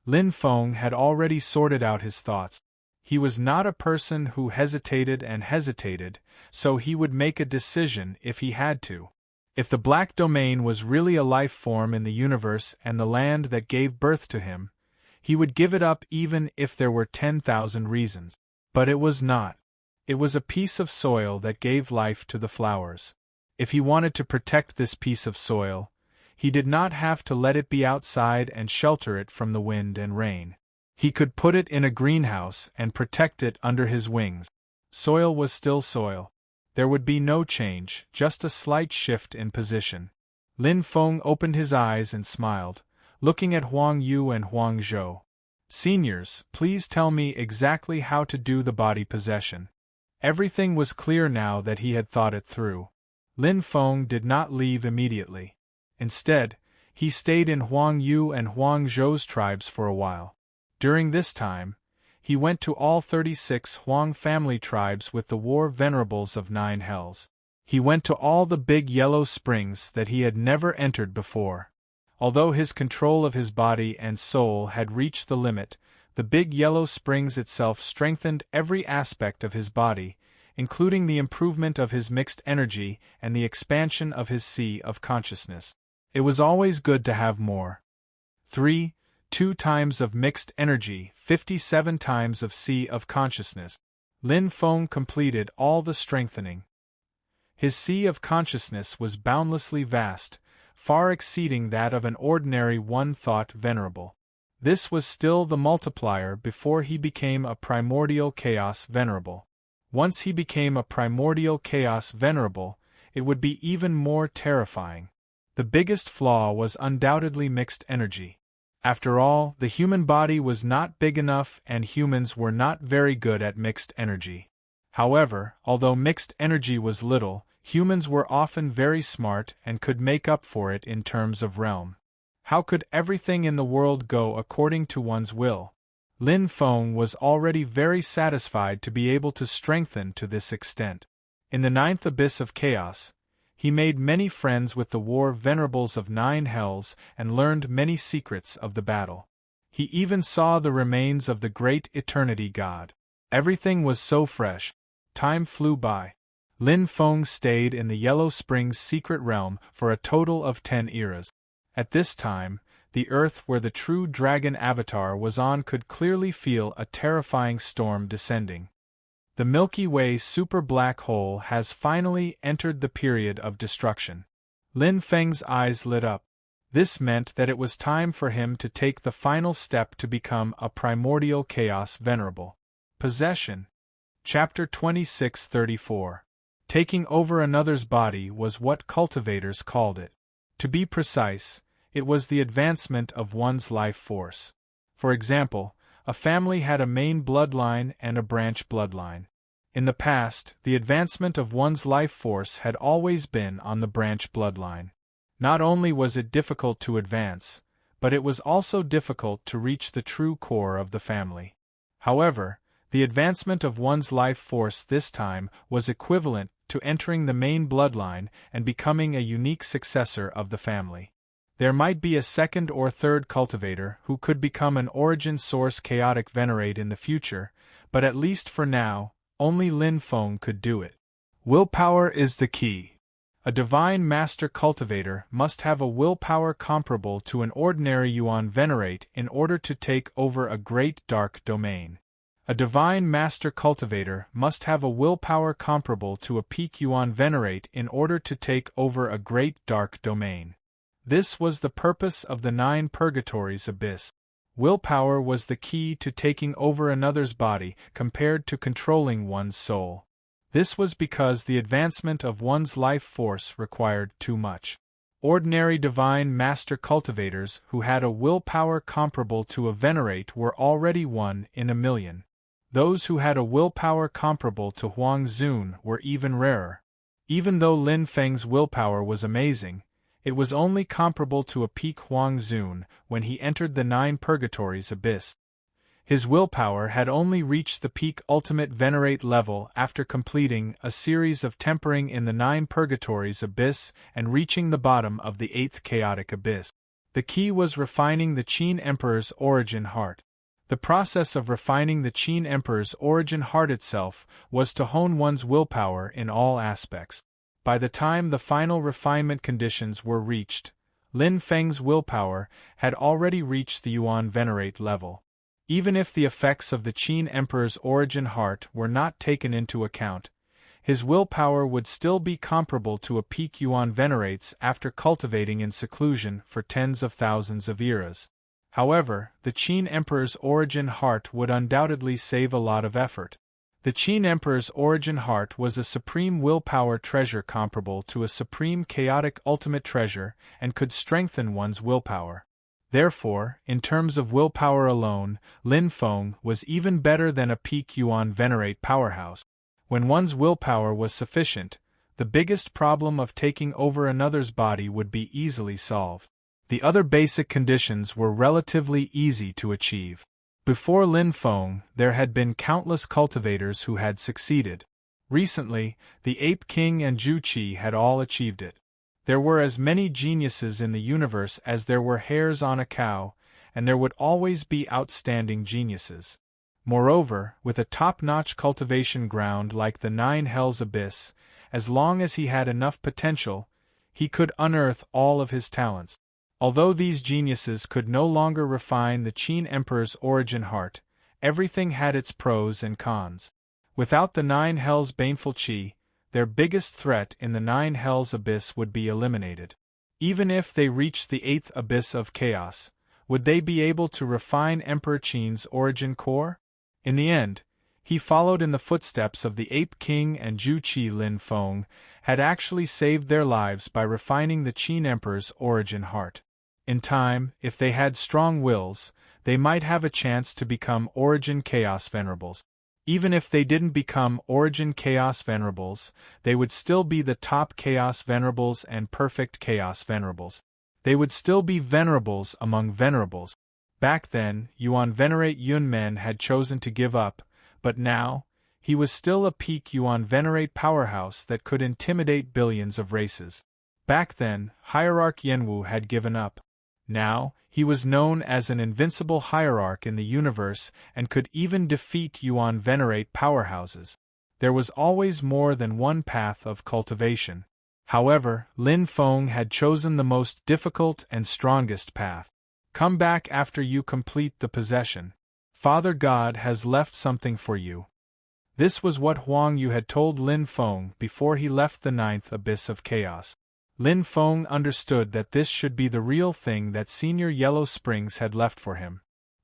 [SPEAKER 1] Lin Feng had already sorted out his thoughts. He was not a person who hesitated and hesitated, so he would make a decision if he had to. If the black domain was really a life form in the universe and the land that gave birth to him, he would give it up even if there were 10,000 reasons. But it was not. It was a piece of soil that gave life to the flowers. If he wanted to protect this piece of soil, he did not have to let it be outside and shelter it from the wind and rain. He could put it in a greenhouse and protect it under his wings. Soil was still soil. There would be no change, just a slight shift in position. Lin Feng opened his eyes and smiled, looking at Huang Yu and Huang Zhou. Seniors, please tell me exactly how to do the body possession. Everything was clear now that he had thought it through. Lin Feng did not leave immediately. Instead, he stayed in Huang Yu and Huang Zhou's tribes for a while. During this time, he went to all 36 Huang family tribes with the war venerables of 9 hells. He went to all the big yellow springs that he had never entered before. Although his control of his body and soul had reached the limit, the big yellow springs itself strengthened every aspect of his body, including the improvement of his mixed energy and the expansion of his sea of consciousness. It was always good to have more. 2 times of mixed energy, 57 times of sea of consciousness. Lin Feng completed all the strengthening. His sea of consciousness was boundlessly vast, far exceeding that of an ordinary one-thought venerable. This was still the multiplier before he became a primordial chaos venerable. Once he became a primordial chaos venerable, it would be even more terrifying. The biggest flaw was undoubtedly mixed energy. After all, the human body was not big enough and humans were not very good at mixed energy. However, although mixed energy was little, humans were often very smart and could make up for it in terms of realm. How could everything in the world go according to one's will? Lin Feng was already very satisfied to be able to strengthen to this extent. In the 9th abyss of chaos, he made many friends with the war venerables of 9 hells and learned many secrets of the battle. He even saw the remains of the great eternity god. Everything was so fresh. Time flew by. Lin Feng stayed in the Yellow Springs secret realm for a total of 10 eras. At this time, the earth where the true dragon avatar was on could clearly feel a terrifying storm descending. The Milky Way super black hole has finally entered the period of destruction. Lin Feng's eyes lit up. This meant that it was time for him to take the final step to become a primordial chaos venerable. Possession. Chapter 2634. Taking over another's body was what cultivators called it. To be precise, it was the advancement of one's life force. For example, a family had a main bloodline and a branch bloodline. In the past, the advancement of one's life force had always been on the branch bloodline. Not only was it difficult to advance, but it was also difficult to reach the true core of the family. However, the advancement of one's life force this time was equivalent to entering the main bloodline and becoming a unique successor of the family. There might be a second or third cultivator who could become an origin source chaotic venerate in the future, but at least for now, only Lin Feng could do it. Willpower is the key. A divine master cultivator must have a willpower comparable to an ordinary yuan venerate in order to take over a great dark domain. A divine master cultivator must have a willpower comparable to a peak yuan venerate in order to take over a great dark domain. This was the purpose of the 9 purgatories abyss. Willpower was the key to taking over another's body compared to controlling one's soul. This was because the advancement of one's life force required too much. Ordinary divine master cultivators who had a willpower comparable to a venerate were already 1 in a million. Those who had a willpower comparable to Huang Zun were even rarer. Even though Lin Feng's willpower was amazing, it was only comparable to a peak Huang Zun when he entered the 9 purgatories abyss. His willpower had only reached the peak ultimate venerate level after completing a series of tempering in the 9 purgatories abyss and reaching the bottom of the 8th chaotic abyss. The key was refining the Qin Emperor's origin heart. The process of refining the Qin Emperor's origin heart itself was to hone one's willpower in all aspects. By the time the final refinement conditions were reached, Lin Feng's willpower had already reached the Yuan Venerate level. Even if the effects of the Qin Emperor's origin heart were not taken into account, his willpower would still be comparable to a peak Yuan Venerate's after cultivating in seclusion for tens of thousands of eras. However, the Qin Emperor's origin heart would undoubtedly save a lot of effort. The Qin Emperor's origin heart was a supreme willpower treasure comparable to a supreme chaotic ultimate treasure and could strengthen one's willpower. Therefore, in terms of willpower alone, Lin Feng was even better than a peak Yuan Venerate powerhouse. When one's willpower was sufficient, the biggest problem of taking over another's body would be easily solved. The other basic conditions were relatively easy to achieve. Before Lin Feng, there had been countless cultivators who had succeeded. Recently, the Ape King and Zhu Qi had all achieved it. There were as many geniuses in the universe as there were hairs on a cow, and there would always be outstanding geniuses. Moreover, with a top-notch cultivation ground like the Nine Hells Abyss, as long as he had enough potential, he could unearth all of his talents. Although these geniuses could no longer refine the Qin Emperor's origin heart, everything had its pros and cons. Without the Nine Hells Baneful Qi, their biggest threat in the Nine Hells Abyss would be eliminated. Even if they reached the eighth abyss of chaos, would they be able to refine Emperor Qin's origin core? In the end, he followed in the footsteps of the Ape King and Zhu Qi. Lin Feng had actually saved their lives by refining the Qin Emperor's origin heart. In time, if they had strong wills, they might have a chance to become Origin Chaos Venerables. Even if they didn't become Origin Chaos Venerables, they would still be the top Chaos Venerables and perfect Chaos Venerables. They would still be venerables among venerables. Back then, Yuan Venerate Yun Men had chosen to give up, but now, he was still a peak Yuan Venerate powerhouse that could intimidate billions of races. Back then, Hierarch Yenwu had given up. Now, he was known as an invincible hierarch in the universe and could even defeat Yuan Venerate powerhouses. There was always more than one path of cultivation. However, Lin Feng had chosen the most difficult and strongest path. Come back after you complete the possession. Father God has left something for you. This was what Huang Yu had told Lin Feng before he left the ninth abyss of chaos. Lin Feng understood that this should be the real thing that Senior Yellow Springs had left for him.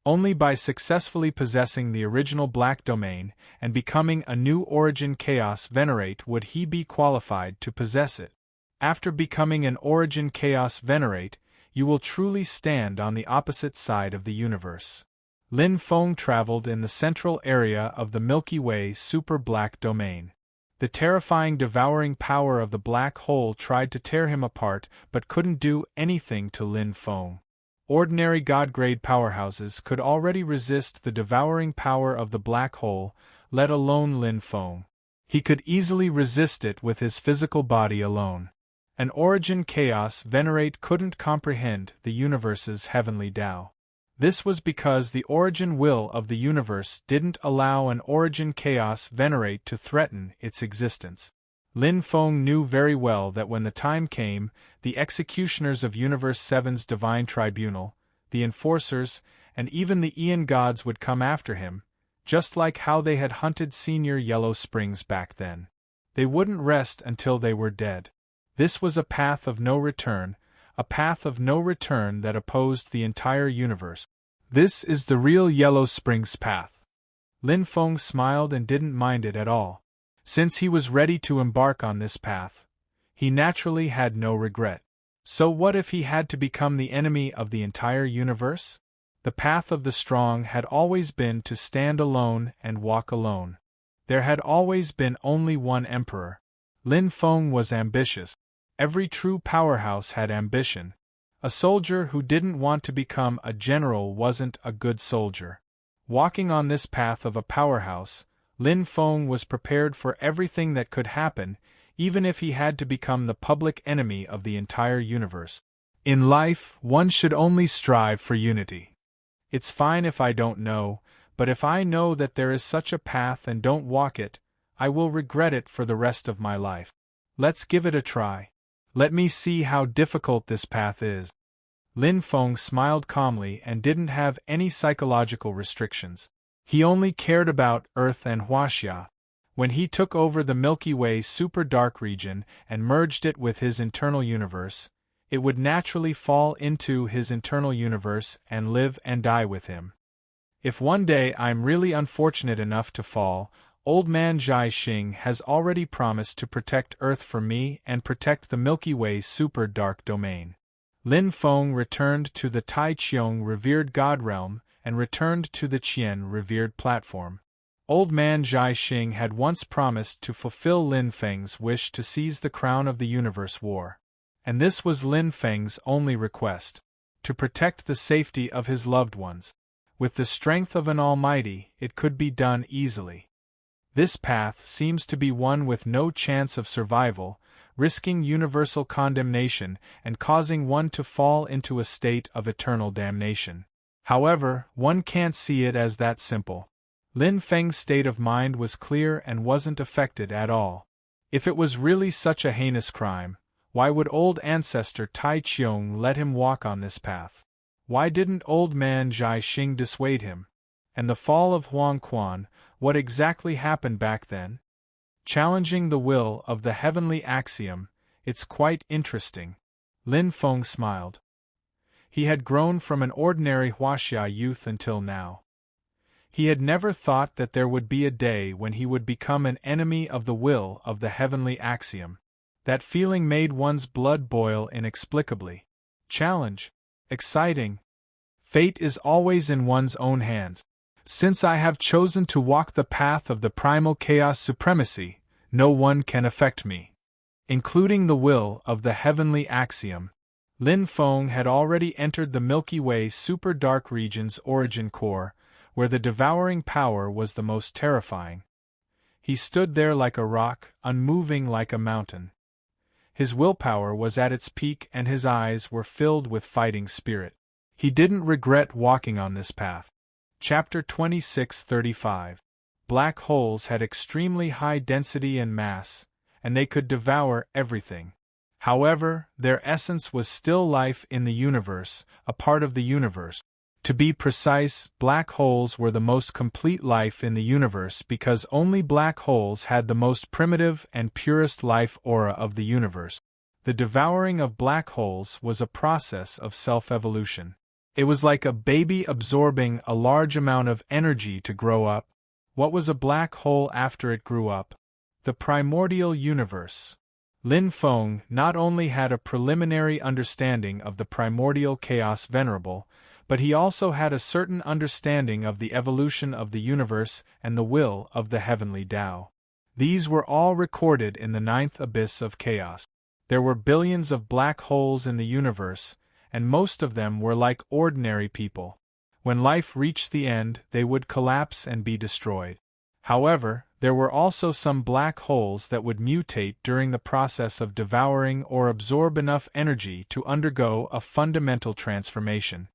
[SPEAKER 1] Only by successfully possessing the original Black Domain and becoming a new Origin Chaos Venerate would he be qualified to possess it. After becoming an Origin Chaos Venerate, you will truly stand on the opposite side of the universe. Lin Feng traveled in the central area of the Milky Way Super Black Domain. The terrifying devouring power of the black hole tried to tear him apart but couldn't do anything to Lin Feng. Ordinary God-grade powerhouses could already resist the devouring power of the black hole, let alone Lin Feng. He could easily resist it with his physical body alone. An Origin Chaos Venerate couldn't comprehend the universe's heavenly Tao. This was because the origin will of the universe didn't allow an Origin Chaos Venerate to threaten its existence. Lin Feng knew very well that when the time came, the executioners of Universe 7's Divine Tribunal, the enforcers, and even the Aeon Gods would come after him, just like how they had hunted Senior Yellow Springs back then. They wouldn't rest until they were dead. This was a path of no return, a path of no return that opposed the entire universe. This is the real Yellow Springs path. Lin Feng smiled and didn't mind it at all. Since he was ready to embark on this path, he naturally had no regret. So what if he had to become the enemy of the entire universe? The path of the strong had always been to stand alone and walk alone. There had always been only one emperor. Lin Feng was ambitious. Every true powerhouse had ambition. A soldier who didn't want to become a general wasn't a good soldier. Walking on this path of a powerhouse, Lin Feng was prepared for everything that could happen, even if he had to become the public enemy of the entire universe. In life, one should only strive for unity. It's fine if I don't know, but if I know that there is such a path and don't walk it, I will regret it for the rest of my life. Let's give it a try. Let me see how difficult this path is. Lin Feng smiled calmly and didn't have any psychological restrictions. He only cared about Earth and Huaxia. When he took over the Milky Way super dark region and merged it with his internal universe, it would naturally fall into his internal universe and live and die with him. If one day I'm really unfortunate enough to fall, Old Man Jai Xing has already promised to protect Earth for me and protect the Milky Way super dark domain. Lin Feng returned to the Tai Chiong revered God realm and returned to the Qian revered platform. Old Man Jai Xing had once promised to fulfill Lin Feng's wish to seize the crown of the universe war. And this was Lin Feng's only request: to protect the safety of his loved ones. With the strength of an almighty, it could be done easily. This path seems to be one with no chance of survival, risking universal condemnation and causing one to fall into a state of eternal damnation. However, one can't see it as that simple. Lin Feng's state of mind was clear and wasn't affected at all. If it was really such a heinous crime, why would old ancestor Tai Chiong let him walk on this path? Why didn't Old Man Jai Xing dissuade him? And the fall of Huang Quan, what exactly happened back then? Challenging the will of the heavenly axiom, it's quite interesting. Lin Feng smiled. He had grown from an ordinary Huaxia youth until now. He had never thought that there would be a day when he would become an enemy of the will of the heavenly axiom. That feeling made one's blood boil inexplicably. Challenge. Exciting. Fate is always in one's own hands. Since I have chosen to walk the path of the primal chaos supremacy, no one can affect me. Including the will of the heavenly axiom. Lin Feng had already entered the Milky Way super dark region's origin core, where the devouring power was the most terrifying. He stood there like a rock, unmoving like a mountain. His willpower was at its peak and his eyes were filled with fighting spirit. He didn't regret walking on this path. Chapter 26:35. Black holes had extremely high density and mass, and they could devour everything. However, their essence was still life in the universe, a part of the universe. To be precise, black holes were the most complete life in the universe because only black holes had the most primitive and purest life aura of the universe. The devouring of black holes was a process of self-evolution. It was like a baby absorbing a large amount of energy to grow up. What was a black hole after it grew up? The primordial universe. Lin Feng not only had a preliminary understanding of the primordial chaos venerable, but he also had a certain understanding of the evolution of the universe and the will of the heavenly Tao. These were all recorded in the ninth abyss of chaos. There were billions of black holes in the universe, and most of them were like ordinary people. When life reached the end, they would collapse and be destroyed. However, there were also some black holes that would mutate during the process of devouring or absorb enough energy to undergo a fundamental transformation.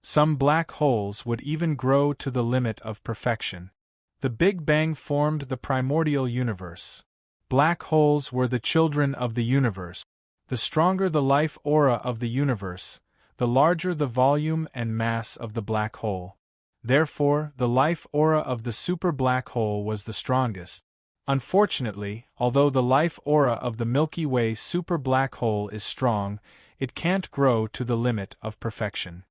[SPEAKER 1] Some black holes would even grow to the limit of perfection. The Big Bang formed the primordial universe. Black holes were the children of the universe. The stronger the life aura of the universe, the larger the volume and mass of the black hole. Therefore, the life aura of the super black hole was the strongest. Unfortunately, although the life aura of the Milky Way super black hole is strong, it can't grow to the limit of perfection.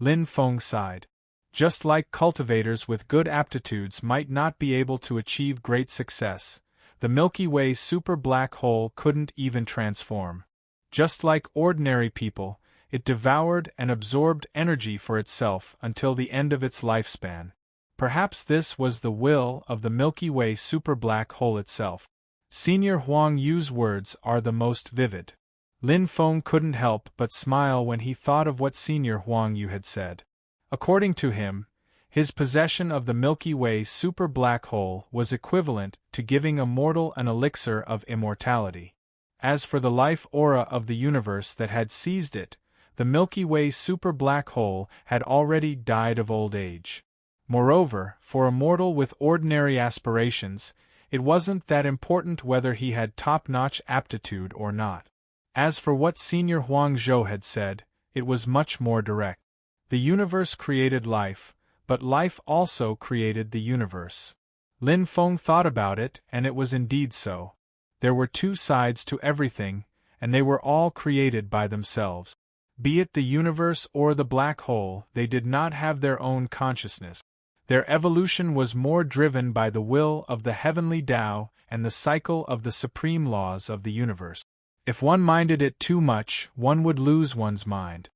[SPEAKER 1] Lin Feng sighed. Just like cultivators with good aptitudes might not be able to achieve great success, the Milky Way super black hole couldn't even transform. Just like ordinary people, it devoured and absorbed energy for itself until the end of its lifespan. Perhaps this was the will of the Milky Way super black hole itself. Senior Huang Yu's words are the most vivid. Lin Feng couldn't help but smile when he thought of what Senior Huang Yu had said. According to him, his possession of the Milky Way super black hole was equivalent to giving a mortal an elixir of immortality. As for the life aura of the universe that had seized it, the Milky Way super black hole had already died of old age. Moreover, for a mortal with ordinary aspirations, it wasn't that important whether he had top-notch aptitude or not. As for what Senior Huang Zhou had said, it was much more direct. The universe created life, but life also created the universe. Lin Feng thought about it, and it was indeed so. There were two sides to everything, and they were all created by themselves. Be it the universe or the black hole, they did not have their own consciousness. Their evolution was more driven by the will of the heavenly Tao and the cycle of the supreme laws of the universe. If one minded it too much, one would lose one's mind.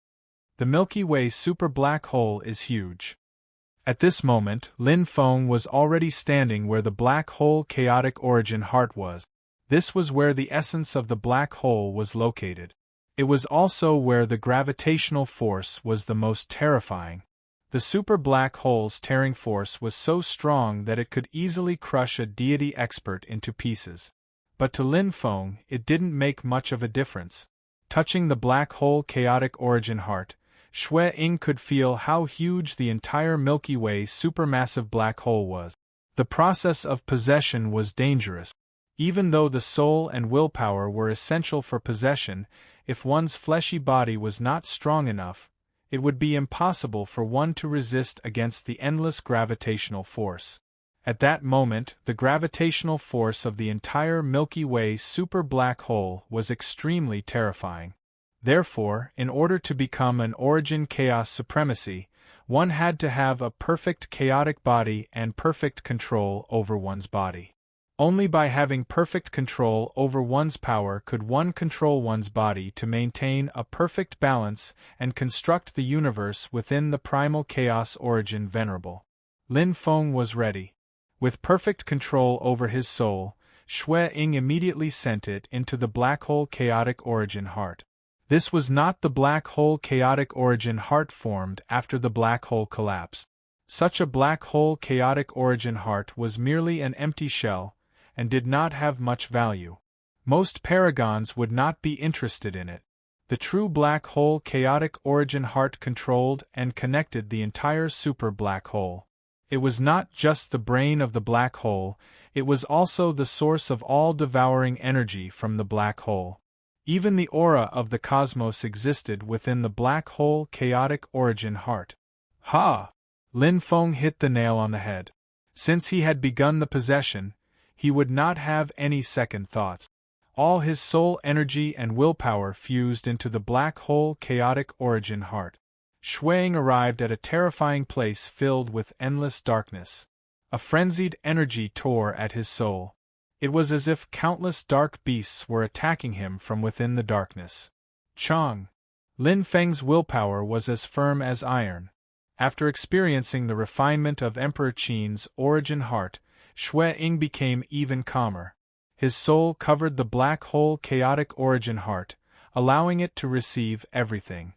[SPEAKER 1] The Milky Way super black hole is huge. At this moment, Lin Feng was already standing where the black hole chaotic origin heart was. This was where the essence of the black hole was located. It was also where the gravitational force was the most terrifying. The super black hole's tearing force was so strong that it could easily crush a deity expert into pieces. But to Lin Feng, it didn't make much of a difference. Touching the black hole chaotic origin heart, Shui Ying could feel how huge the entire Milky Way supermassive black hole was. The process of possession was dangerous. Even though the soul and willpower were essential for possession, if one's fleshy body was not strong enough, it would be impossible for one to resist against the endless gravitational force. At that moment, the gravitational force of the entire Milky Way super black hole was extremely terrifying. Therefore, in order to become an origin chaos supremacy, one had to have a perfect chaotic body and perfect control over one's body. Only by having perfect control over one's power could one control one's body to maintain a perfect balance and construct the universe within the primal chaos origin venerable. Lin Feng was ready. With perfect control over his soul, Shui Ying immediately sent it into the black hole chaotic origin heart. This was not the black hole chaotic origin heart formed after the black hole collapse. Such a black hole chaotic origin heart was merely an empty shell, and did not have much value. Most paragons would not be interested in it. The true black hole chaotic origin heart controlled and connected the entire super black hole. It was not just the brain of the black hole, it was also the source of all devouring energy from the black hole. Even the aura of the cosmos existed within the black hole chaotic origin heart. Ha! Lin Feng hit the nail on the head. Since he had begun the possession, he would not have any second thoughts. All his soul energy and willpower fused into the black hole chaotic origin heart. Shui Ying arrived at a terrifying place filled with endless darkness. A frenzied energy tore at his soul. It was as if countless dark beasts were attacking him from within the darkness. Chang! Lin Feng's willpower was as firm as iron. After experiencing the refinement of Emperor Qin's origin heart, Shui Ying became even calmer. His soul covered the black hole chaotic origin heart, allowing it to receive everything.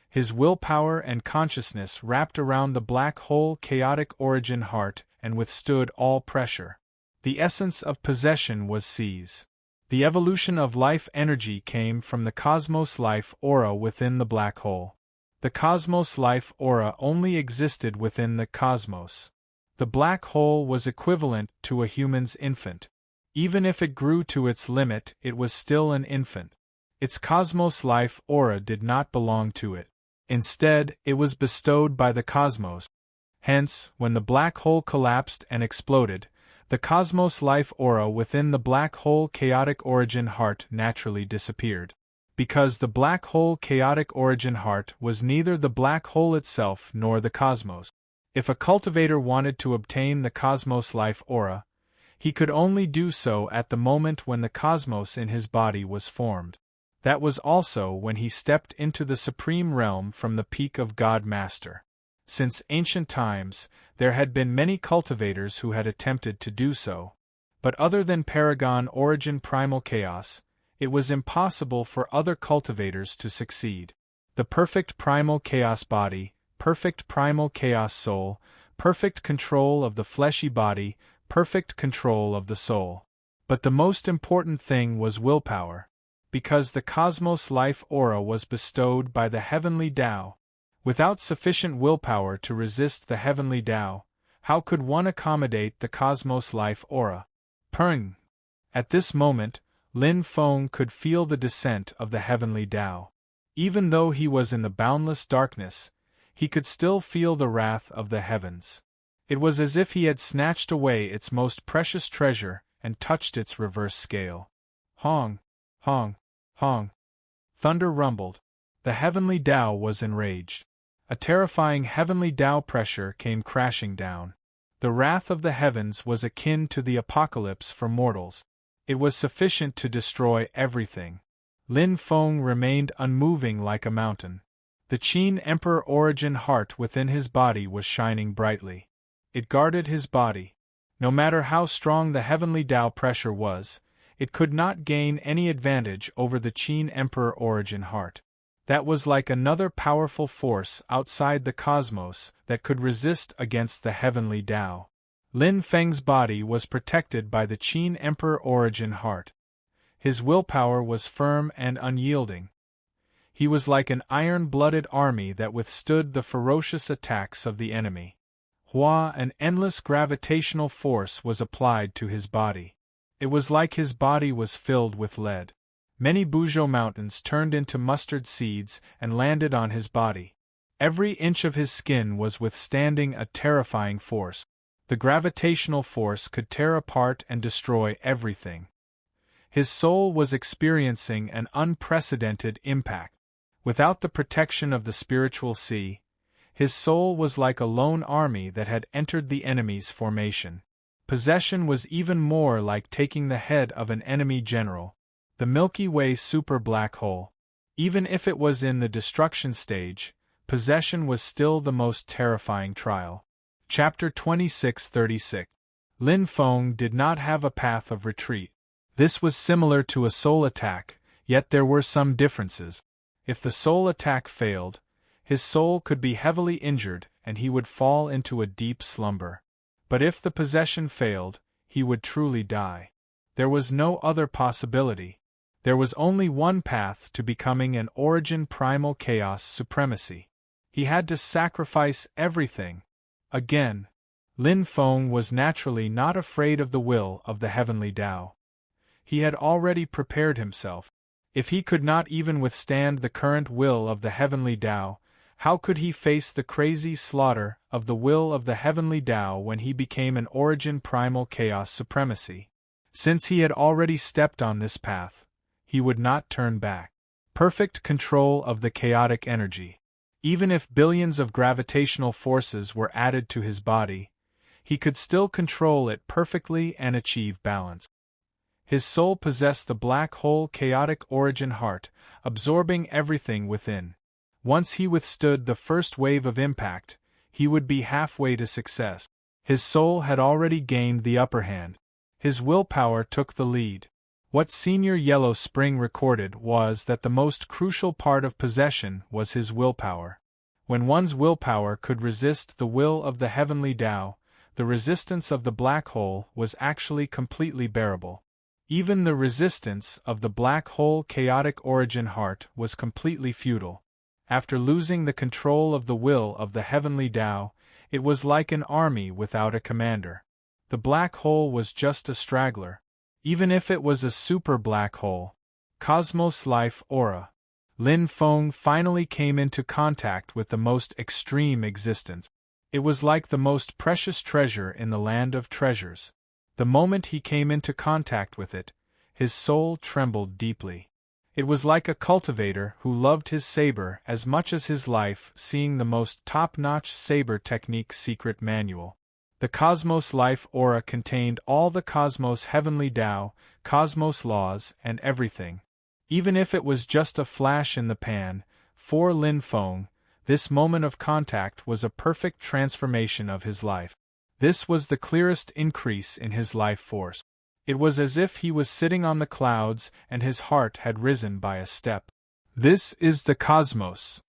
[SPEAKER 1] His willpower and consciousness wrapped around the black hole chaotic origin heart and withstood all pressure. The essence of possession was seize. The evolution of life energy came from the cosmos life aura within the black hole. The cosmos life aura only existed within the cosmos. The black hole was equivalent to a human's infant. Even if it grew to its limit, it was still an infant. Its cosmos life aura did not belong to it. Instead, it was bestowed by the cosmos. Hence, when the black hole collapsed and exploded, the cosmos life aura within the black hole chaotic origin heart naturally disappeared. Because the black hole chaotic origin heart was neither the black hole itself nor the cosmos. If a cultivator wanted to obtain the cosmos life aura, he could only do so at the moment when the cosmos in his body was formed. That was also when he stepped into the supreme realm from the peak of God Master. Since ancient times, there had been many cultivators who had attempted to do so. But other than Paragon Origin Primal Chaos, it was impossible for other cultivators to succeed. The perfect primal chaos body, perfect primal chaos soul, perfect control of the fleshy body, perfect control of the soul. But the most important thing was willpower. Because the cosmos life aura was bestowed by the heavenly Tao. Without sufficient willpower to resist the heavenly Tao, how could one accommodate the cosmos life aura? Purring! At this moment, Lin Feng could feel the descent of the heavenly Tao. Even though he was in the boundless darkness, he could still feel the wrath of the heavens. It was as if he had snatched away its most precious treasure and touched its reverse scale. Hong! Hong! Hong! Thunder rumbled. The heavenly Tao was enraged. A terrifying heavenly Tao pressure came crashing down. The wrath of the heavens was akin to the apocalypse for mortals. It was sufficient to destroy everything. Lin Feng remained unmoving like a mountain. The Qin Emperor Origin heart within his body was shining brightly. It guarded his body. No matter how strong the heavenly Tao pressure was, it could not gain any advantage over the Qin Emperor Origin heart. That was like another powerful force outside the cosmos that could resist against the heavenly Tao. Lin Feng's body was protected by the Qin Emperor Origin heart. His willpower was firm and unyielding. He was like an iron-blooded army that withstood the ferocious attacks of the enemy. An endless gravitational force was applied to his body. It was like his body was filled with lead. Many Buzhou mountains turned into mustard seeds and landed on his body. Every inch of his skin was withstanding a terrifying force. The gravitational force could tear apart and destroy everything. His soul was experiencing an unprecedented impact. Without the protection of the spiritual sea, his soul was like a lone army that had entered the enemy's formation. Possession was even more like taking the head of an enemy general. The Milky Way super black hole. Even if it was in the destruction stage, possession was still the most terrifying trial. Chapter 2636. Lin Feng did not have a path of retreat. This was similar to a soul attack, yet there were some differences. If the soul attack failed, his soul could be heavily injured and he would fall into a deep slumber. But if the possession failed, he would truly die. There was no other possibility. There was only one path to becoming an Origin primal chaos supremacy. He had to sacrifice everything. Again, Lin Feng was naturally not afraid of the will of the heavenly Tao. He had already prepared himself. If he could not even withstand the current will of the heavenly Tao, how could he face the crazy slaughter of the will of the heavenly Tao when he became an Origin primal chaos supremacy? Since he had already stepped on this path, he would not turn back. Perfect control of the chaotic energy. Even if billions of gravitational forces were added to his body, he could still control it perfectly and achieve balance. His soul possessed the black hole chaotic origin heart, absorbing everything within. Once he withstood the first wave of impact, he would be halfway to success. His soul had already gained the upper hand. His willpower took the lead. What Senior Yellow Spring recorded was that the most crucial part of possession was his willpower. When one's willpower could resist the will of the heavenly Tao, the resistance of the black hole was actually completely bearable. Even the resistance of the black hole chaotic origin heart was completely futile. After losing the control of the will of the heavenly Tao, it was like an army without a commander. The black hole was just a straggler. Even if it was a super black hole. Cosmos Life Aura. Lin Feng finally came into contact with the most extreme existence. It was like the most precious treasure in the land of treasures. The moment he came into contact with it, his soul trembled deeply. It was like a cultivator who loved his saber as much as his life seeing the most top-notch saber technique secret manual. The Cosmos Life Aura contained all the Cosmos Heavenly Tao, Cosmos laws, and everything. Even if it was just a flash in the pan, for Lin Feng, this moment of contact was a perfect transformation of his life. This was the clearest increase in his life force. It was as if he was sitting on the clouds and his heart had risen by a step. This is the cosmos.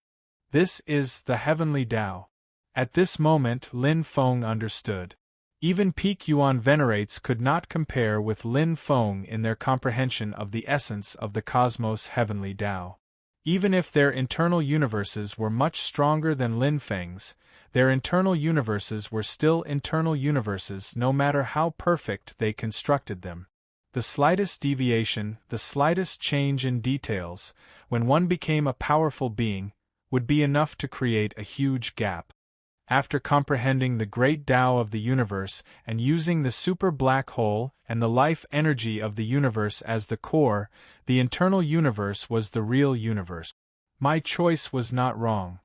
[SPEAKER 1] This is the heavenly Tao. At this moment Lin Feng understood. Even peak Yuan venerates could not compare with Lin Feng in their comprehension of the essence of the cosmos heavenly Tao. Even if their internal universes were much stronger than Lin Feng's, their internal universes were still internal universes no matter how perfect they constructed them. The slightest deviation, the slightest change in details, when one became a powerful being, would be enough to create a huge gap. After comprehending the great Tao of the universe and using the super black hole and the life energy of the universe as the core, the internal universe was the real universe. My choice was not wrong.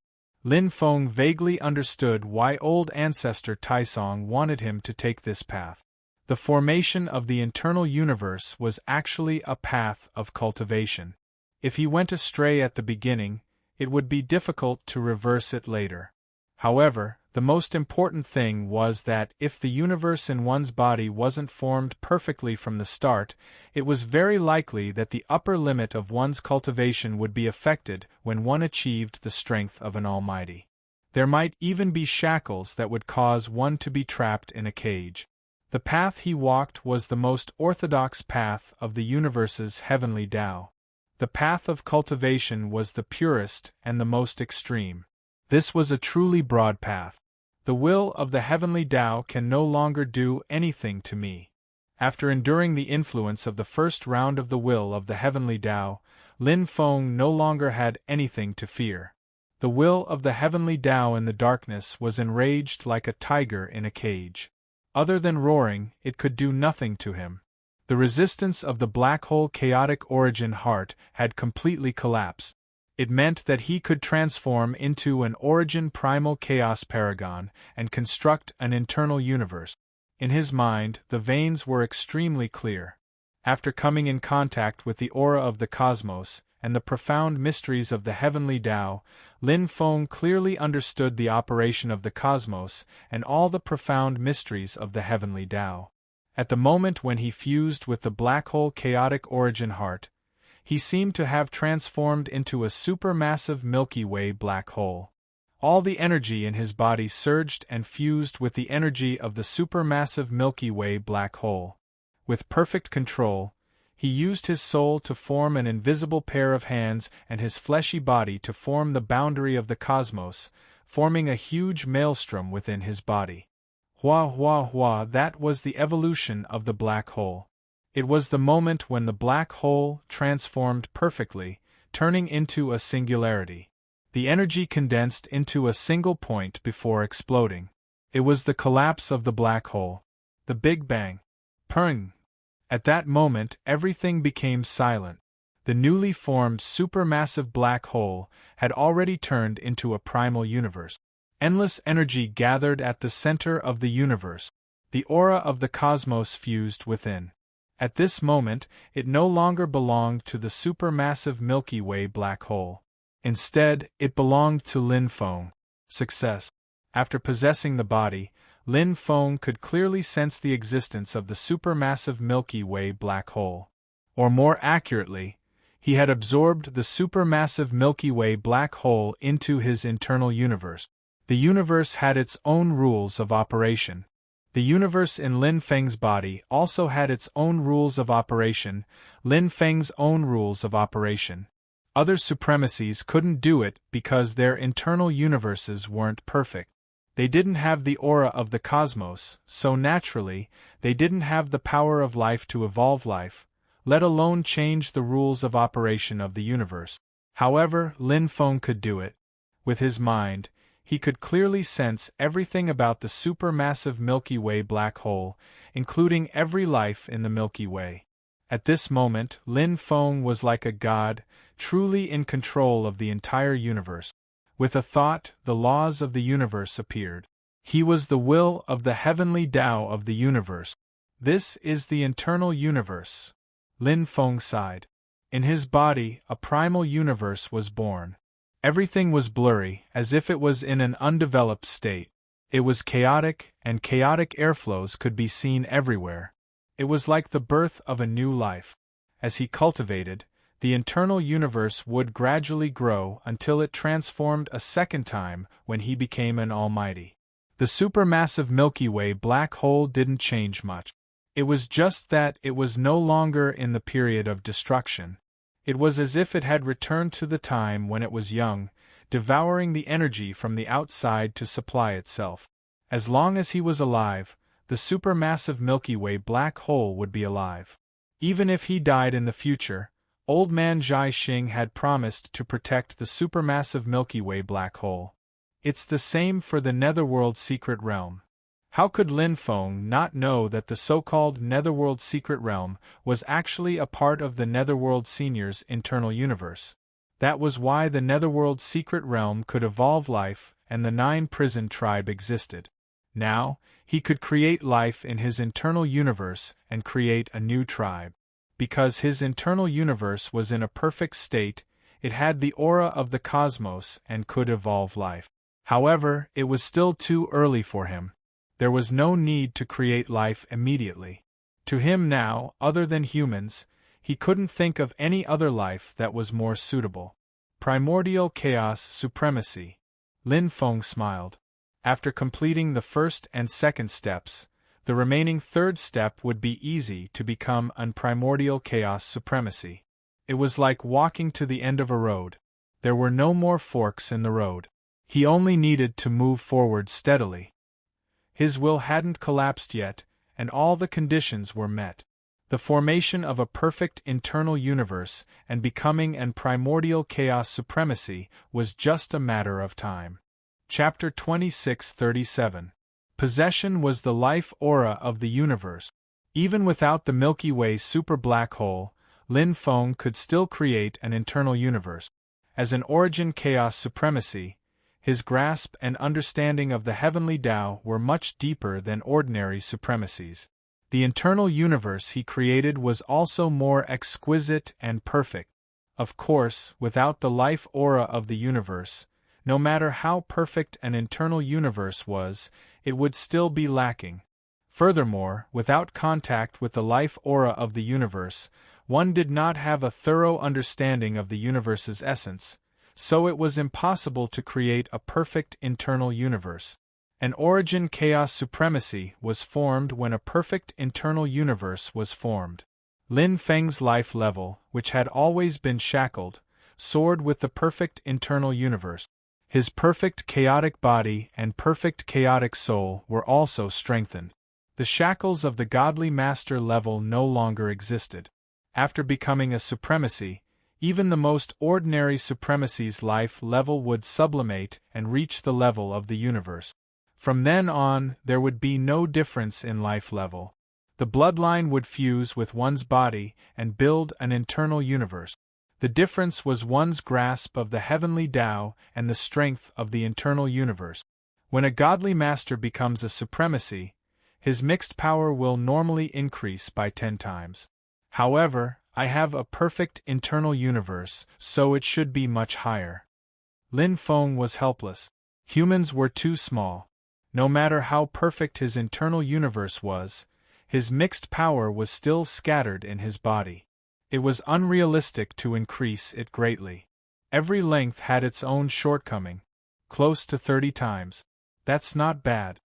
[SPEAKER 1] Lin Feng vaguely understood why old ancestor Taisong wanted him to take this path. The formation of the internal universe was actually a path of cultivation. If he went astray at the beginning, it would be difficult to reverse it later. However, the most important thing was that if the universe in one's body wasn't formed perfectly from the start, it was very likely that the upper limit of one's cultivation would be affected when one achieved the strength of an almighty. There might even be shackles that would cause one to be trapped in a cage. The path he walked was the most orthodox path of the universe's heavenly Tao. The path of cultivation was the purest and the most extreme. This was a truly broad path. The will of the heavenly Tao can no longer do anything to me. After enduring the influence of the first round of the will of the heavenly Tao, Lin Feng no longer had anything to fear. The will of the heavenly Tao in the darkness was enraged like a tiger in a cage. Other than roaring, it could do nothing to him. The resistance of the black hole chaotic origin heart had completely collapsed. It meant that he could transform into an origin primal chaos paragon and construct an internal universe. In his mind, the veins were extremely clear. After coming in contact with the aura of the cosmos and the profound mysteries of the heavenly Tao, Lin Feng clearly understood the operation of the cosmos and all the profound mysteries of the heavenly Tao. At the moment when he fused with the black hole chaotic origin heart, he seemed to have transformed into a supermassive Milky Way black hole. All the energy in his body surged and fused with the energy of the supermassive Milky Way black hole. With perfect control, he used his soul to form an invisible pair of hands and his fleshy body to form the boundary of the cosmos, forming a huge maelstrom within his body. Hua hua hua, that was the evolution of the black hole. It was the moment when the black hole transformed perfectly, turning into a singularity. The energy condensed into a single point before exploding. It was the collapse of the black hole. The Big Bang. Purring. At that moment, everything became silent. The newly formed supermassive black hole had already turned into a primal universe. Endless energy gathered at the center of the universe. The aura of the cosmos fused within. At this moment, it no longer belonged to the supermassive Milky Way black hole. Instead, it belonged to Lin Feng. Success. After possessing the body, Lin Feng could clearly sense the existence of the supermassive Milky Way black hole. Or more accurately, he had absorbed the supermassive Milky Way black hole into his internal universe. The universe had its own rules of operation. The universe in Lin Feng's body also had its own rules of operation, Lin Feng's own rules of operation. Other supremacies couldn't do it because their internal universes weren't perfect. They didn't have the aura of the cosmos, so naturally, they didn't have the power of life to evolve life, let alone change the rules of operation of the universe. However, Lin Feng could do it. With his mind, he could clearly sense everything about the supermassive Milky Way black hole, including every life in the Milky Way. At this moment, Lin Feng was like a god, truly in control of the entire universe. With a thought, the laws of the universe appeared. He was the will of the heavenly Tao of the universe. This is the internal universe. Lin Feng sighed. In his body, a primal universe was born. Everything was blurry, as if it was in an undeveloped state. It was chaotic, and chaotic airflows could be seen everywhere. It was like the birth of a new life. As he cultivated, the internal universe would gradually grow until it transformed a second time when he became an almighty. The supermassive Milky Way black hole didn't change much. It was just that it was no longer in the period of destruction. It was as if it had returned to the time when it was young, devouring the energy from the outside to supply itself. As long as he was alive, the supermassive Milky Way black hole would be alive. Even if he died in the future, Old Man Jai Xing had promised to protect the supermassive Milky Way black hole. It's the same for the Netherworld Secret Realm. How could Lin Feng not know that the so-called Netherworld Secret Realm was actually a part of the Netherworld Senior's internal universe? That was why the Netherworld Secret Realm could evolve life and the 9-prison tribe existed. Now, he could create life in his internal universe and create a new tribe. Because his internal universe was in a perfect state, it had the aura of the cosmos and could evolve life. However, it was still too early for him. There was no need to create life immediately. To him now, other than humans, he couldn't think of any other life that was more suitable. Primordial Chaos Supremacy. Lin Feng smiled. After completing the first and second steps, the remaining third step would be easy to become an Primordial Chaos Supremacy. It was like walking to the end of a road. There were no more forks in the road. He only needed to move forward steadily. His will hadn't collapsed yet, and all the conditions were met. The formation of a perfect internal universe and becoming an Primordial Chaos Supremacy was just a matter of time. Chapter 2637. Possession was the life aura of the universe. Even without the Milky Way super black hole, Lin Feng could still create an internal universe. As an origin chaos supremacy, his grasp and understanding of the heavenly Tao were much deeper than ordinary supremacies. The internal universe he created was also more exquisite and perfect. Of course, without the life aura of the universe, no matter how perfect an internal universe was, it would still be lacking. Furthermore, without contact with the life aura of the universe, one did not have a thorough understanding of the universe's essence, so it was impossible to create a perfect internal universe. An origin chaos supremacy was formed when a perfect internal universe was formed. Lin Feng's life level, which had always been shackled, soared with the perfect internal universe. His perfect chaotic body and perfect chaotic soul were also strengthened. The shackles of the godly master level no longer existed. After becoming a supremacy, even the most ordinary supremacy's life level would sublimate and reach the level of the universe. From then on, there would be no difference in life level. The bloodline would fuse with one's body and build an internal universe. The difference was one's grasp of the heavenly Tao and the strength of the internal universe. When a godly master becomes a supremacy, his mixed power will normally increase by 10 times. However, I have a perfect internal universe, so it should be much higher. Lin Feng was helpless. Humans were too small. No matter how perfect his internal universe was, his mixed power was still scattered in his body. It was unrealistic to increase it greatly. Every length had its own shortcoming. Close to 30 times. That's not bad.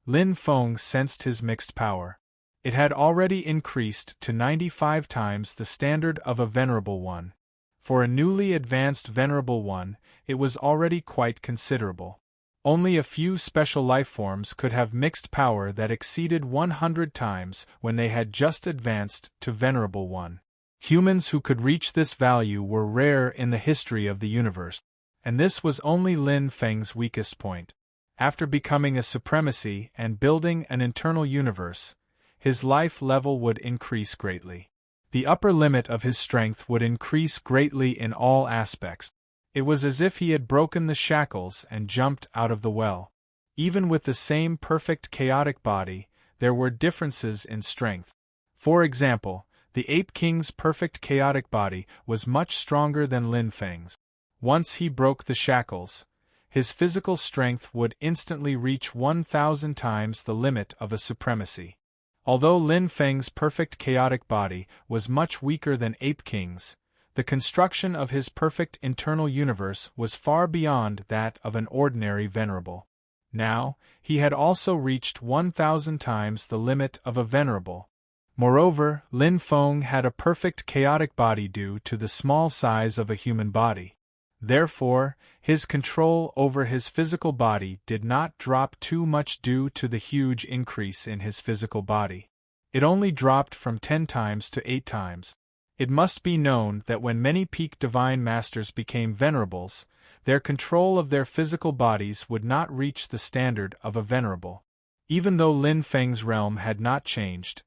[SPEAKER 1] Lin Feng sensed his mixed power. It had already increased to 95 times the standard of a Venerable One. For a newly advanced Venerable One, it was already quite considerable. Only a few special lifeforms could have mixed power that exceeded 100 times when they had just advanced to Venerable One. Humans who could reach this value were rare in the history of the universe, and this was only Lin Feng's weakest point. After becoming a supremacy and building an internal universe, his life level would increase greatly. The upper limit of his strength would increase greatly in all aspects. It was as if he had broken the shackles and jumped out of the well. Even with the same perfect chaotic body, there were differences in strength. For example, the Ape King's perfect chaotic body was much stronger than Lin Feng's. Once he broke the shackles, his physical strength would instantly reach 1,000 times the limit of a supremacy. Although Lin Feng's perfect chaotic body was much weaker than Ape King's, the construction of his perfect internal universe was far beyond that of an ordinary venerable. Now, he had also reached 1,000 times the limit of a venerable. Moreover, Lin Feng had a perfect chaotic body due to the small size of a human body. Therefore, his control over his physical body did not drop too much due to the huge increase in his physical body. It only dropped from 10 times to 8 times. It must be known that when many peak divine masters became venerables, their control of their physical bodies would not reach the standard of a venerable. Even though Lin Feng's realm had not changed,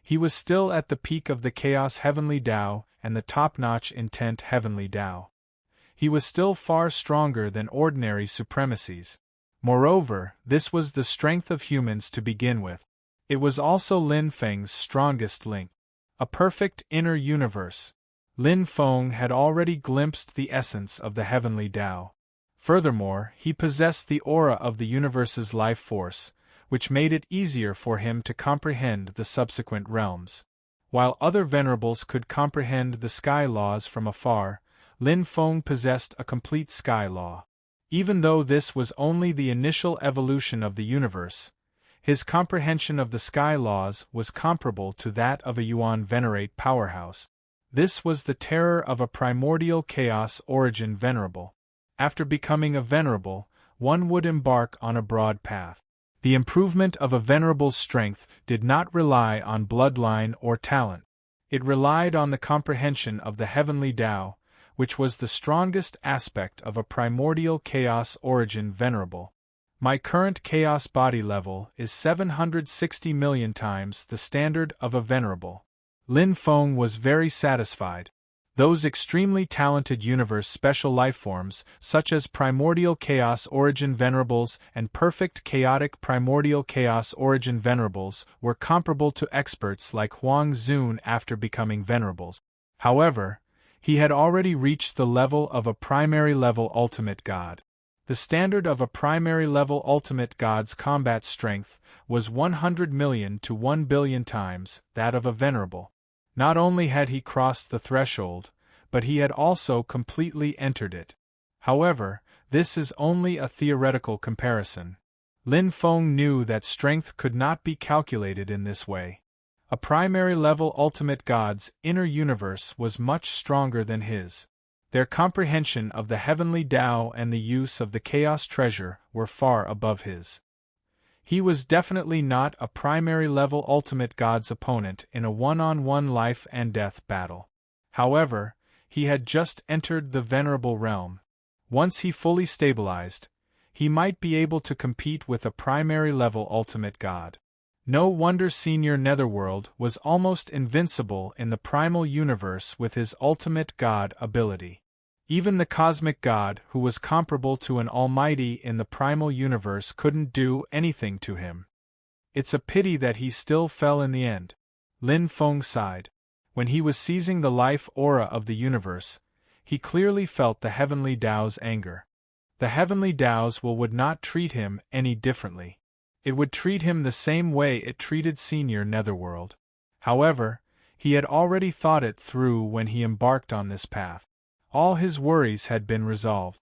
[SPEAKER 1] he was still at the peak of the Chaos Heavenly Tao and the top-notch Intent Heavenly Tao. He was still far stronger than ordinary supremacies. Moreover, this was the strength of humans to begin with. It was also Lin Feng's strongest link. A perfect inner universe. Lin Feng had already glimpsed the essence of the Heavenly Tao. Furthermore, he possessed the aura of the universe's life force, which made it easier for him to comprehend the subsequent realms. While other venerables could comprehend the sky laws from afar, Lin Feng possessed a complete sky law. Even though this was only the initial evolution of the universe, his comprehension of the sky laws was comparable to that of a Yuan Venerate powerhouse. This was the terror of a primordial chaos origin venerable. After becoming a venerable, one would embark on a broad path. The improvement of a venerable's strength did not rely on bloodline or talent. It relied on the comprehension of the Heavenly Tao, which was the strongest aspect of a primordial chaos origin venerable. My current chaos body level is 760 million times the standard of a venerable. Lin Feng was very satisfied. Those extremely talented universe special lifeforms, such as primordial chaos origin venerables and perfect chaotic primordial chaos origin venerables, were comparable to experts like Huang Zun after becoming venerables. However, he had already reached the level of a primary level ultimate god. The standard of a primary level ultimate god's combat strength was 100 million to 1 billion times that of a venerable. Not only had he crossed the threshold, but he had also completely entered it. However, this is only a theoretical comparison. Lin Feng knew that strength could not be calculated in this way. A primary level ultimate god's inner universe was much stronger than his. Their comprehension of the Heavenly Tao and the use of the Chaos Treasure were far above his. He was definitely not a primary level ultimate god's opponent in a one-on-one life and death battle. However, he had just entered the venerable realm. Once he fully stabilized, he might be able to compete with a primary level ultimate god. No wonder Senior Netherworld was almost invincible in the primal universe with his ultimate god ability. Even the cosmic god, who was comparable to an almighty in the primal universe, couldn't do anything to him. It's a pity that he still fell in the end. Lin Feng sighed. When he was seizing the life aura of the universe, he clearly felt the Heavenly Tao's anger. The Heavenly Tao's will would not treat him any differently. It would treat him the same way it treated Senior Netherworld. However, he had already thought it through when he embarked on this path. All his worries had been resolved.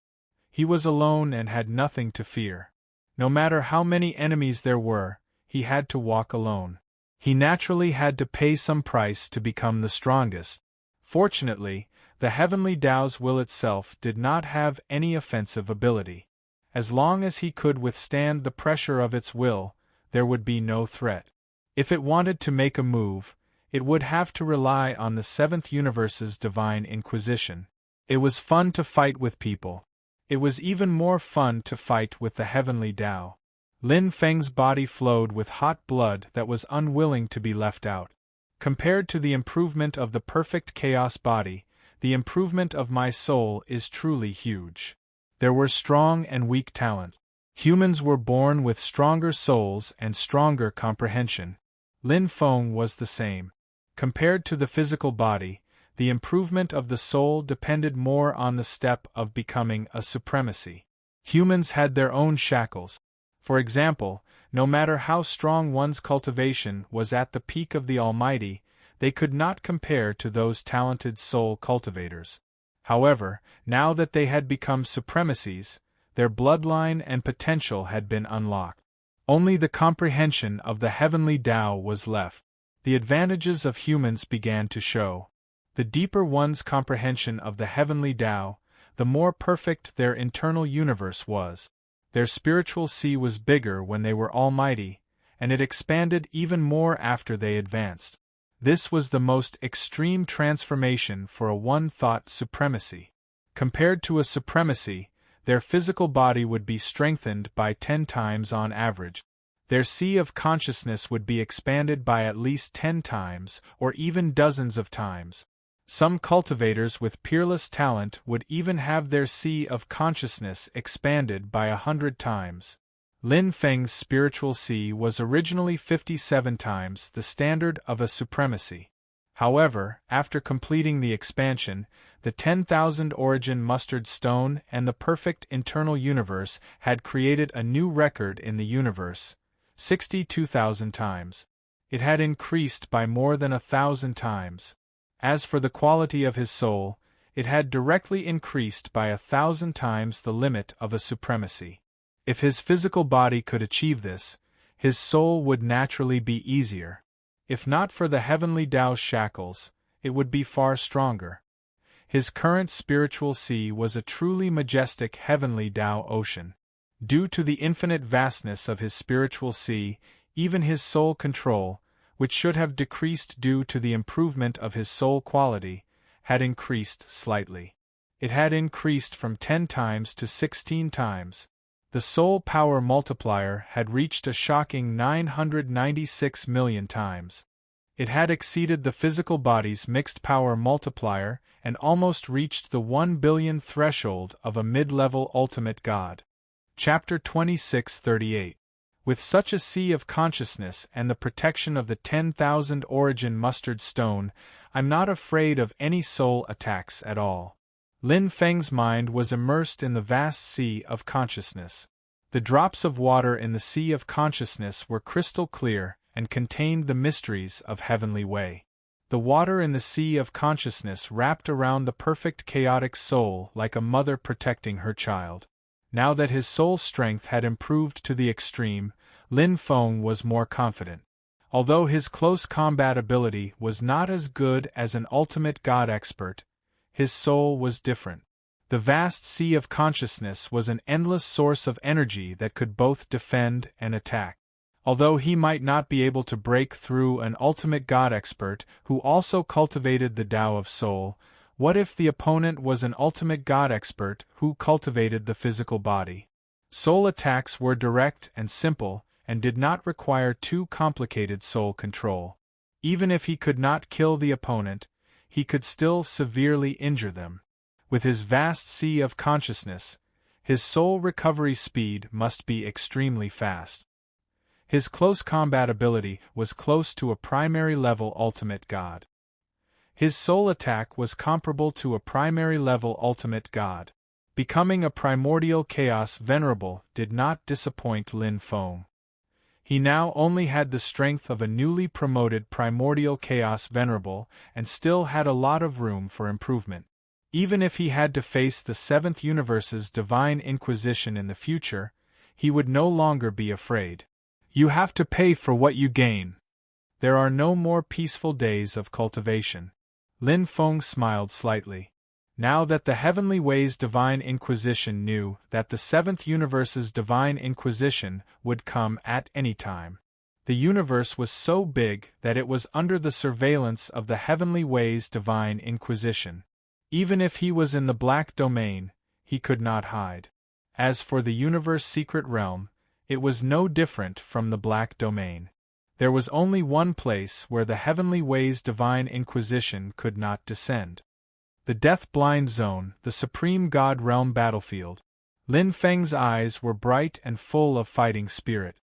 [SPEAKER 1] He was alone and had nothing to fear. No matter how many enemies there were, he had to walk alone. He naturally had to pay some price to become the strongest. Fortunately, the Heavenly Tao's will itself did not have any offensive ability. As long as he could withstand the pressure of its will, there would be no threat. If it wanted to make a move, it would have to rely on the Seventh Universe's Divine Inquisition. It was fun to fight with people. It was even more fun to fight with the Heavenly Tao. Lin Feng's body flowed with hot blood that was unwilling to be left out. Compared to the improvement of the perfect chaos body, the improvement of my soul is truly huge. There were strong and weak talent. Humans were born with stronger souls and stronger comprehension. Lin Feng was the same. Compared to the physical body, the improvement of the soul depended more on the step of becoming a supremacy. Humans had their own shackles. For example, no matter how strong one's cultivation was at the peak of the Almighty, they could not compare to those talented soul cultivators. However, now that they had become supremacies, their bloodline and potential had been unlocked. Only the comprehension of the Heavenly Tao was left. The advantages of humans began to show. The deeper one's comprehension of the Heavenly Tao, the more perfect their internal universe was. Their spiritual sea was bigger when they were almighty, and it expanded even more after they advanced. This was the most extreme transformation for a one-thought supremacy. Compared to a supremacy, their physical body would be strengthened by 10 times on average. Their sea of consciousness would be expanded by at least 10 times, or even dozens of times. Some cultivators with peerless talent would even have their sea of consciousness expanded by 100 times. Lin Feng's spiritual sea was originally 57 times the standard of a supremacy. However, after completing the expansion, the 10,000 origin mustard stone and the perfect internal universe had created a new record in the universe, 62,000 times. It had increased by more than 1,000 times. As for the quality of his soul, it had directly increased by 1,000 times the limit of a supremacy. If his physical body could achieve this, his soul would naturally be easier. If not for the heavenly Tao's shackles, it would be far stronger. His current spiritual sea was a truly majestic heavenly Tao ocean. Due to the infinite vastness of his spiritual sea, even his soul control, which should have decreased due to the improvement of his soul quality, had increased slightly. It had increased from 10 times to 16 times. The soul power multiplier had reached a shocking 996 million times. It had exceeded the physical body's mixed power multiplier and almost reached the 1 billion threshold of a mid-level ultimate god. Chapter 26:38. With such a sea of consciousness and the protection of the 10,000 origin mustard stone, I'm not afraid of any soul attacks at all. Lin Feng's mind was immersed in the vast sea of consciousness. The drops of water in the sea of consciousness were crystal clear and contained the mysteries of heavenly way. The water in the sea of consciousness wrapped around the perfect chaotic soul like a mother protecting her child. Now that his soul strength had improved to the extreme, Lin Feng was more confident. Although his close combat ability was not as good as an ultimate god expert, his soul was different. The vast sea of consciousness was an endless source of energy that could both defend and attack. Although he might not be able to break through an ultimate god expert who also cultivated the Tao of soul, what if the opponent was an ultimate god expert who cultivated the physical body? Soul attacks were direct and simple, and did not require too complicated soul control. Even if he could not kill the opponent, he could still severely injure them. With his vast sea of consciousness, his soul recovery speed must be extremely fast. His close combat ability was close to a primary level ultimate god. His soul attack was comparable to a primary level ultimate god. Becoming a primordial chaos venerable did not disappoint Lin Feng. He now only had the strength of a newly promoted primordial chaos venerable and still had a lot of room for improvement. Even if he had to face the Seventh Universe's divine inquisition in the future, he would no longer be afraid. You have to pay for what you gain. There are no more peaceful days of cultivation. Lin Feng smiled slightly. Now that the Heavenly Way's Divine Inquisition knew that the Seventh Universe's Divine Inquisition would come at any time. The universe was so big that it was under the surveillance of the Heavenly Way's Divine Inquisition. Even if he was in the Black Domain, he could not hide. As for the universe secret realm, it was no different from the Black Domain. There was only one place where the Heavenly Way's Divine Inquisition could not descend. The Death-Blind Zone, the Supreme God Realm battlefield. Lin Feng's eyes were bright and full of fighting spirit.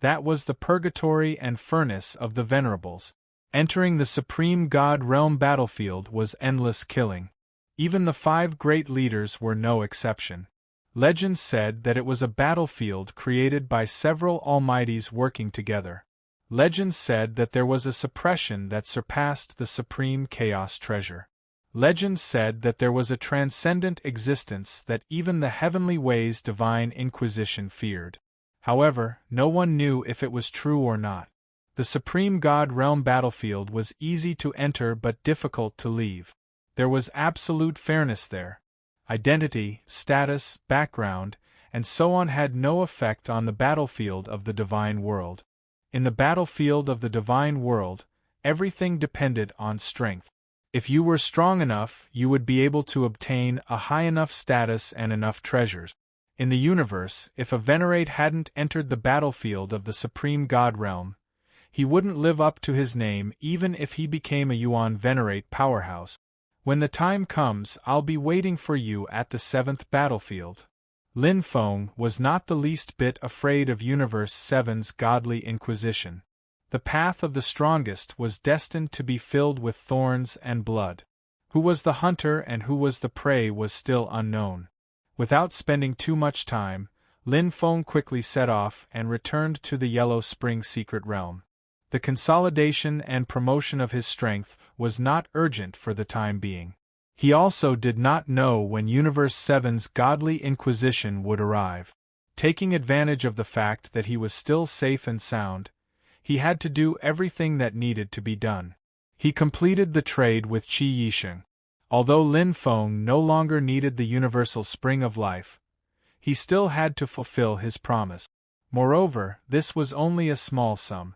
[SPEAKER 1] That was the purgatory and furnace of the Venerables. Entering the Supreme God Realm battlefield was endless killing. Even the 5 great leaders were no exception. Legends said that it was a battlefield created by several almighties working together. Legends said that there was a suppression that surpassed the supreme chaos treasure. Legends said that there was a transcendent existence that even the Heavenly Way's Divine Inquisition feared. However, no one knew if it was true or not. The Supreme God Realm battlefield was easy to enter but difficult to leave. There was absolute fairness there. Identity, status, background, and so on had no effect on the battlefield of the divine world. In the battlefield of the divine world, everything depended on strength. If you were strong enough, you would be able to obtain a high enough status and enough treasures. In the universe, if a Venerate hadn't entered the battlefield of the Supreme God realm, he wouldn't live up to his name even if he became a Yuan Venerate powerhouse. When the time comes, I'll be waiting for you at the 7th battlefield. Lin Feng was not the least bit afraid of Universe 7's godly inquisition. The path of the strongest was destined to be filled with thorns and blood. Who was the hunter and who was the prey was still unknown. Without spending too much time, Lin Feng quickly set off and returned to the Yellow Spring secret realm. The consolidation and promotion of his strength was not urgent for the time being. He also did not know when Universe 7's godly inquisition would arrive. Taking advantage of the fact that he was still safe and sound, he had to do everything that needed to be done. He completed the trade with Qi Yisheng. Although Lin Feng no longer needed the universal spring of life, he still had to fulfill his promise. Moreover, this was only a small sum.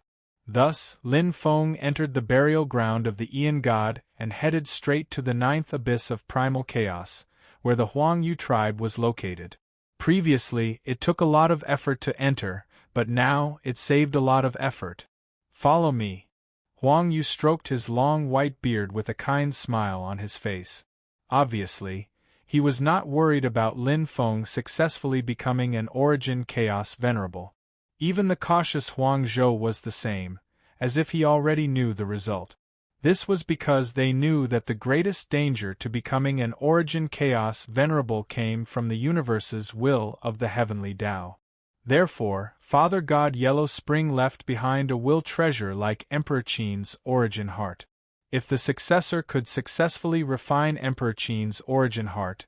[SPEAKER 1] Thus, Lin Feng entered the burial ground of the Aeon God and headed straight to the 9th abyss of primal chaos, where the Huang Yu tribe was located. Previously, it took a lot of effort to enter, but now it saved a lot of effort. Follow me. Huang Yu stroked his long white beard with a kind smile on his face. Obviously, he was not worried about Lin Feng successfully becoming an Origin Chaos Venerable. Even the cautious Huang Zhou was the same, as if he already knew the result. This was because they knew that the greatest danger to becoming an Origin Chaos Venerable came from the universe's will of the heavenly Tao. Therefore, Father God Yellow Spring left behind a will treasure like Emperor Qin's Origin Heart. If the successor could successfully refine Emperor Qin's Origin Heart,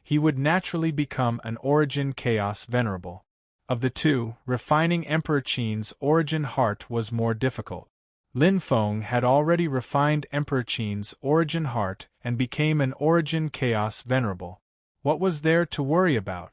[SPEAKER 1] he would naturally become an Origin Chaos Venerable. Of the two, refining Emperor Qin's Origin Heart was more difficult. Lin Feng had already refined Emperor Qin's Origin Heart and became an Origin Chaos Venerable. What was there to worry about?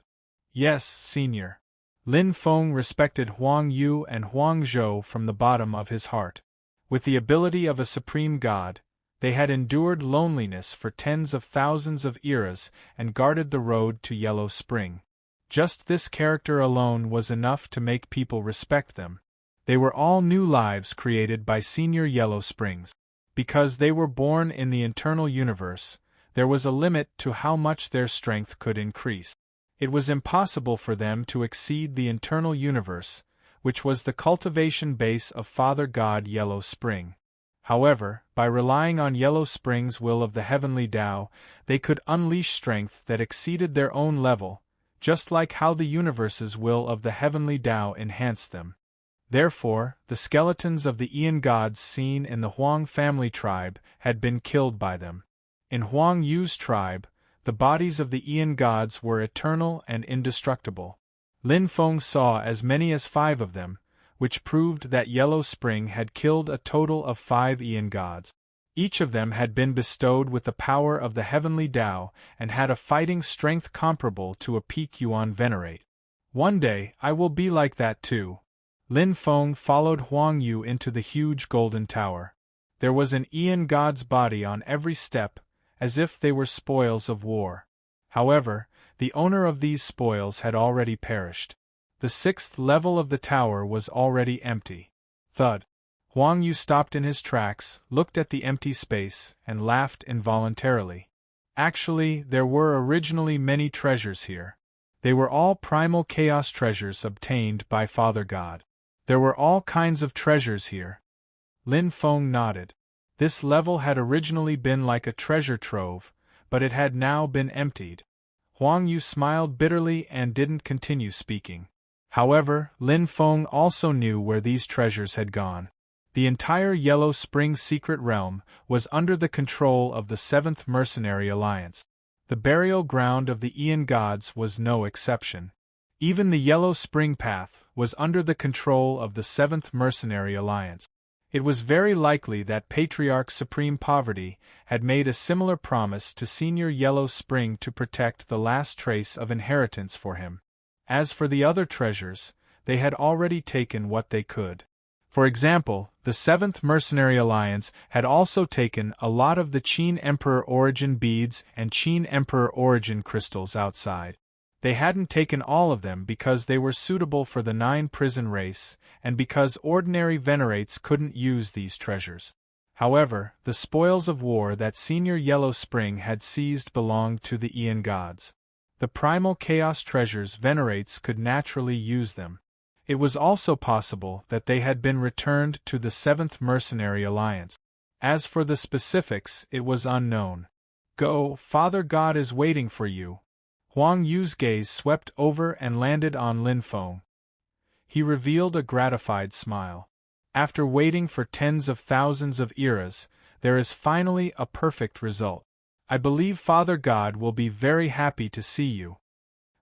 [SPEAKER 1] Yes, Senior. Lin Feng respected Huang Yu and Huang Zhou from the bottom of his heart. With the ability of a supreme god, they had endured loneliness for tens of thousands of eras and guarded the road to Yellow Spring. Just this character alone was enough to make people respect them. They were all new lives created by Senior Yellow Springs. Because they were born in the internal universe, there was a limit to how much their strength could increase. It was impossible for them to exceed the internal universe, which was the cultivation base of Father God Yellow Spring. However, by relying on Yellow Spring's will of the heavenly Tao, they could unleash strength that exceeded their own level, just like how the universe's will of the heavenly Tao enhanced them. Therefore, the skeletons of the Aeon gods seen in the Huang family tribe had been killed by them. In Huang Yu's tribe, the bodies of the Aeon gods were eternal and indestructible. Lin Feng saw as many as 5 of them, which proved that Yellow Spring had killed a total of 5 Aeon gods. Each of them had been bestowed with the power of the heavenly Tao and had a fighting strength comparable to a peak Yuan Venerate. One day, I will be like that too. Lin Feng followed Huang Yu into the huge golden tower. There was an Aeon god's body on every step, as if they were spoils of war. However, the owner of these spoils had already perished. The 6th level of the tower was already empty. Thud. Huang Yu stopped in his tracks, looked at the empty space, and laughed involuntarily. Actually, there were originally many treasures here. They were all primal chaos treasures obtained by Father God. There were all kinds of treasures here. Lin Feng nodded. This level had originally been like a treasure trove, but it had now been emptied. Huang Yu smiled bitterly and didn't continue speaking. However, Lin Feng also knew where these treasures had gone. The entire Yellow Spring secret realm was under the control of the 7th Mercenary Alliance. The burial ground of the Aeon gods was no exception. Even the Yellow Spring path was under the control of the 7th Mercenary Alliance. It was very likely that Patriarch Supreme Poverty had made a similar promise to Senior Yellow Spring to protect the last trace of inheritance for him. As for the other treasures, they had already taken what they could. For example, the 7th Mercenary Alliance had also taken a lot of the Qin Emperor Origin beads and Qin Emperor Origin crystals outside. They hadn't taken all of them because they were suitable for the 9 prison race, and because ordinary venerates couldn't use these treasures. However, the spoils of war that Senior Yellow Spring had seized belonged to the Aeon gods. The primal chaos treasures venerates could naturally use them. It was also possible that they had been returned to the 7th Mercenary Alliance. As for the specifics, it was unknown. Go, Father God is waiting for you. Huang Yu's gaze swept over and landed on Lin Feng. He revealed a gratified smile. After waiting for tens of thousands of eras, there is finally a perfect result. I believe Father God will be very happy to see you.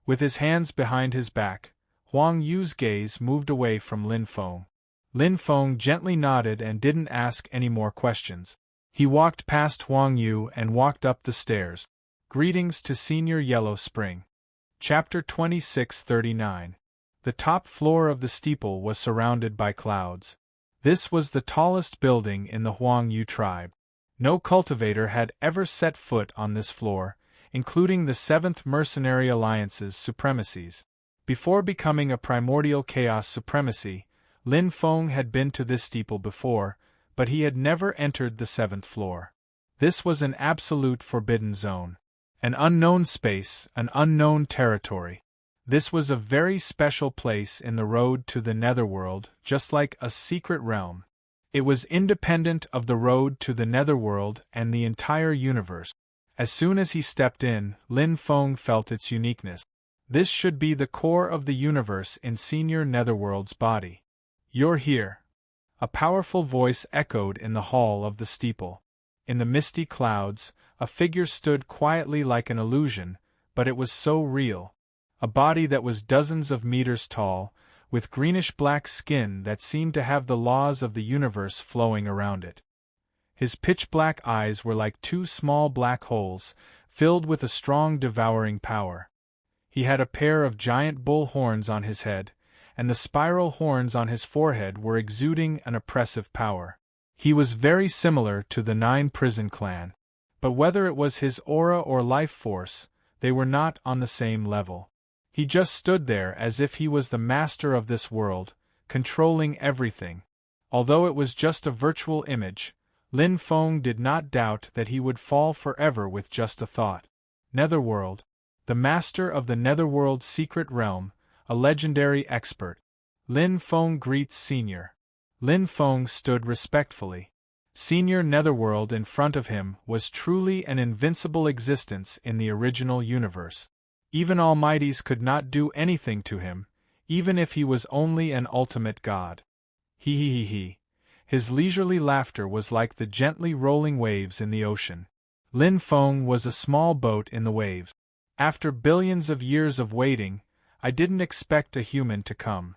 [SPEAKER 1] With his hands behind his back, Huang Yu's gaze moved away from Lin Feng. Lin Feng gently nodded and didn't ask any more questions. He walked past Huang Yu and walked up the stairs. Greetings to Senior Yellow Spring. Chapter 2639. The top floor of the steeple was surrounded by clouds. This was the tallest building in the Huang Yu tribe. No cultivator had ever set foot on this floor, including the 7th Mercenary Alliance's supremacies. Before becoming a primordial chaos supremacy, Lin Feng had been to this steeple before, but he had never entered the 7th floor. This was an absolute forbidden zone. An unknown space, an unknown territory. This was a very special place in the road to the netherworld, just like a secret realm. It was independent of the road to the netherworld and the entire universe. As soon as he stepped in, Lin Feng felt its uniqueness. This should be the core of the universe in Senior Netherworld's body. You're here. A powerful voice echoed in the hall of the steeple. In the misty clouds, a figure stood quietly like an illusion, but it was so real. A body that was dozens of meters tall, with greenish-black skin that seemed to have the laws of the universe flowing around it. His pitch-black eyes were like 2 small black holes, filled with a strong devouring power. He had a pair of giant bull horns on his head, and the spiral horns on his forehead were exuding an oppressive power. He was very similar to the 9 prison clan. But whether it was his aura or life force, they were not on the same level. He just stood there as if he was the master of this world, controlling everything. Although it was just a virtual image, Lin Feng did not doubt that he would fall forever with just a thought. Netherworld. The master of the Netherworld's secret realm, a legendary expert. Lin Feng greets Senior. Lin Feng stood respectfully. Senior Netherworld in front of him was truly an invincible existence in the original universe. Even Almighties could not do anything to him, even if he was only an ultimate god. He. His leisurely laughter was like the gently rolling waves in the ocean. Lin Feng was a small boat in the waves. After billions of years of waiting, I didn't expect a human to come.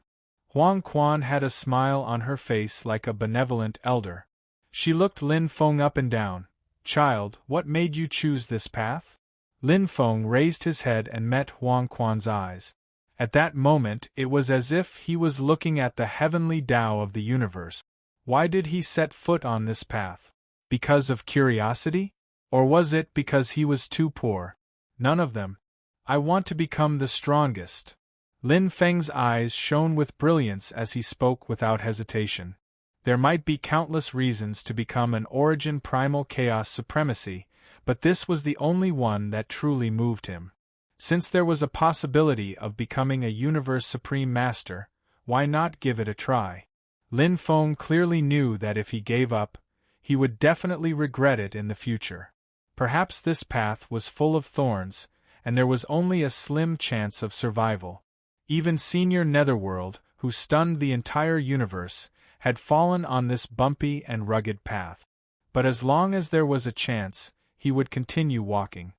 [SPEAKER 1] Huang Quan had a smile on her face like a benevolent elder. She looked Lin Feng up and down. Child, what made you choose this path? Lin Feng raised his head and met Huang Quan's eyes. At that moment it was as if he was looking at the heavenly Tao of the universe. Why did he set foot on this path? Because of curiosity? Or was it because he was too poor? None of them. I want to become the strongest. Lin Feng's eyes shone with brilliance as he spoke without hesitation. There might be countless reasons to become an Origin Primal Chaos Supremacy, but this was the only one that truly moved him. Since there was a possibility of becoming a Universe Supreme Master, why not give it a try? Lin Feng clearly knew that if he gave up, he would definitely regret it in the future. Perhaps this path was full of thorns, and there was only a slim chance of survival. Even Senior Netherworld, who stunned the entire universe, had fallen on this bumpy and rugged path. But as long as there was a chance, he would continue walking.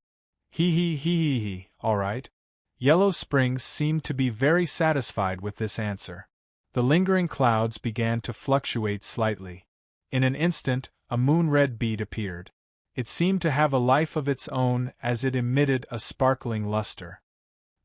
[SPEAKER 1] All right. Yellow Springs seemed to be very satisfied with this answer. The lingering clouds began to fluctuate slightly. In an instant, a moon-red bead appeared. It seemed to have a life of its own as it emitted a sparkling luster.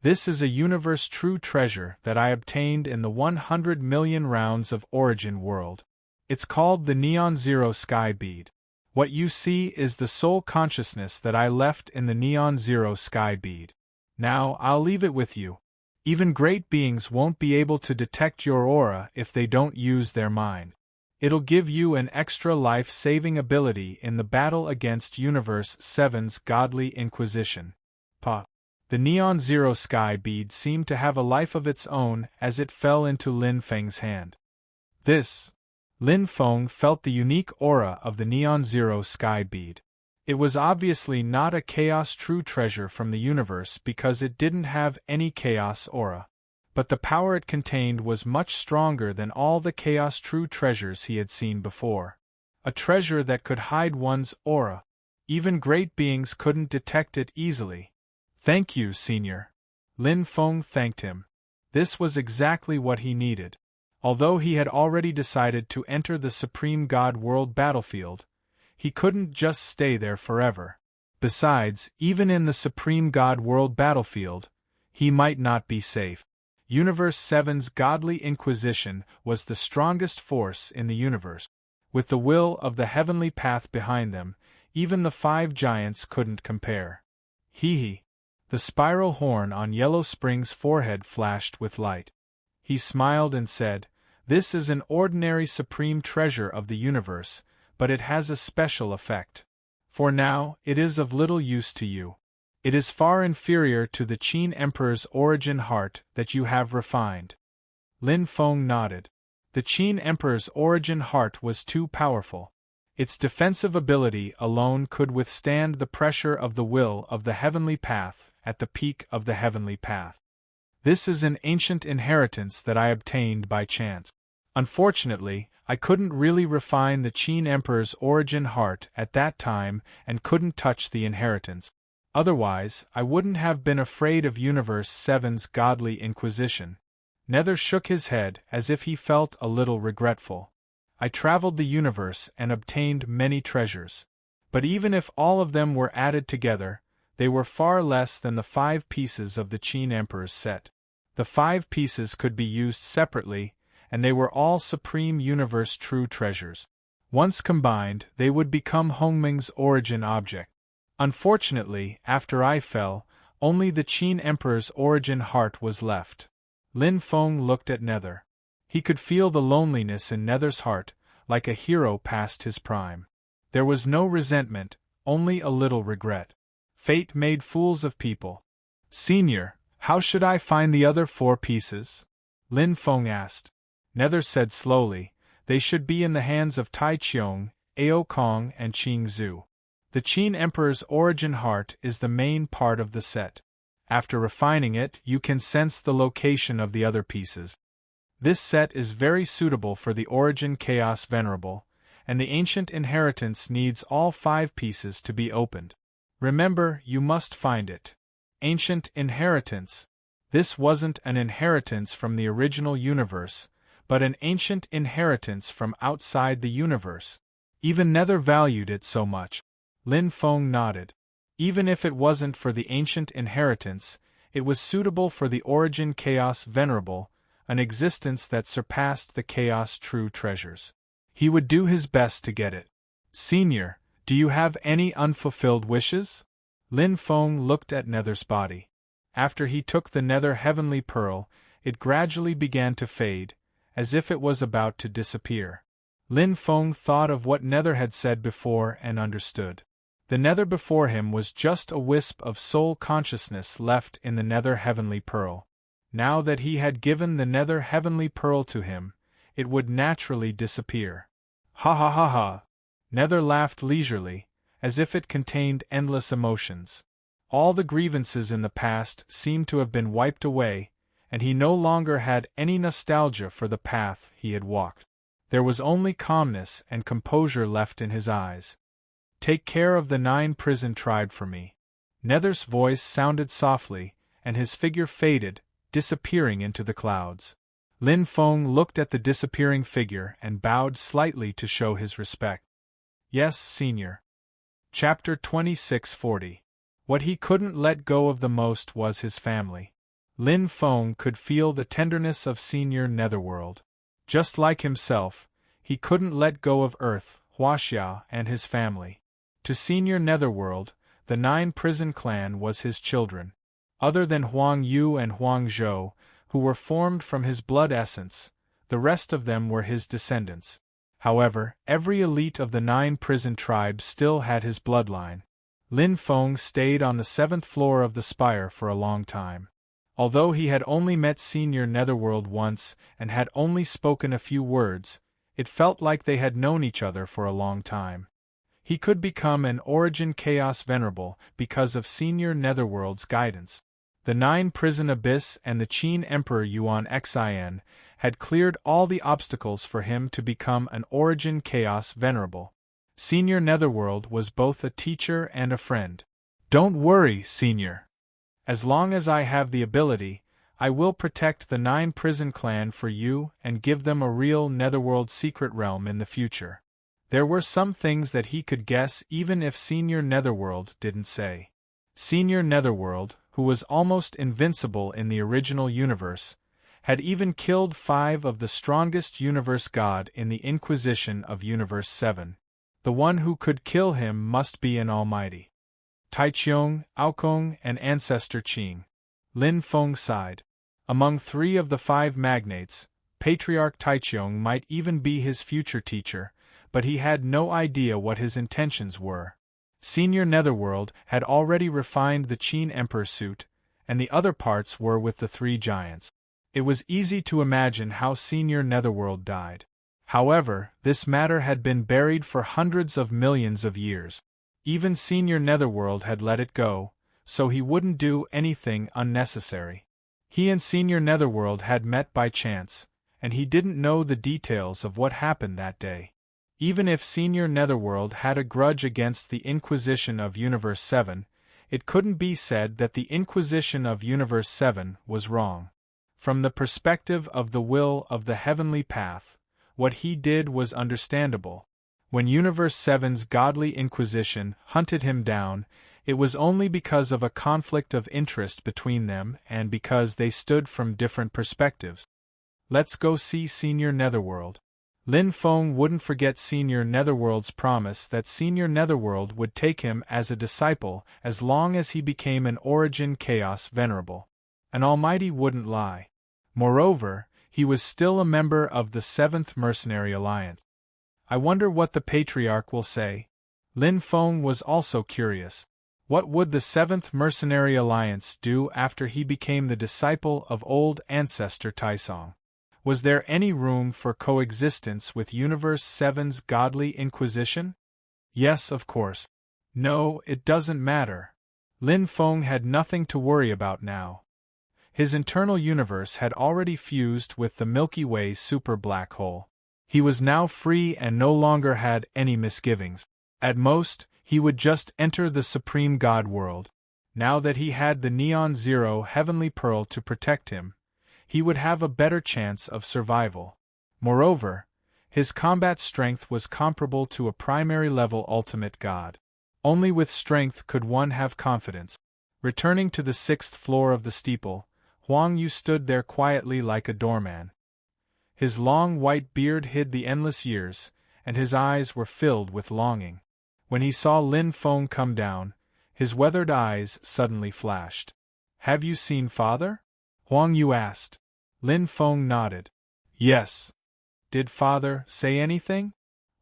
[SPEAKER 1] This is a universe true treasure that I obtained in the 100 million rounds of origin world. It's called the Neon Zero Sky Bead. What you see is the soul consciousness that I left in the Neon Zero Sky Bead. Now, I'll leave it with you. Even great beings won't be able to detect your aura if they don't use their mind. It'll give you an extra life-saving ability in the battle against Universe 7's godly inquisition. The Neon Zero Sky Bead seemed to have a life of its own as it fell into Lin Feng's hand. Lin Feng felt the unique aura of the Neon Zero Sky Bead. It was obviously not a Chaos True Treasure from the universe because it didn't have any Chaos aura. But the power it contained was much stronger than all the Chaos True Treasures he had seen before. A treasure that could hide one's aura. Even great beings couldn't detect it easily. Thank you, Senior. Lin Feng thanked him. This was exactly what he needed. Although he had already decided to enter the Supreme God World battlefield, he couldn't just stay there forever. Besides, even in the Supreme God World battlefield, he might not be safe. Universe 7's godly inquisition was the strongest force in the universe. With the will of the heavenly path behind them, even the 5 giants couldn't compare. Hee. The spiral horn on Yellow Spring's forehead flashed with light. He smiled and said, "This is an ordinary supreme treasure of the universe, but it has a special effect. For now, it is of little use to you. It is far inferior to the Qin Emperor's origin heart that you have refined." Lin Feng nodded. The Qin Emperor's origin heart was too powerful. Its defensive ability alone could withstand the pressure of the will of the heavenly path at the peak of the heavenly path. This is an ancient inheritance that I obtained by chance. Unfortunately, I couldn't really refine the Qin Emperor's origin heart at that time and couldn't touch the inheritance. Otherwise, I wouldn't have been afraid of Universe 7's godly inquisition. Nether shook his head as if he felt a little regretful. I traveled the universe and obtained many treasures. But even if all of them were added together, they were far less than the 5 pieces of the Qin Emperor's set. The 5 pieces could be used separately, and they were all supreme universe true treasures. Once combined, they would become Hongming's origin object. Unfortunately, after I fell, only the Qin Emperor's origin heart was left. Lin Feng looked at Nether. He could feel the loneliness in Nether's heart, like a hero past his prime. There was no resentment, only a little regret. Fate made fools of people. "Senior, how should I find the other 4 pieces?" Lin Feng asked. Nether said slowly, "They should be in the hands of Tai Qiong, Ao Kong and Qing Zhu. The Qin Emperor's origin heart is the main part of the set. After refining it, you can sense the location of the other pieces. This set is very suitable for the Origin Chaos Venerable, and the ancient inheritance needs all 5 pieces to be opened. Remember, you must find it. Ancient inheritance. This wasn't an inheritance from the original universe, but an ancient inheritance from outside the universe. Even Nether valued it so much." Lin Feng nodded. Even if it wasn't for the ancient inheritance, it was suitable for the Origin Chaos Venerable, an existence that surpassed the Chaos True Treasures. He would do his best to get it. "Senior, do you have any unfulfilled wishes?" Lin Feng looked at Nether's body. After he took the Nether Heavenly Pearl, it gradually began to fade, as if it was about to disappear. Lin Feng thought of what Nether had said before and understood. The Nether before him was just a wisp of soul consciousness left in the Nether Heavenly Pearl. Now that he had given the Nether Heavenly Pearl to him, it would naturally disappear. Ha ha ha ha! Nether laughed leisurely, as if it contained endless emotions. All the grievances in the past seemed to have been wiped away, and he no longer had any nostalgia for the path he had walked. There was only calmness and composure left in his eyes. "Take care of the 9 prison tribe for me." Nether's voice sounded softly, and his figure faded, disappearing into the clouds. Lin Feng looked at the disappearing figure and bowed slightly to show his respect. "Yes, Senior." Chapter 2640. What he couldn't let go of the most was his family. Lin Feng could feel the tenderness of Senior Netherworld. Just like himself, he couldn't let go of Earth, Huaxia, and his family. To Senior Netherworld, the 9 prison clan was his children. Other than Huang Yu and Huang Zhou, who were formed from his blood essence, the rest of them were his descendants. However, every elite of the 9 prison tribes still had his bloodline. Lin Feng stayed on the 7th floor of the spire for a long time. Although he had only met Senior Netherworld once and had only spoken a few words, it felt like they had known each other for a long time. He could become an Origin Chaos Venerable because of Senior Netherworld's guidance. The 9 Prison Abyss and the Qin Emperor Yuan Xin had cleared all the obstacles for him to become an Origin Chaos Venerable. Senior Netherworld was both a teacher and a friend. Don't worry, Senior. As long as I have the ability, I will protect the 9 prison clan for you and give them a real Netherworld secret realm in the future. There were some things that he could guess even if Senior Netherworld didn't say. Senior Netherworld, who was almost invincible in the original universe, had even killed 5 of the strongest universe god in the Inquisition of Universe 7. The one who could kill him must be an almighty. Taichung, Aokong, and Ancestor Qing. Lin Feng sighed. Among 3 of the 5 magnates, Patriarch Taichung might even be his future teacher, but he had no idea what his intentions were. Senior Netherworld had already refined the Qin Emperor suit, and the other parts were with the 3 giants. It was easy to imagine how Senior Netherworld died. However, this matter had been buried for hundreds of millions of years. Even Senior Netherworld had let it go, so he wouldn't do anything unnecessary. He and Senior Netherworld had met by chance, and he didn't know the details of what happened that day. Even if Senior Netherworld had a grudge against the Inquisition of Universe 7, it couldn't be said that the Inquisition of Universe 7 was wrong. From the perspective of the will of the heavenly path, what he did was understandable. When Universe 7's godly Inquisition hunted him down, it was only because of a conflict of interest between them and because they stood from different perspectives. Let's go see Senior Netherworld. Lin Feng wouldn't forget Senior Netherworld's promise that Senior Netherworld would take him as a disciple as long as he became an Origin Chaos Venerable. An almighty wouldn't lie. Moreover, he was still a member of the 7th Mercenary Alliance. I wonder what the Patriarch will say. Lin Feng was also curious. What would the 7th Mercenary Alliance do after he became the disciple of old ancestor Taisong? Was there any room for coexistence with Universe 7's godly Inquisition? Yes, of course. No, it doesn't matter. Lin Feng had nothing to worry about now. His internal universe had already fused with the Milky Way super black hole. He was now free and no longer had any misgivings. At most, he would just enter the Supreme God world. Now that he had the Neon Zero Heavenly Pearl to protect him, he would have a better chance of survival. Moreover, his combat strength was comparable to a primary-level ultimate god. Only with strength could one have confidence. Returning to the 6th floor of the steeple, Huang Yu stood there quietly like a doorman. His long white beard hid the endless years, and his eyes were filled with longing. When he saw Lin Feng come down, his weathered eyes suddenly flashed. "Have you seen Father?" Huang Yu asked. Lin Feng nodded. "Yes." "Did Father say anything?"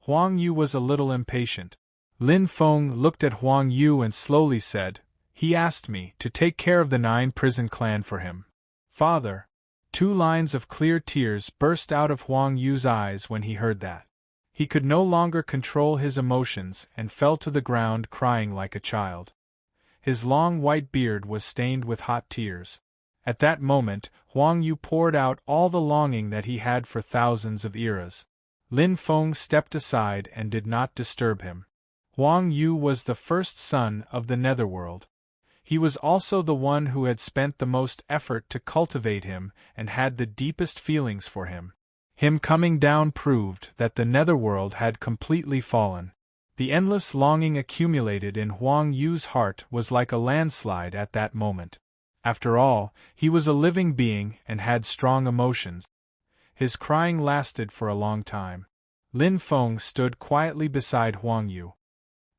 [SPEAKER 1] Huang Yu was a little impatient. Lin Feng looked at Huang Yu and slowly said, "He asked me to take care of the 9 prison clan for him." "Father." 2 lines of clear tears burst out of Huang Yu's eyes when he heard that. He could no longer control his emotions and fell to the ground crying like a child. His long white beard was stained with hot tears. At that moment, Huang Yu poured out all the longing that he had for thousands of eras. Lin Feng stepped aside and did not disturb him. Huang Yu was the first son of the Netherworld. He was also the one who had spent the most effort to cultivate him and had the deepest feelings for him. Him coming down proved that the Netherworld had completely fallen. The endless longing accumulated in Huang Yu's heart was like a landslide at that moment. After all, he was a living being and had strong emotions. His crying lasted for a long time. Lin Feng stood quietly beside Huang Yu.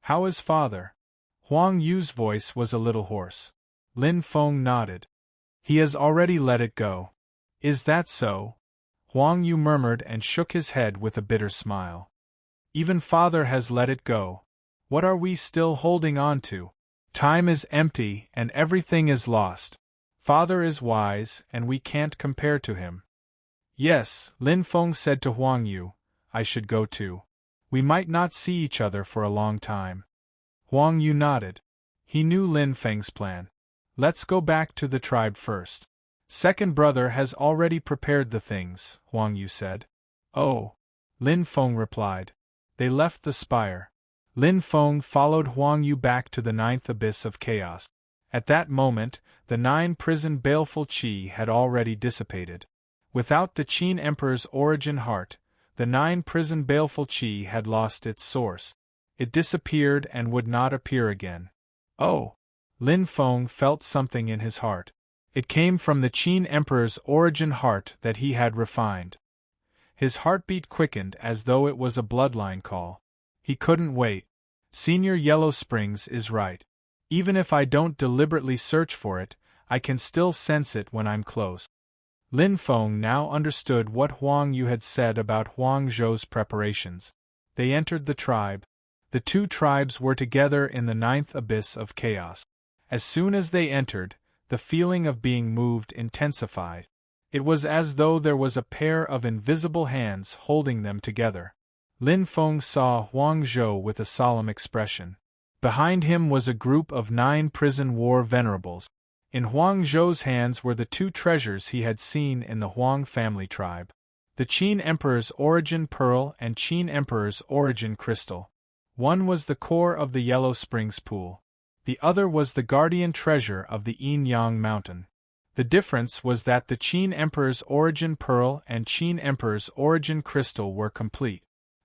[SPEAKER 1] "How is father?" Huang Yu's voice was a little hoarse. Lin Feng nodded. "He has already let it go." "Is that so?" Huang Yu murmured and shook his head with a bitter smile. "Even father has let it go. What are we still holding on to? Time is empty and everything is lost. Father is wise and we can't compare to him." "Yes," Lin Feng said to Huang Yu, "I should go too. We might not see each other for a long time." Huang Yu nodded. He knew Lin Feng's plan. "Let's go back to the tribe first. Second brother has already prepared the things," Huang Yu said. "Oh," Lin Feng replied. They left the spire. Lin Feng followed Huang Yu back to the ninth abyss of chaos. At that moment, the nine-prison baleful qi had already dissipated. Without the Qin Emperor's origin heart, the nine-prison baleful qi had lost its source. It disappeared and would not appear again. Oh! Lin Feng felt something in his heart. It came from the Qin Emperor's origin heart that he had refined. His heartbeat quickened as though it was a bloodline call. He couldn't wait. Senior Yellow Springs is right. Even if I don't deliberately search for it, I can still sense it when I'm close. Lin Feng now understood what Huang Yu had said about Huang Zhou's preparations. They entered the tribe. The two tribes were together in the ninth abyss of chaos. As soon as they entered, the feeling of being moved intensified. It was as though there was a pair of invisible hands holding them together. Lin Feng saw Huang Zhou with a solemn expression. Behind him was a group of 9 prison war venerables. In Huang Zhou's hands were the 2 treasures he had seen in the Huang family tribe. The Qin Emperor's origin pearl and Qin Emperor's origin crystal. One was the core of the Yellow Springs pool. The other was the guardian treasure of the Yin-Yang mountain. The difference was that the Qin Emperor's origin pearl and Qin Emperor's origin crystal were complete.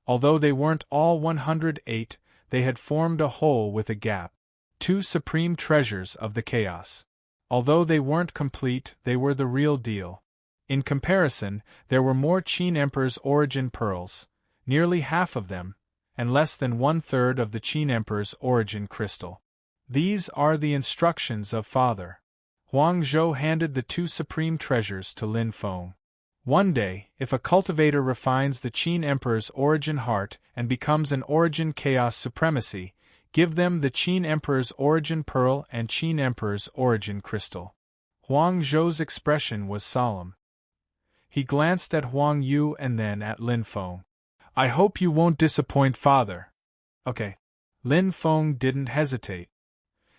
[SPEAKER 1] Although they weren't all 108, they had formed a whole with a gap. 2 supreme treasures of the chaos. Although they weren't complete, they were the real deal. In comparison, there were more Qin Emperor's origin pearls, nearly half of them, and less than 1/3 of the Qin Emperor's origin crystal. "These are the instructions of Father." Huang Zhou handed the 2 supreme treasures to Lin Feng. "One day, if a cultivator refines the Qin Emperor's origin heart and becomes an origin chaos supremacy, give them the Qin Emperor's origin pearl and Qin Emperor's origin crystal." Huang Zhou's expression was solemn. He glanced at Huang Yu and then at Lin Feng. "I hope you won't disappoint Father." "Okay." Lin Feng didn't hesitate.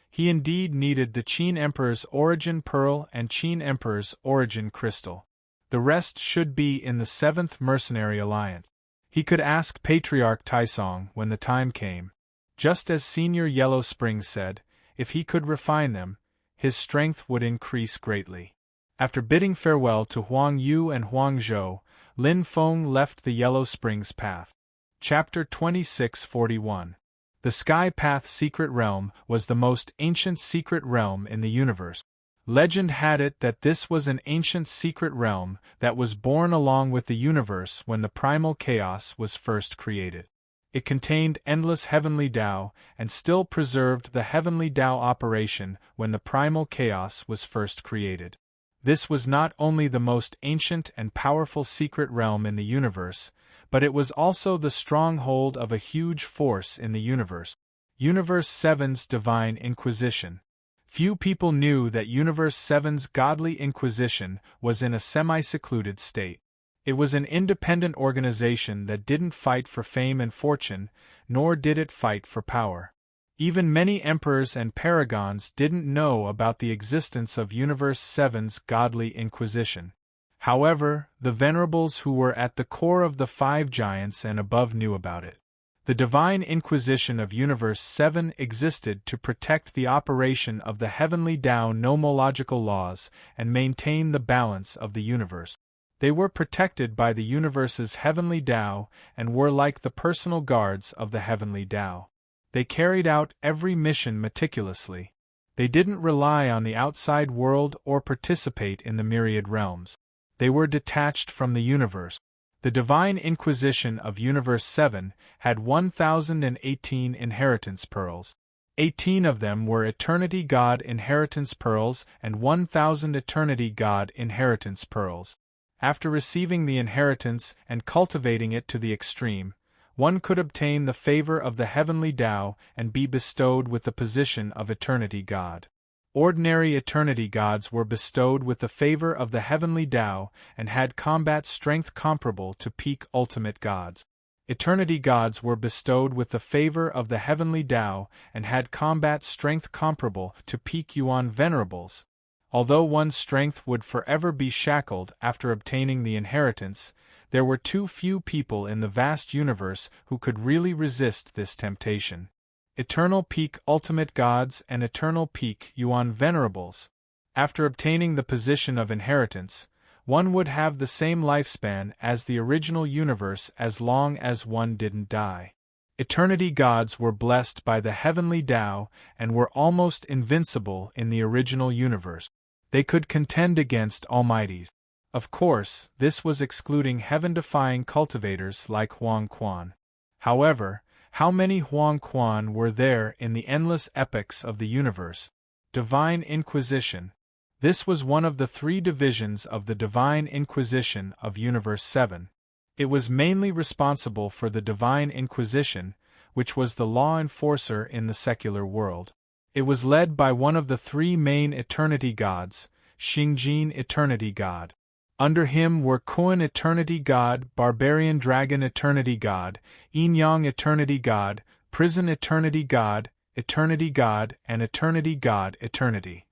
[SPEAKER 1] He indeed needed the Qin Emperor's origin pearl and Qin Emperor's origin crystal. The rest should be in the 7th Mercenary Alliance. He could ask Patriarch Taisong when the time came. Just as Senior Yellow Springs said, if he could refine them, his strength would increase greatly. After bidding farewell to Huang Yu and Huang Zhou, Lin Feng left the Yellow Springs path. Chapter 2641. The Sky Path Secret Realm was the most ancient secret realm in the universe. Legend had it that this was an ancient secret realm that was born along with the universe when the primal chaos was first created. It contained endless heavenly Tao and still preserved the heavenly Tao operation when the primal chaos was first created. This was not only the most ancient and powerful secret realm in the universe, but it was also the stronghold of a huge force in the universe. Universe 7's Divine Inquisition. Few people knew that Universe 7's Godly Inquisition was in a semi-secluded state. It was an independent organization that didn't fight for fame and fortune, nor did it fight for power. Even many emperors and paragons didn't know about the existence of Universe 7's Godly Inquisition. However, the venerables who were at the core of the 5 giants and above knew about it. The Divine Inquisition of Universe 7 existed to protect the operation of the heavenly Tao nomological laws and maintain the balance of the universe. They were protected by the universe's heavenly Tao and were like the personal guards of the heavenly Tao. They carried out every mission meticulously. They didn't rely on the outside world or participate in the myriad realms. They were detached from the universe. The Divine Inquisition of Universe 7 had 1,018 inheritance pearls. 18 of them were Eternity God inheritance pearls and 1,000 Eternity God inheritance pearls. After receiving the inheritance and cultivating it to the extreme, one could obtain the favor of the heavenly Tao and be bestowed with the position of Eternity God. Ordinary Eternity Gods were bestowed with the favor of the heavenly Tao and had combat strength comparable to peak Ultimate Gods. Eternity Gods were bestowed with the favor of the heavenly Tao and had combat strength comparable to peak Yuan Venerables. Although one's strength would forever be shackled after obtaining the inheritance, there were too few people in the vast universe who could really resist this temptation. Eternal Peak Ultimate Gods and Eternal Peak Yuan Venerables. After obtaining the position of inheritance, one would have the same lifespan as the original universe as long as one didn't die. Eternity Gods were blessed by the heavenly Tao and were almost invincible in the original universe. They could contend against Almighties. Of course, this was excluding heaven-defying cultivators like Huang Quan. However, how many Huang Quan were there in the endless epochs of the universe? Divine Inquisition. This was one of the three divisions of the Divine Inquisition of Universe 7. It was mainly responsible for the Divine Inquisition, which was the law enforcer in the secular world. It was led by one of the three main Eternity Gods, Xingjin Eternity God. Under him were Kuan Eternity God, Barbarian Dragon Eternity God, Yin-Yang Eternity God, Prison Eternity God, and Eternity God Eternity.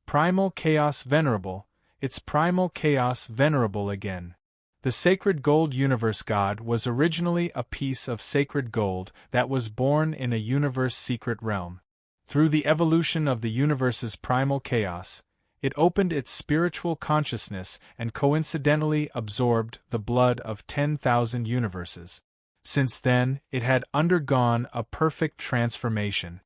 [SPEAKER 1] Primal Chaos Venerable. It's Primal Chaos Venerable again. The Sacred Gold Universe God was originally a piece of sacred gold that was born in a universe secret realm. Through the evolution of the universe's primal chaos, it opened its spiritual consciousness and coincidentally absorbed the blood of 10,000 universes. Since then, it had undergone a perfect transformation.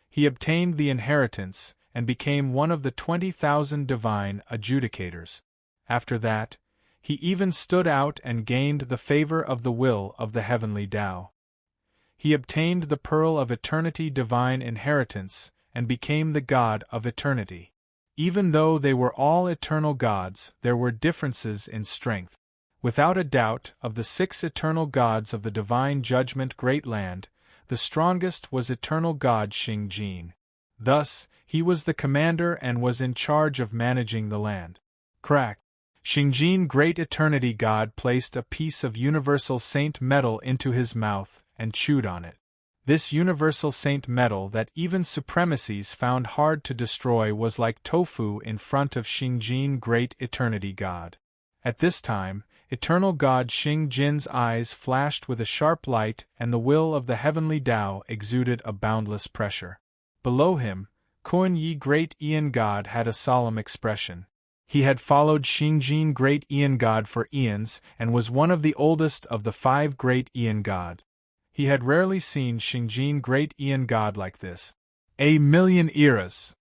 [SPEAKER 1] He obtained the inheritance and became one of the 20,000 divine adjudicators. After that, he even stood out and gained the favor of the will of the heavenly Tao. He obtained the Pearl of Eternity divine inheritance and became the God of Eternity. Even though they were all eternal gods, there were differences in strength. Without a doubt, of the 6 eternal gods of the divine judgment Great Land, the strongest was eternal god Xingjin. Thus, he was the commander and was in charge of managing the land. Crack. Xingjin Great Eternity God placed a piece of universal saint metal into his mouth and chewed on it. This universal saint metal that even supremacies found hard to destroy was like tofu in front of Xingjin Great Eternity God. At this time, eternal god Xingjin's eyes flashed with a sharp light and the will of the heavenly Tao exuded a boundless pressure. Below him, Kuan Yi Great Eon God had a solemn expression. He had followed Xingjin Great Eon God for eons and was one of the oldest of the 5 Great Eon God. He had rarely seen Xingjin Great Eon God like this. A million eras.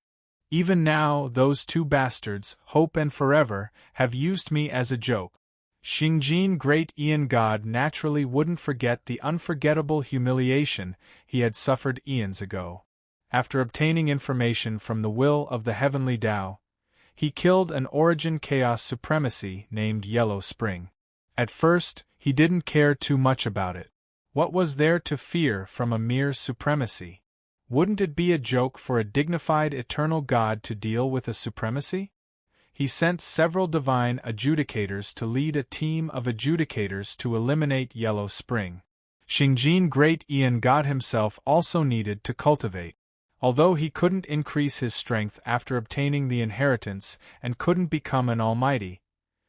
[SPEAKER 1] Even now, those 2 bastards, Hope and Forever, have used me as a joke. Xingjin Great Eon God naturally wouldn't forget the unforgettable humiliation he had suffered eons ago. After obtaining information from the will of the heavenly Tao, he killed an origin chaos supremacy named Yellow Spring. At first, he didn't care too much about it. What was there to fear from a mere supremacy? Wouldn't it be a joke for a dignified eternal god to deal with a supremacy? He sent several divine adjudicators to lead a team of adjudicators to eliminate Yellow Spring. Xingjin Great Eon God himself also needed to cultivate. Although he couldn't increase his strength after obtaining the inheritance and couldn't become an almighty,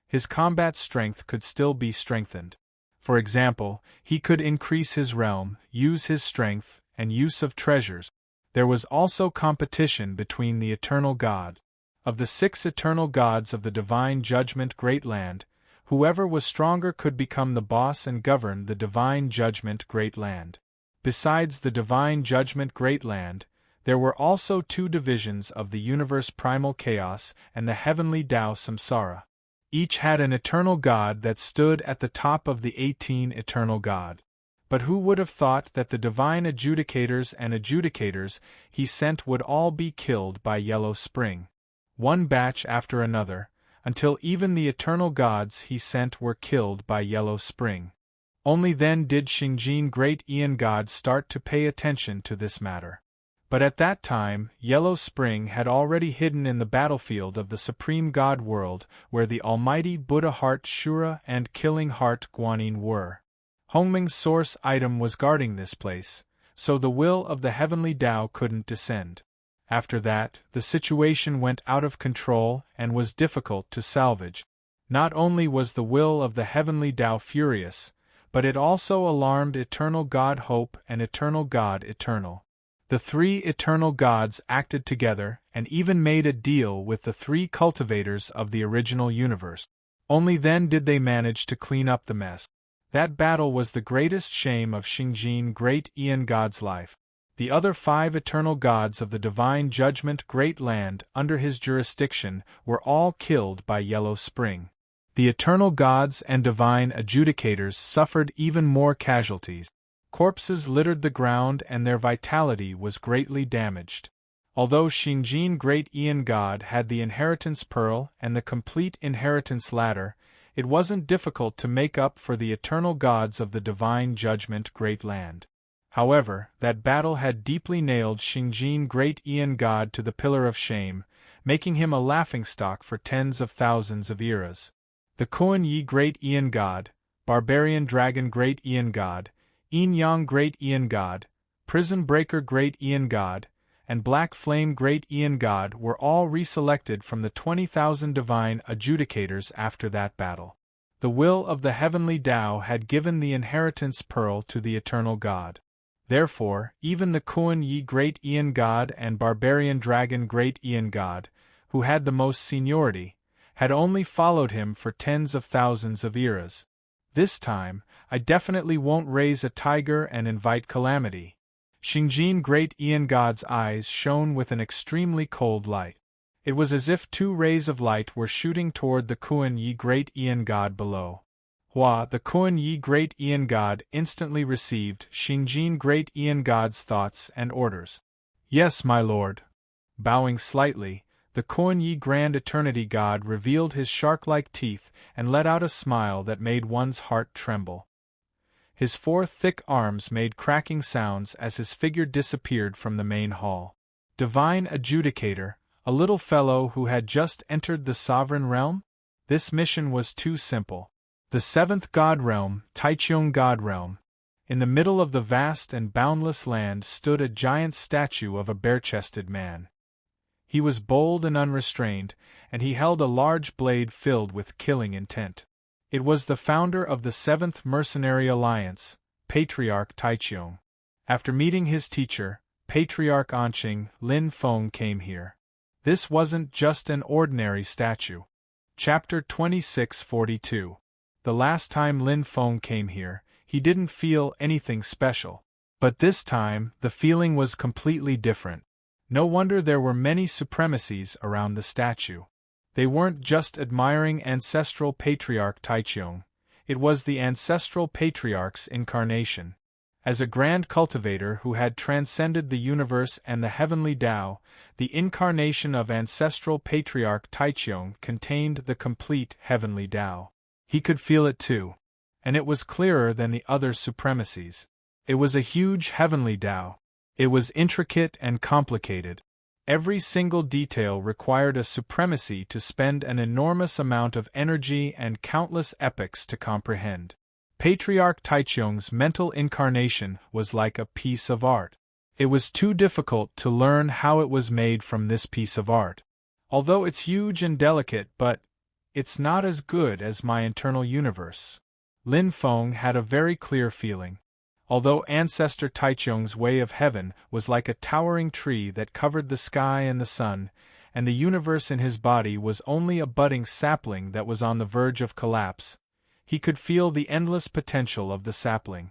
[SPEAKER 1] his combat strength could still be strengthened. For example, he could increase his realm, use his strength, and use of treasures. There was also competition between the eternal god. Of the 6 eternal gods of the divine judgment Great Land, whoever was stronger could become the boss and govern the divine judgment Great Land. Besides the divine judgment Great Land, There were also two divisions of the universe: primal chaos and the heavenly Tao samsara. Each had an eternal God that stood at the top of the 18 eternal God. But who would have thought that the divine adjudicators and adjudicators he sent would all be killed by Yellow Spring? One batch after another, until even the eternal gods he sent were killed by Yellow Spring. Only then did Xingjin Great Aeon God start to pay attention to this matter. But at that time, Yellow Spring had already hidden in the battlefield of the Supreme God world, where the Almighty Buddha Heart Shura and Killing Heart Guanyin were. Hongming's source item was guarding this place, so the will of the heavenly Tao couldn't descend. After that, the situation went out of control and was difficult to salvage. Not only was the will of the heavenly Tao furious, but it also alarmed Eternal God Hope and Eternal God Eternal. The three eternal gods acted together and even made a deal with the three cultivators of the original universe. Only then did they manage to clean up the mess. That battle was the greatest shame of Xingjin Great Aeon God's life. The other 5 eternal gods of the divine judgment Great Land under his jurisdiction were all killed by Yellow Spring. The eternal gods and divine adjudicators suffered even more casualties. Corpses littered the ground and their vitality was greatly damaged. Although Xingjin Great Aeon God had the inheritance pearl and the complete inheritance ladder, it wasn't difficult to make up for the eternal gods of the divine judgment Great Land. However, that battle had deeply nailed Xingjin Great Aeon God to the pillar of shame, making him a laughingstock for tens of thousands of eras. The Kuan Yi Great Aeon God, Barbarian Dragon Great Aeon God, Yin Yang Great Aeon God, Prison Breaker Great Aeon God, and Black Flame Great Aeon God were all reselected from the 20,000 divine adjudicators after that battle. The will of the heavenly Tao had given the inheritance pearl to the eternal God. Therefore, even the Kuan Yi Great Aeon God and Barbarian Dragon Great Aeon God, who had the most seniority, had only followed him for tens of thousands of eras. This time, I definitely won't raise a tiger and invite calamity. Xingjin Great Aeon God's eyes shone with an extremely cold light. It was as if 2 rays of light were shooting toward the Kuan Yi Great Aeon God below. Hua, the Kuan Yi Great Aeon God, instantly received Xingjin Great Aeon God's thoughts and orders. Yes, my lord. Bowing slightly, the Kuan Yi Grand Eternity God revealed his shark-like teeth and let out a smile that made one's heart tremble. His 4 thick arms made cracking sounds as his figure disappeared from the main hall. Divine Adjudicator, a little fellow who had just entered the Sovereign Realm? This mission was too simple. The 7th God Realm, Taichung God Realm. In the middle of the vast and boundless land stood a giant statue of a bare-chested man. He was bold and unrestrained, and he held a large blade filled with killing intent. It was the founder of the 7th Mercenary Alliance, Patriarch Taichung. After meeting his teacher, Patriarch Anqing, Lin Feng came here. This wasn't just an ordinary statue. Chapter 2642. The last time Lin Feng came here, he didn't feel anything special. But this time, the feeling was completely different. No wonder there were many supremacies around the statue. They weren't just admiring ancestral Patriarch Taichung, it was the ancestral Patriarch's incarnation. As a grand cultivator who had transcended the universe and the heavenly Tao, the incarnation of ancestral Patriarch Taichung contained the complete heavenly Tao. He could feel it too. And it was clearer than the other supremacies. It was a huge heavenly Tao. It was intricate and complicated. Every single detail required a supremacy to spend an enormous amount of energy and countless epochs to comprehend. Patriarch Taichung's mental incarnation was like a piece of art. It was too difficult to learn how it was made from this piece of art. Although it's huge and delicate, but it's not as good as my internal universe. Lin Feng had a very clear feeling. Although Ancestor Taichung's way of heaven was like a towering tree that covered the sky and the sun, and the universe in his body was only a budding sapling that was on the verge of collapse, he could feel the endless potential of the sapling.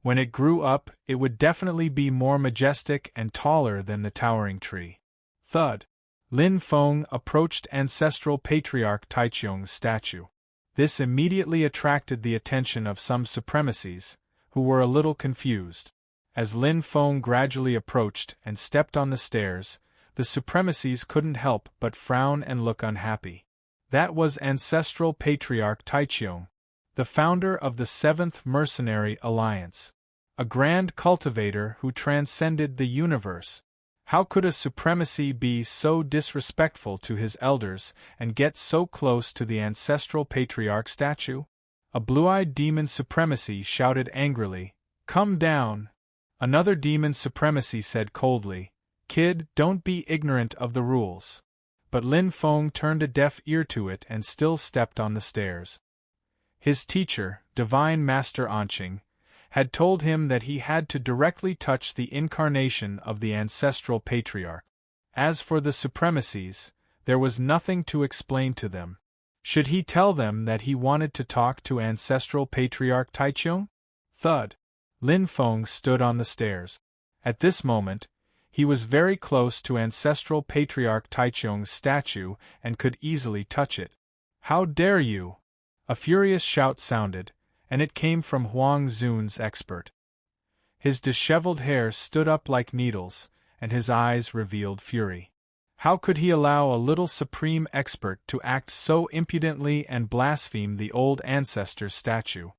[SPEAKER 1] When it grew up, it would definitely be more majestic and taller than the towering tree. Thud. Lin Feng approached ancestral patriarch Taichung's statue. This immediately attracted the attention of some supremacies, who were a little confused. As Lin Feng gradually approached and stepped on the stairs, the supremacies couldn't help but frown and look unhappy. That was ancestral patriarch Taichung, the founder of the 7th Mercenary Alliance. A grand cultivator who transcended the universe. How could a supremacy be so disrespectful to his elders and get so close to the ancestral patriarch statue? A blue-eyed demon supremacy shouted angrily, "Come down!" Another demon supremacy said coldly, "Kid, don't be ignorant of the rules." But Lin Feng turned a deaf ear to it and still stepped on the stairs. His teacher, Divine Master Anqing, had told him that he had to directly touch the incarnation of the ancestral patriarch. As for the supremacies, there was nothing to explain to them. Should he tell them that he wanted to talk to ancestral patriarch Taichung? Thud. Lin Feng stood on the stairs. At this moment, he was very close to ancestral patriarch Taichung's statue and could easily touch it. "How dare you!" A furious shout sounded, and it came from Huang Zun's expert. His disheveled hair stood up like needles, and his eyes revealed fury. How could he allow a little supreme expert to act so impudently and blaspheme the old ancestor's statue?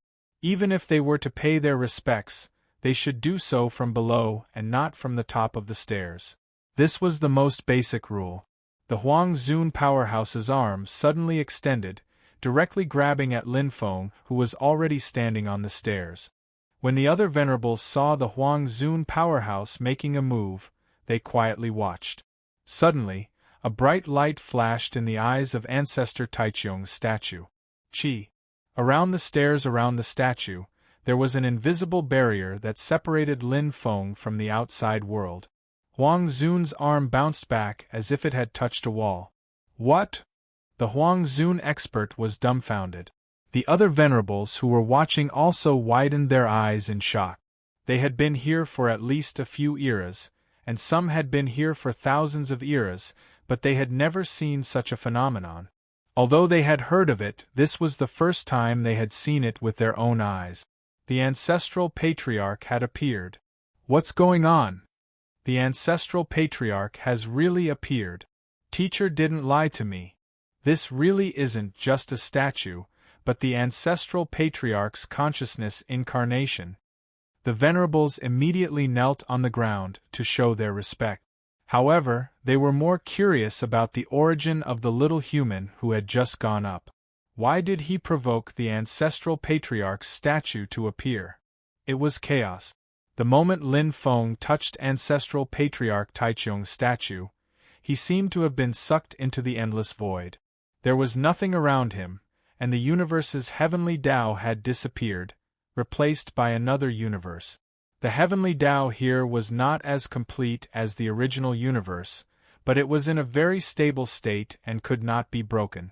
[SPEAKER 1] Even if they were to pay their respects, they should do so from below and not from the top of the stairs. This was the most basic rule. The Huang Zun powerhouse's arm suddenly extended, directly grabbing at Lin Feng, who was already standing on the stairs. When the other venerables saw the Huang Zun powerhouse making a move, they quietly watched. Suddenly, a bright light flashed in the eyes of Ancestor Taichung's statue. Chi. Around the stairs around the statue, there was an invisible barrier that separated Lin Feng from the outside world. Huang Zun's arm bounced back as if it had touched a wall. "What?" The Huang Zun expert was dumbfounded. The other venerables who were watching also widened their eyes in shock. They had been here for at least a few eras, and some had been here for thousands of eras, but they had never seen such a phenomenon. Although they had heard of it, this was the first time they had seen it with their own eyes. The ancestral patriarch had appeared. "What's going on?" "The ancestral patriarch has really appeared. Teacher didn't lie to me. This really isn't just a statue, but the ancestral patriarch's consciousness incarnation." The venerables immediately knelt on the ground to show their respect. However, they were more curious about the origin of the little human who had just gone up. Why did he provoke the ancestral patriarch's statue to appear? It was chaos. The moment Lin Feng touched ancestral patriarch Taichung's statue, he seemed to have been sucked into the endless void. There was nothing around him, and the universe's heavenly Tao had disappeared, replaced by another universe. The heavenly Tao here was not as complete as the original universe, but it was in a very stable state and could not be broken.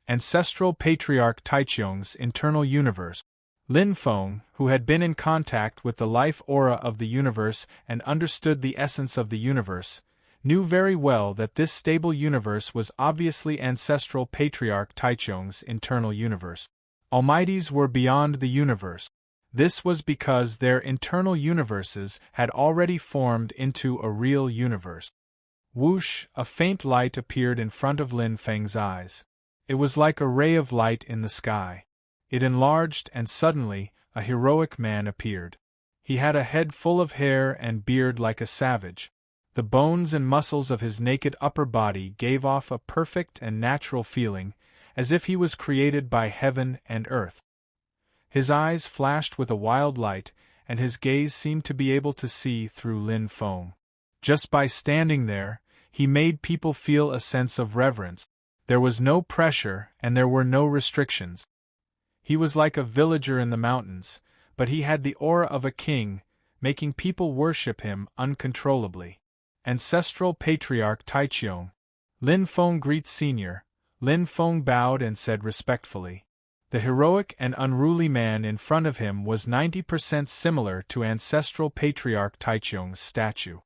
[SPEAKER 1] Ancestral patriarch Taichung's internal universe. Lin Feng, who had been in contact with the life aura of the universe and understood the essence of the universe, knew very well that this stable universe was obviously ancestral patriarch Taichung's internal universe. Almighties were beyond the universe. This was because their internal universes had already formed into a real universe. Whoosh, a faint light appeared in front of Lin Feng's eyes. It was like a ray of light in the sky. It enlarged and suddenly, a heroic man appeared. He had a head full of hair and beard like a savage. The bones and muscles of his naked upper body gave off a perfect and natural feeling, as if he was created by heaven and earth. His eyes flashed with a wild light, and his gaze seemed to be able to see through Lin Feng. Just by standing there, he made people feel a sense of reverence. There was no pressure and there were no restrictions. He was like a villager in the mountains, but he had the aura of a king, making people worship him uncontrollably. Ancestral Patriarch Taichung. Lin Feng greets Senior. Lin Feng bowed and said respectfully. The heroic and unruly man in front of him was 90% similar to ancestral patriarch Taichung's statue.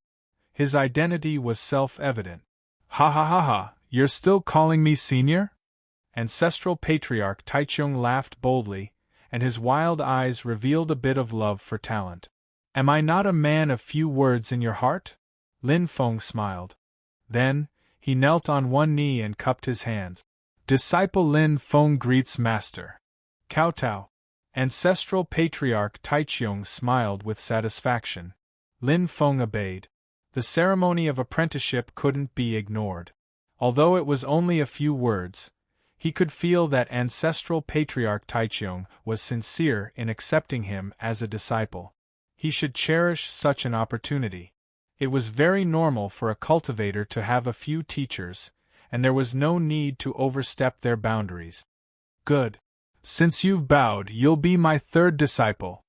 [SPEAKER 1] His identity was self-evident. Ha ha ha ha, you're still calling me senior? Ancestral patriarch Taichung laughed boldly, and his wild eyes revealed a bit of love for talent. Am I not a man of few words in your heart? Lin Feng smiled. Then, he knelt on one knee and cupped his hands. Disciple Lin Feng greets master. Kowtow. Ancestral patriarch Taichung smiled with satisfaction. Lin Feng obeyed. The ceremony of apprenticeship couldn't be ignored. Although it was only a few words, he could feel that ancestral patriarch Taichung was sincere in accepting him as a disciple. He should cherish such an opportunity. It was very normal for a cultivator to have a few teachers, and there was no need to overstep their boundaries. Good. Since you've bowed, you'll be my third disciple.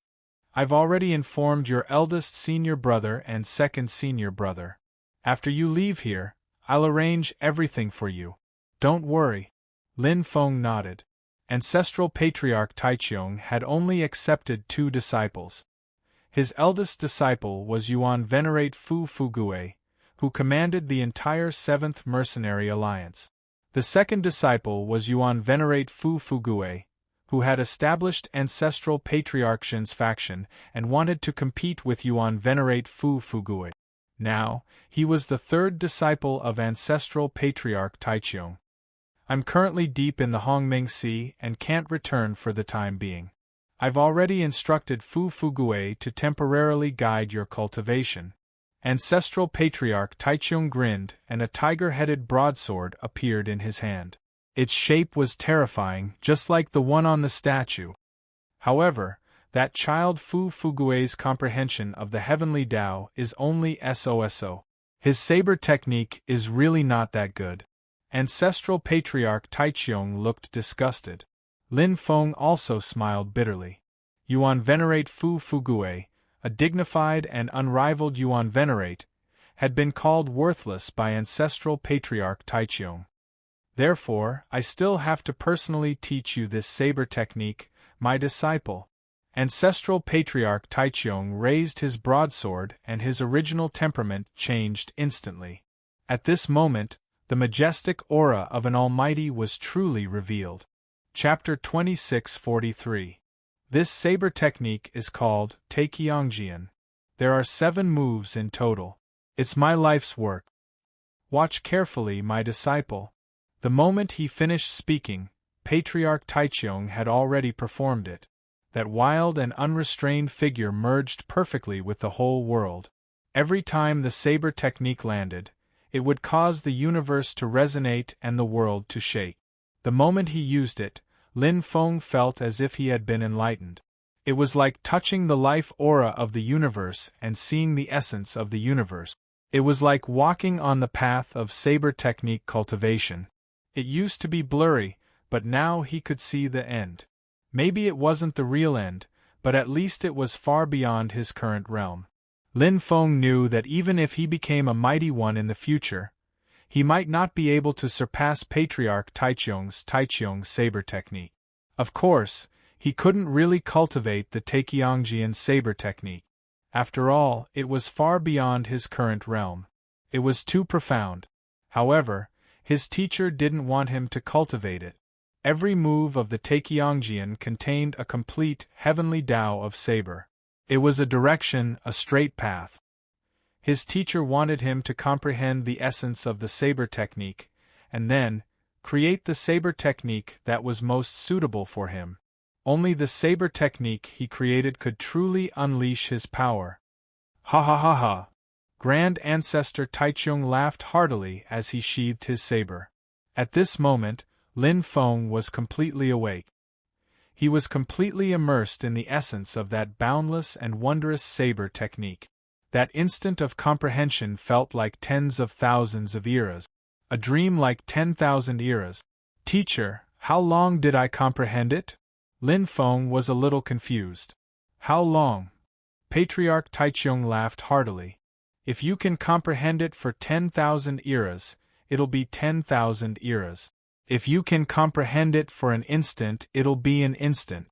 [SPEAKER 1] I've already informed your eldest senior brother and second senior brother. After you leave here, I'll arrange everything for you. Don't worry. Lin Feng nodded. Ancestral patriarch Taichung had only accepted 2 disciples. His eldest disciple was Yuan Venerate Fu Fugue, who commanded the entire 7th Mercenary Alliance. The second disciple was Yuan Venerate Fu Fugue, who had established Ancestral Patriarch Shin's faction and wanted to compete with Yuan Venerate Fu Fugue. Now, he was the 3rd disciple of Ancestral Patriarch Taichung. I'm currently deep in the Hongming Sea and can't return for the time being. I've already instructed Fu Fugue to temporarily guide your cultivation. Ancestral Patriarch Taichung grinned, and a tiger-headed broadsword appeared in his hand. Its shape was terrifying, just like the one on the statue. However, that child Fu Fugue's comprehension of the heavenly Tao is only SOSO. His saber technique is really not that good. Ancestral Patriarch Taichung looked disgusted. Lin Feng also smiled bitterly. Yuan Venerate Fu Fugue, a dignified and unrivaled Yuan Venerate, had been called worthless by Ancestral Patriarch Taichung. Therefore, I still have to personally teach you this saber technique, my disciple. Ancestral Patriarch Taichung raised his broadsword and his original temperament changed instantly. At this moment, the majestic aura of an almighty was truly revealed. Chapter 2643. This saber technique is called Taiqiangjian. There are 7 moves in total. It's my life's work. Watch carefully, my disciple. The moment he finished speaking, Patriarch Taichung had already performed it. That wild and unrestrained figure merged perfectly with the whole world. Every time the saber technique landed, it would cause the universe to resonate and the world to shake. The moment he used it, Lin Feng felt as if he had been enlightened. It was like touching the life aura of the universe and seeing the essence of the universe. It was like walking on the path of saber technique cultivation. It used to be blurry, but now he could see the end. Maybe it wasn't the real end, but at least it was far beyond his current realm. Lin Feng knew that even if he became a mighty one in the future, he might not be able to surpass Patriarch Taichung's Taichung saber technique. Of course, he couldn't really cultivate the Taiqiangjian saber technique. After all, it was far beyond his current realm. It was too profound. However, his teacher didn't want him to cultivate it. Every move of the Taiqiangjian contained a complete, heavenly Tao of saber. It was a direction, a straight path. His teacher wanted him to comprehend the essence of the saber technique, and then, create the saber technique that was most suitable for him. Only the saber technique he created could truly unleash his power. Ha ha ha ha! Grand Ancestor Taichung laughed heartily as he sheathed his saber. At this moment, Lin Feng was completely awake. He was completely immersed in the essence of that boundless and wondrous saber technique. That instant of comprehension felt like tens of thousands of eras. A dream like 10,000 eras. Teacher, how long did I comprehend it? Lin Feng was a little confused. How long? Patriarch Taichung laughed heartily. If you can comprehend it for 10,000 eras, it'll be 10,000 eras. If you can comprehend it for an instant, it'll be an instant.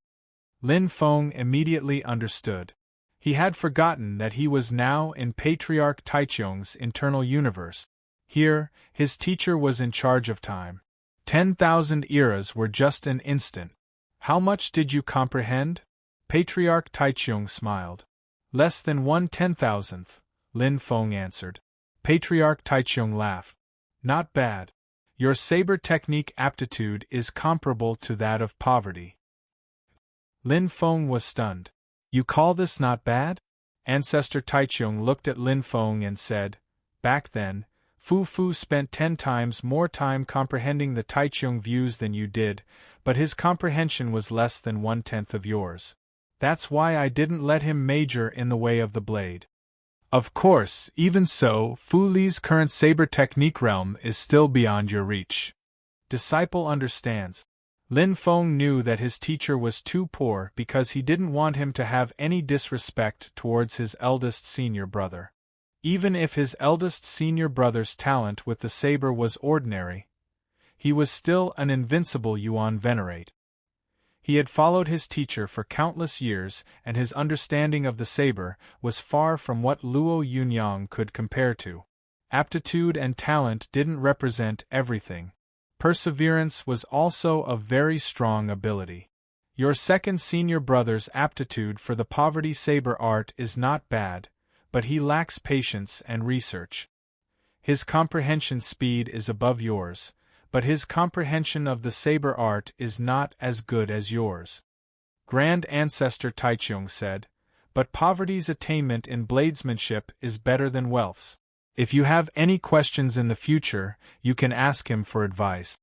[SPEAKER 1] Lin Feng immediately understood. He had forgotten that he was now in Patriarch Taichung's internal universe. Here, his teacher was in charge of time. 10,000 eras were just an instant. How much did you comprehend? Patriarch Taichung smiled. Less than 1/10,000th, Lin Feng answered. Patriarch Taichung laughed. Not bad. Your saber technique aptitude is comparable to that of poverty. Lin Feng was stunned. You call this not bad? Ancestor Taichung looked at Lin Feng and said, Back then, Fu Fu spent 10 times more time comprehending the Taichung views than you did, but his comprehension was less than 1/10 of yours. That's why I didn't let him major in the way of the blade. Of course, even so, Fu Li's current saber technique realm is still beyond your reach. Disciple understands. Lin Feng knew that his teacher was too poor because he didn't want him to have any disrespect towards his eldest senior brother. Even if his eldest senior brother's talent with the saber was ordinary, he was still an invincible Yuan venerate. He had followed his teacher for countless years, and his understanding of the saber was far from what Luo Yunyang could compare to. Aptitude and talent didn't represent everything. Perseverance was also a very strong ability. Your second senior brother's aptitude for the poverty saber art is not bad, but he lacks patience and research. His comprehension speed is above yours, but his comprehension of the saber art is not as good as yours. Grand Ancestor Taichung said, but poverty's attainment in bladesmanship is better than wealth's. If you have any questions in the future, you can ask him for advice.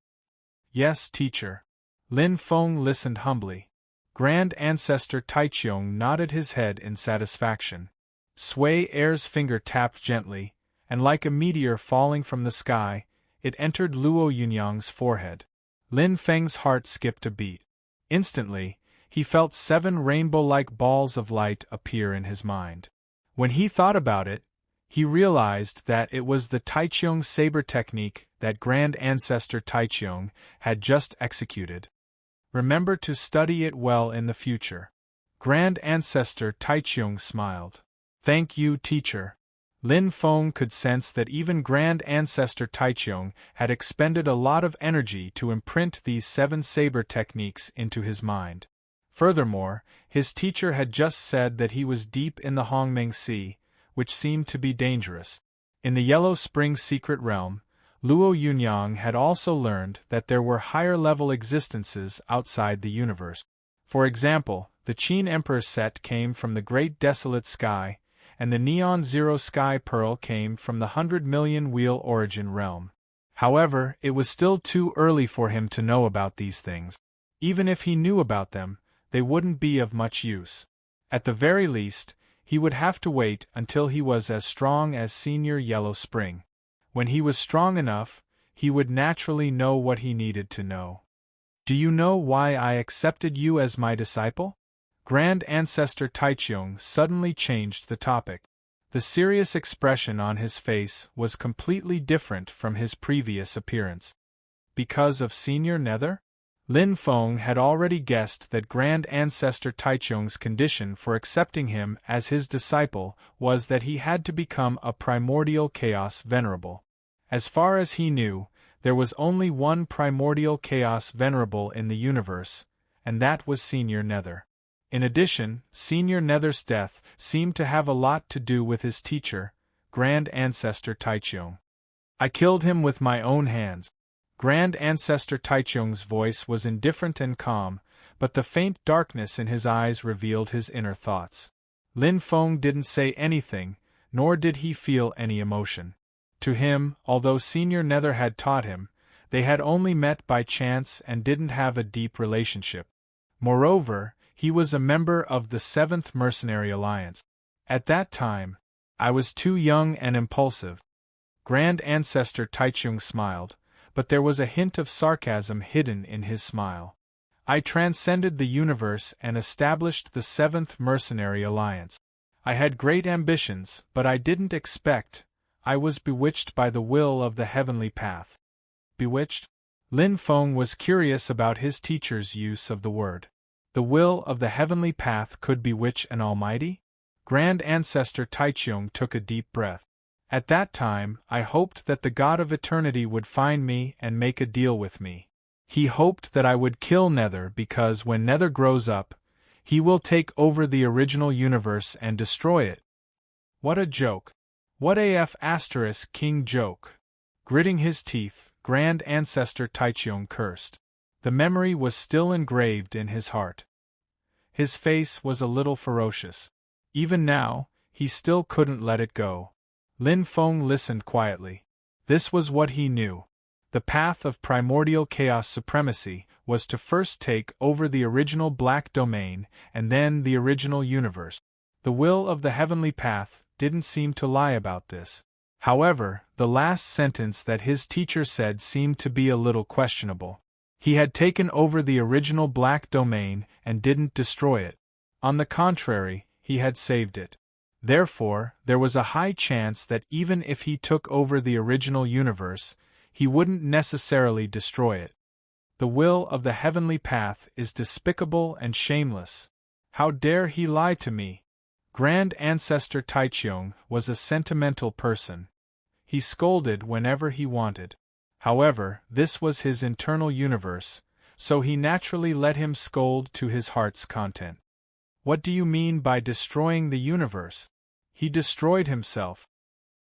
[SPEAKER 1] Yes, teacher. Lin Feng listened humbly. Grand Ancestor Taichung nodded his head in satisfaction. Sui Er's finger tapped gently, and like a meteor falling from the sky, it entered Luo Yunyang's forehead. Lin Feng's heart skipped a beat. Instantly, he felt 7 rainbow-like balls of light appear in his mind. When he thought about it, he realized that it was the Taichung saber technique that Grand Ancestor Taichung had just executed. Remember to study it well in the future. Grand Ancestor Taichung smiled. Thank you, teacher. Lin Feng could sense that even Grand Ancestor Taichung had expended a lot of energy to imprint these 7 saber techniques into his mind. Furthermore, his teacher had just said that he was deep in the Hongmeng Sea, which seemed to be dangerous. In the Yellow Spring secret realm, Luo Yunyang had also learned that there were higher-level existences outside the universe. For example, the Qin Emperor set came from the Great Desolate Sky, and the Neon Zero Sky Pearl came from the 100 Million Wheel Origin realm. However, it was still too early for him to know about these things. Even if he knew about them, they wouldn't be of much use. At the very least, he would have to wait until he was as strong as Senior Yellow Spring. When he was strong enough, he would naturally know what he needed to know. Do you know why I accepted you as my disciple? Grand Ancestor Taichung suddenly changed the topic. The serious expression on his face was completely different from his previous appearance. Because of Senior Nether? Lin Feng had already guessed that Grand Ancestor Taichung's condition for accepting him as his disciple was that he had to become a primordial chaos venerable. As far as he knew, there was only one primordial chaos venerable in the universe, and that was Senior Nether. In addition, Senior Nether's death seemed to have a lot to do with his teacher, Grand Ancestor Taichung. I killed him with my own hands. Grand Ancestor Taichung's voice was indifferent and calm, but the faint darkness in his eyes revealed his inner thoughts. Lin Feng didn't say anything, nor did he feel any emotion. To him, although Senior Nether had taught him, they had only met by chance and didn't have a deep relationship. Moreover, he was a member of the 7th Mercenary Alliance. At that time, I was too young and impulsive. Grand Ancestor Taichung smiled, but there was a hint of sarcasm hidden in his smile. I transcended the universe and established the 7th Mercenary Alliance. I had great ambitions, but I didn't expect. I was bewitched by the will of the heavenly path. Bewitched? Lin Feng was curious about his teacher's use of the word. The will of the heavenly path could bewitch an almighty? Grand Ancestor Taichung took a deep breath. At that time, I hoped that the God of eternity would find me and make a deal with me. He hoped that I would kill Nether because when Nether grows up, he will take over the original universe and destroy it. What a joke! What AF * king joke! Gritting his teeth, Grand Ancestor Taichung cursed. The memory was still engraved in his heart. His face was a little ferocious. Even now, he still couldn't let it go. Lin Feng listened quietly. This was what he knew. The path of primordial chaos supremacy was to first take over the original black domain and then the original universe. The will of the heavenly path didn't seem to lie about this. However, the last sentence that his teacher said seemed to be a little questionable. He had taken over the original black domain and didn't destroy it. On the contrary, he had saved it. Therefore, there was a high chance that even if he took over the original universe, he wouldn't necessarily destroy it. The will of the heavenly path is despicable and shameless. How dare he lie to me? Grand Ancestor Taichung was a sentimental person. He scolded whenever he wanted. However, this was his internal universe, so he naturally let him scold to his heart's content. What do you mean by destroying the universe? He destroyed himself.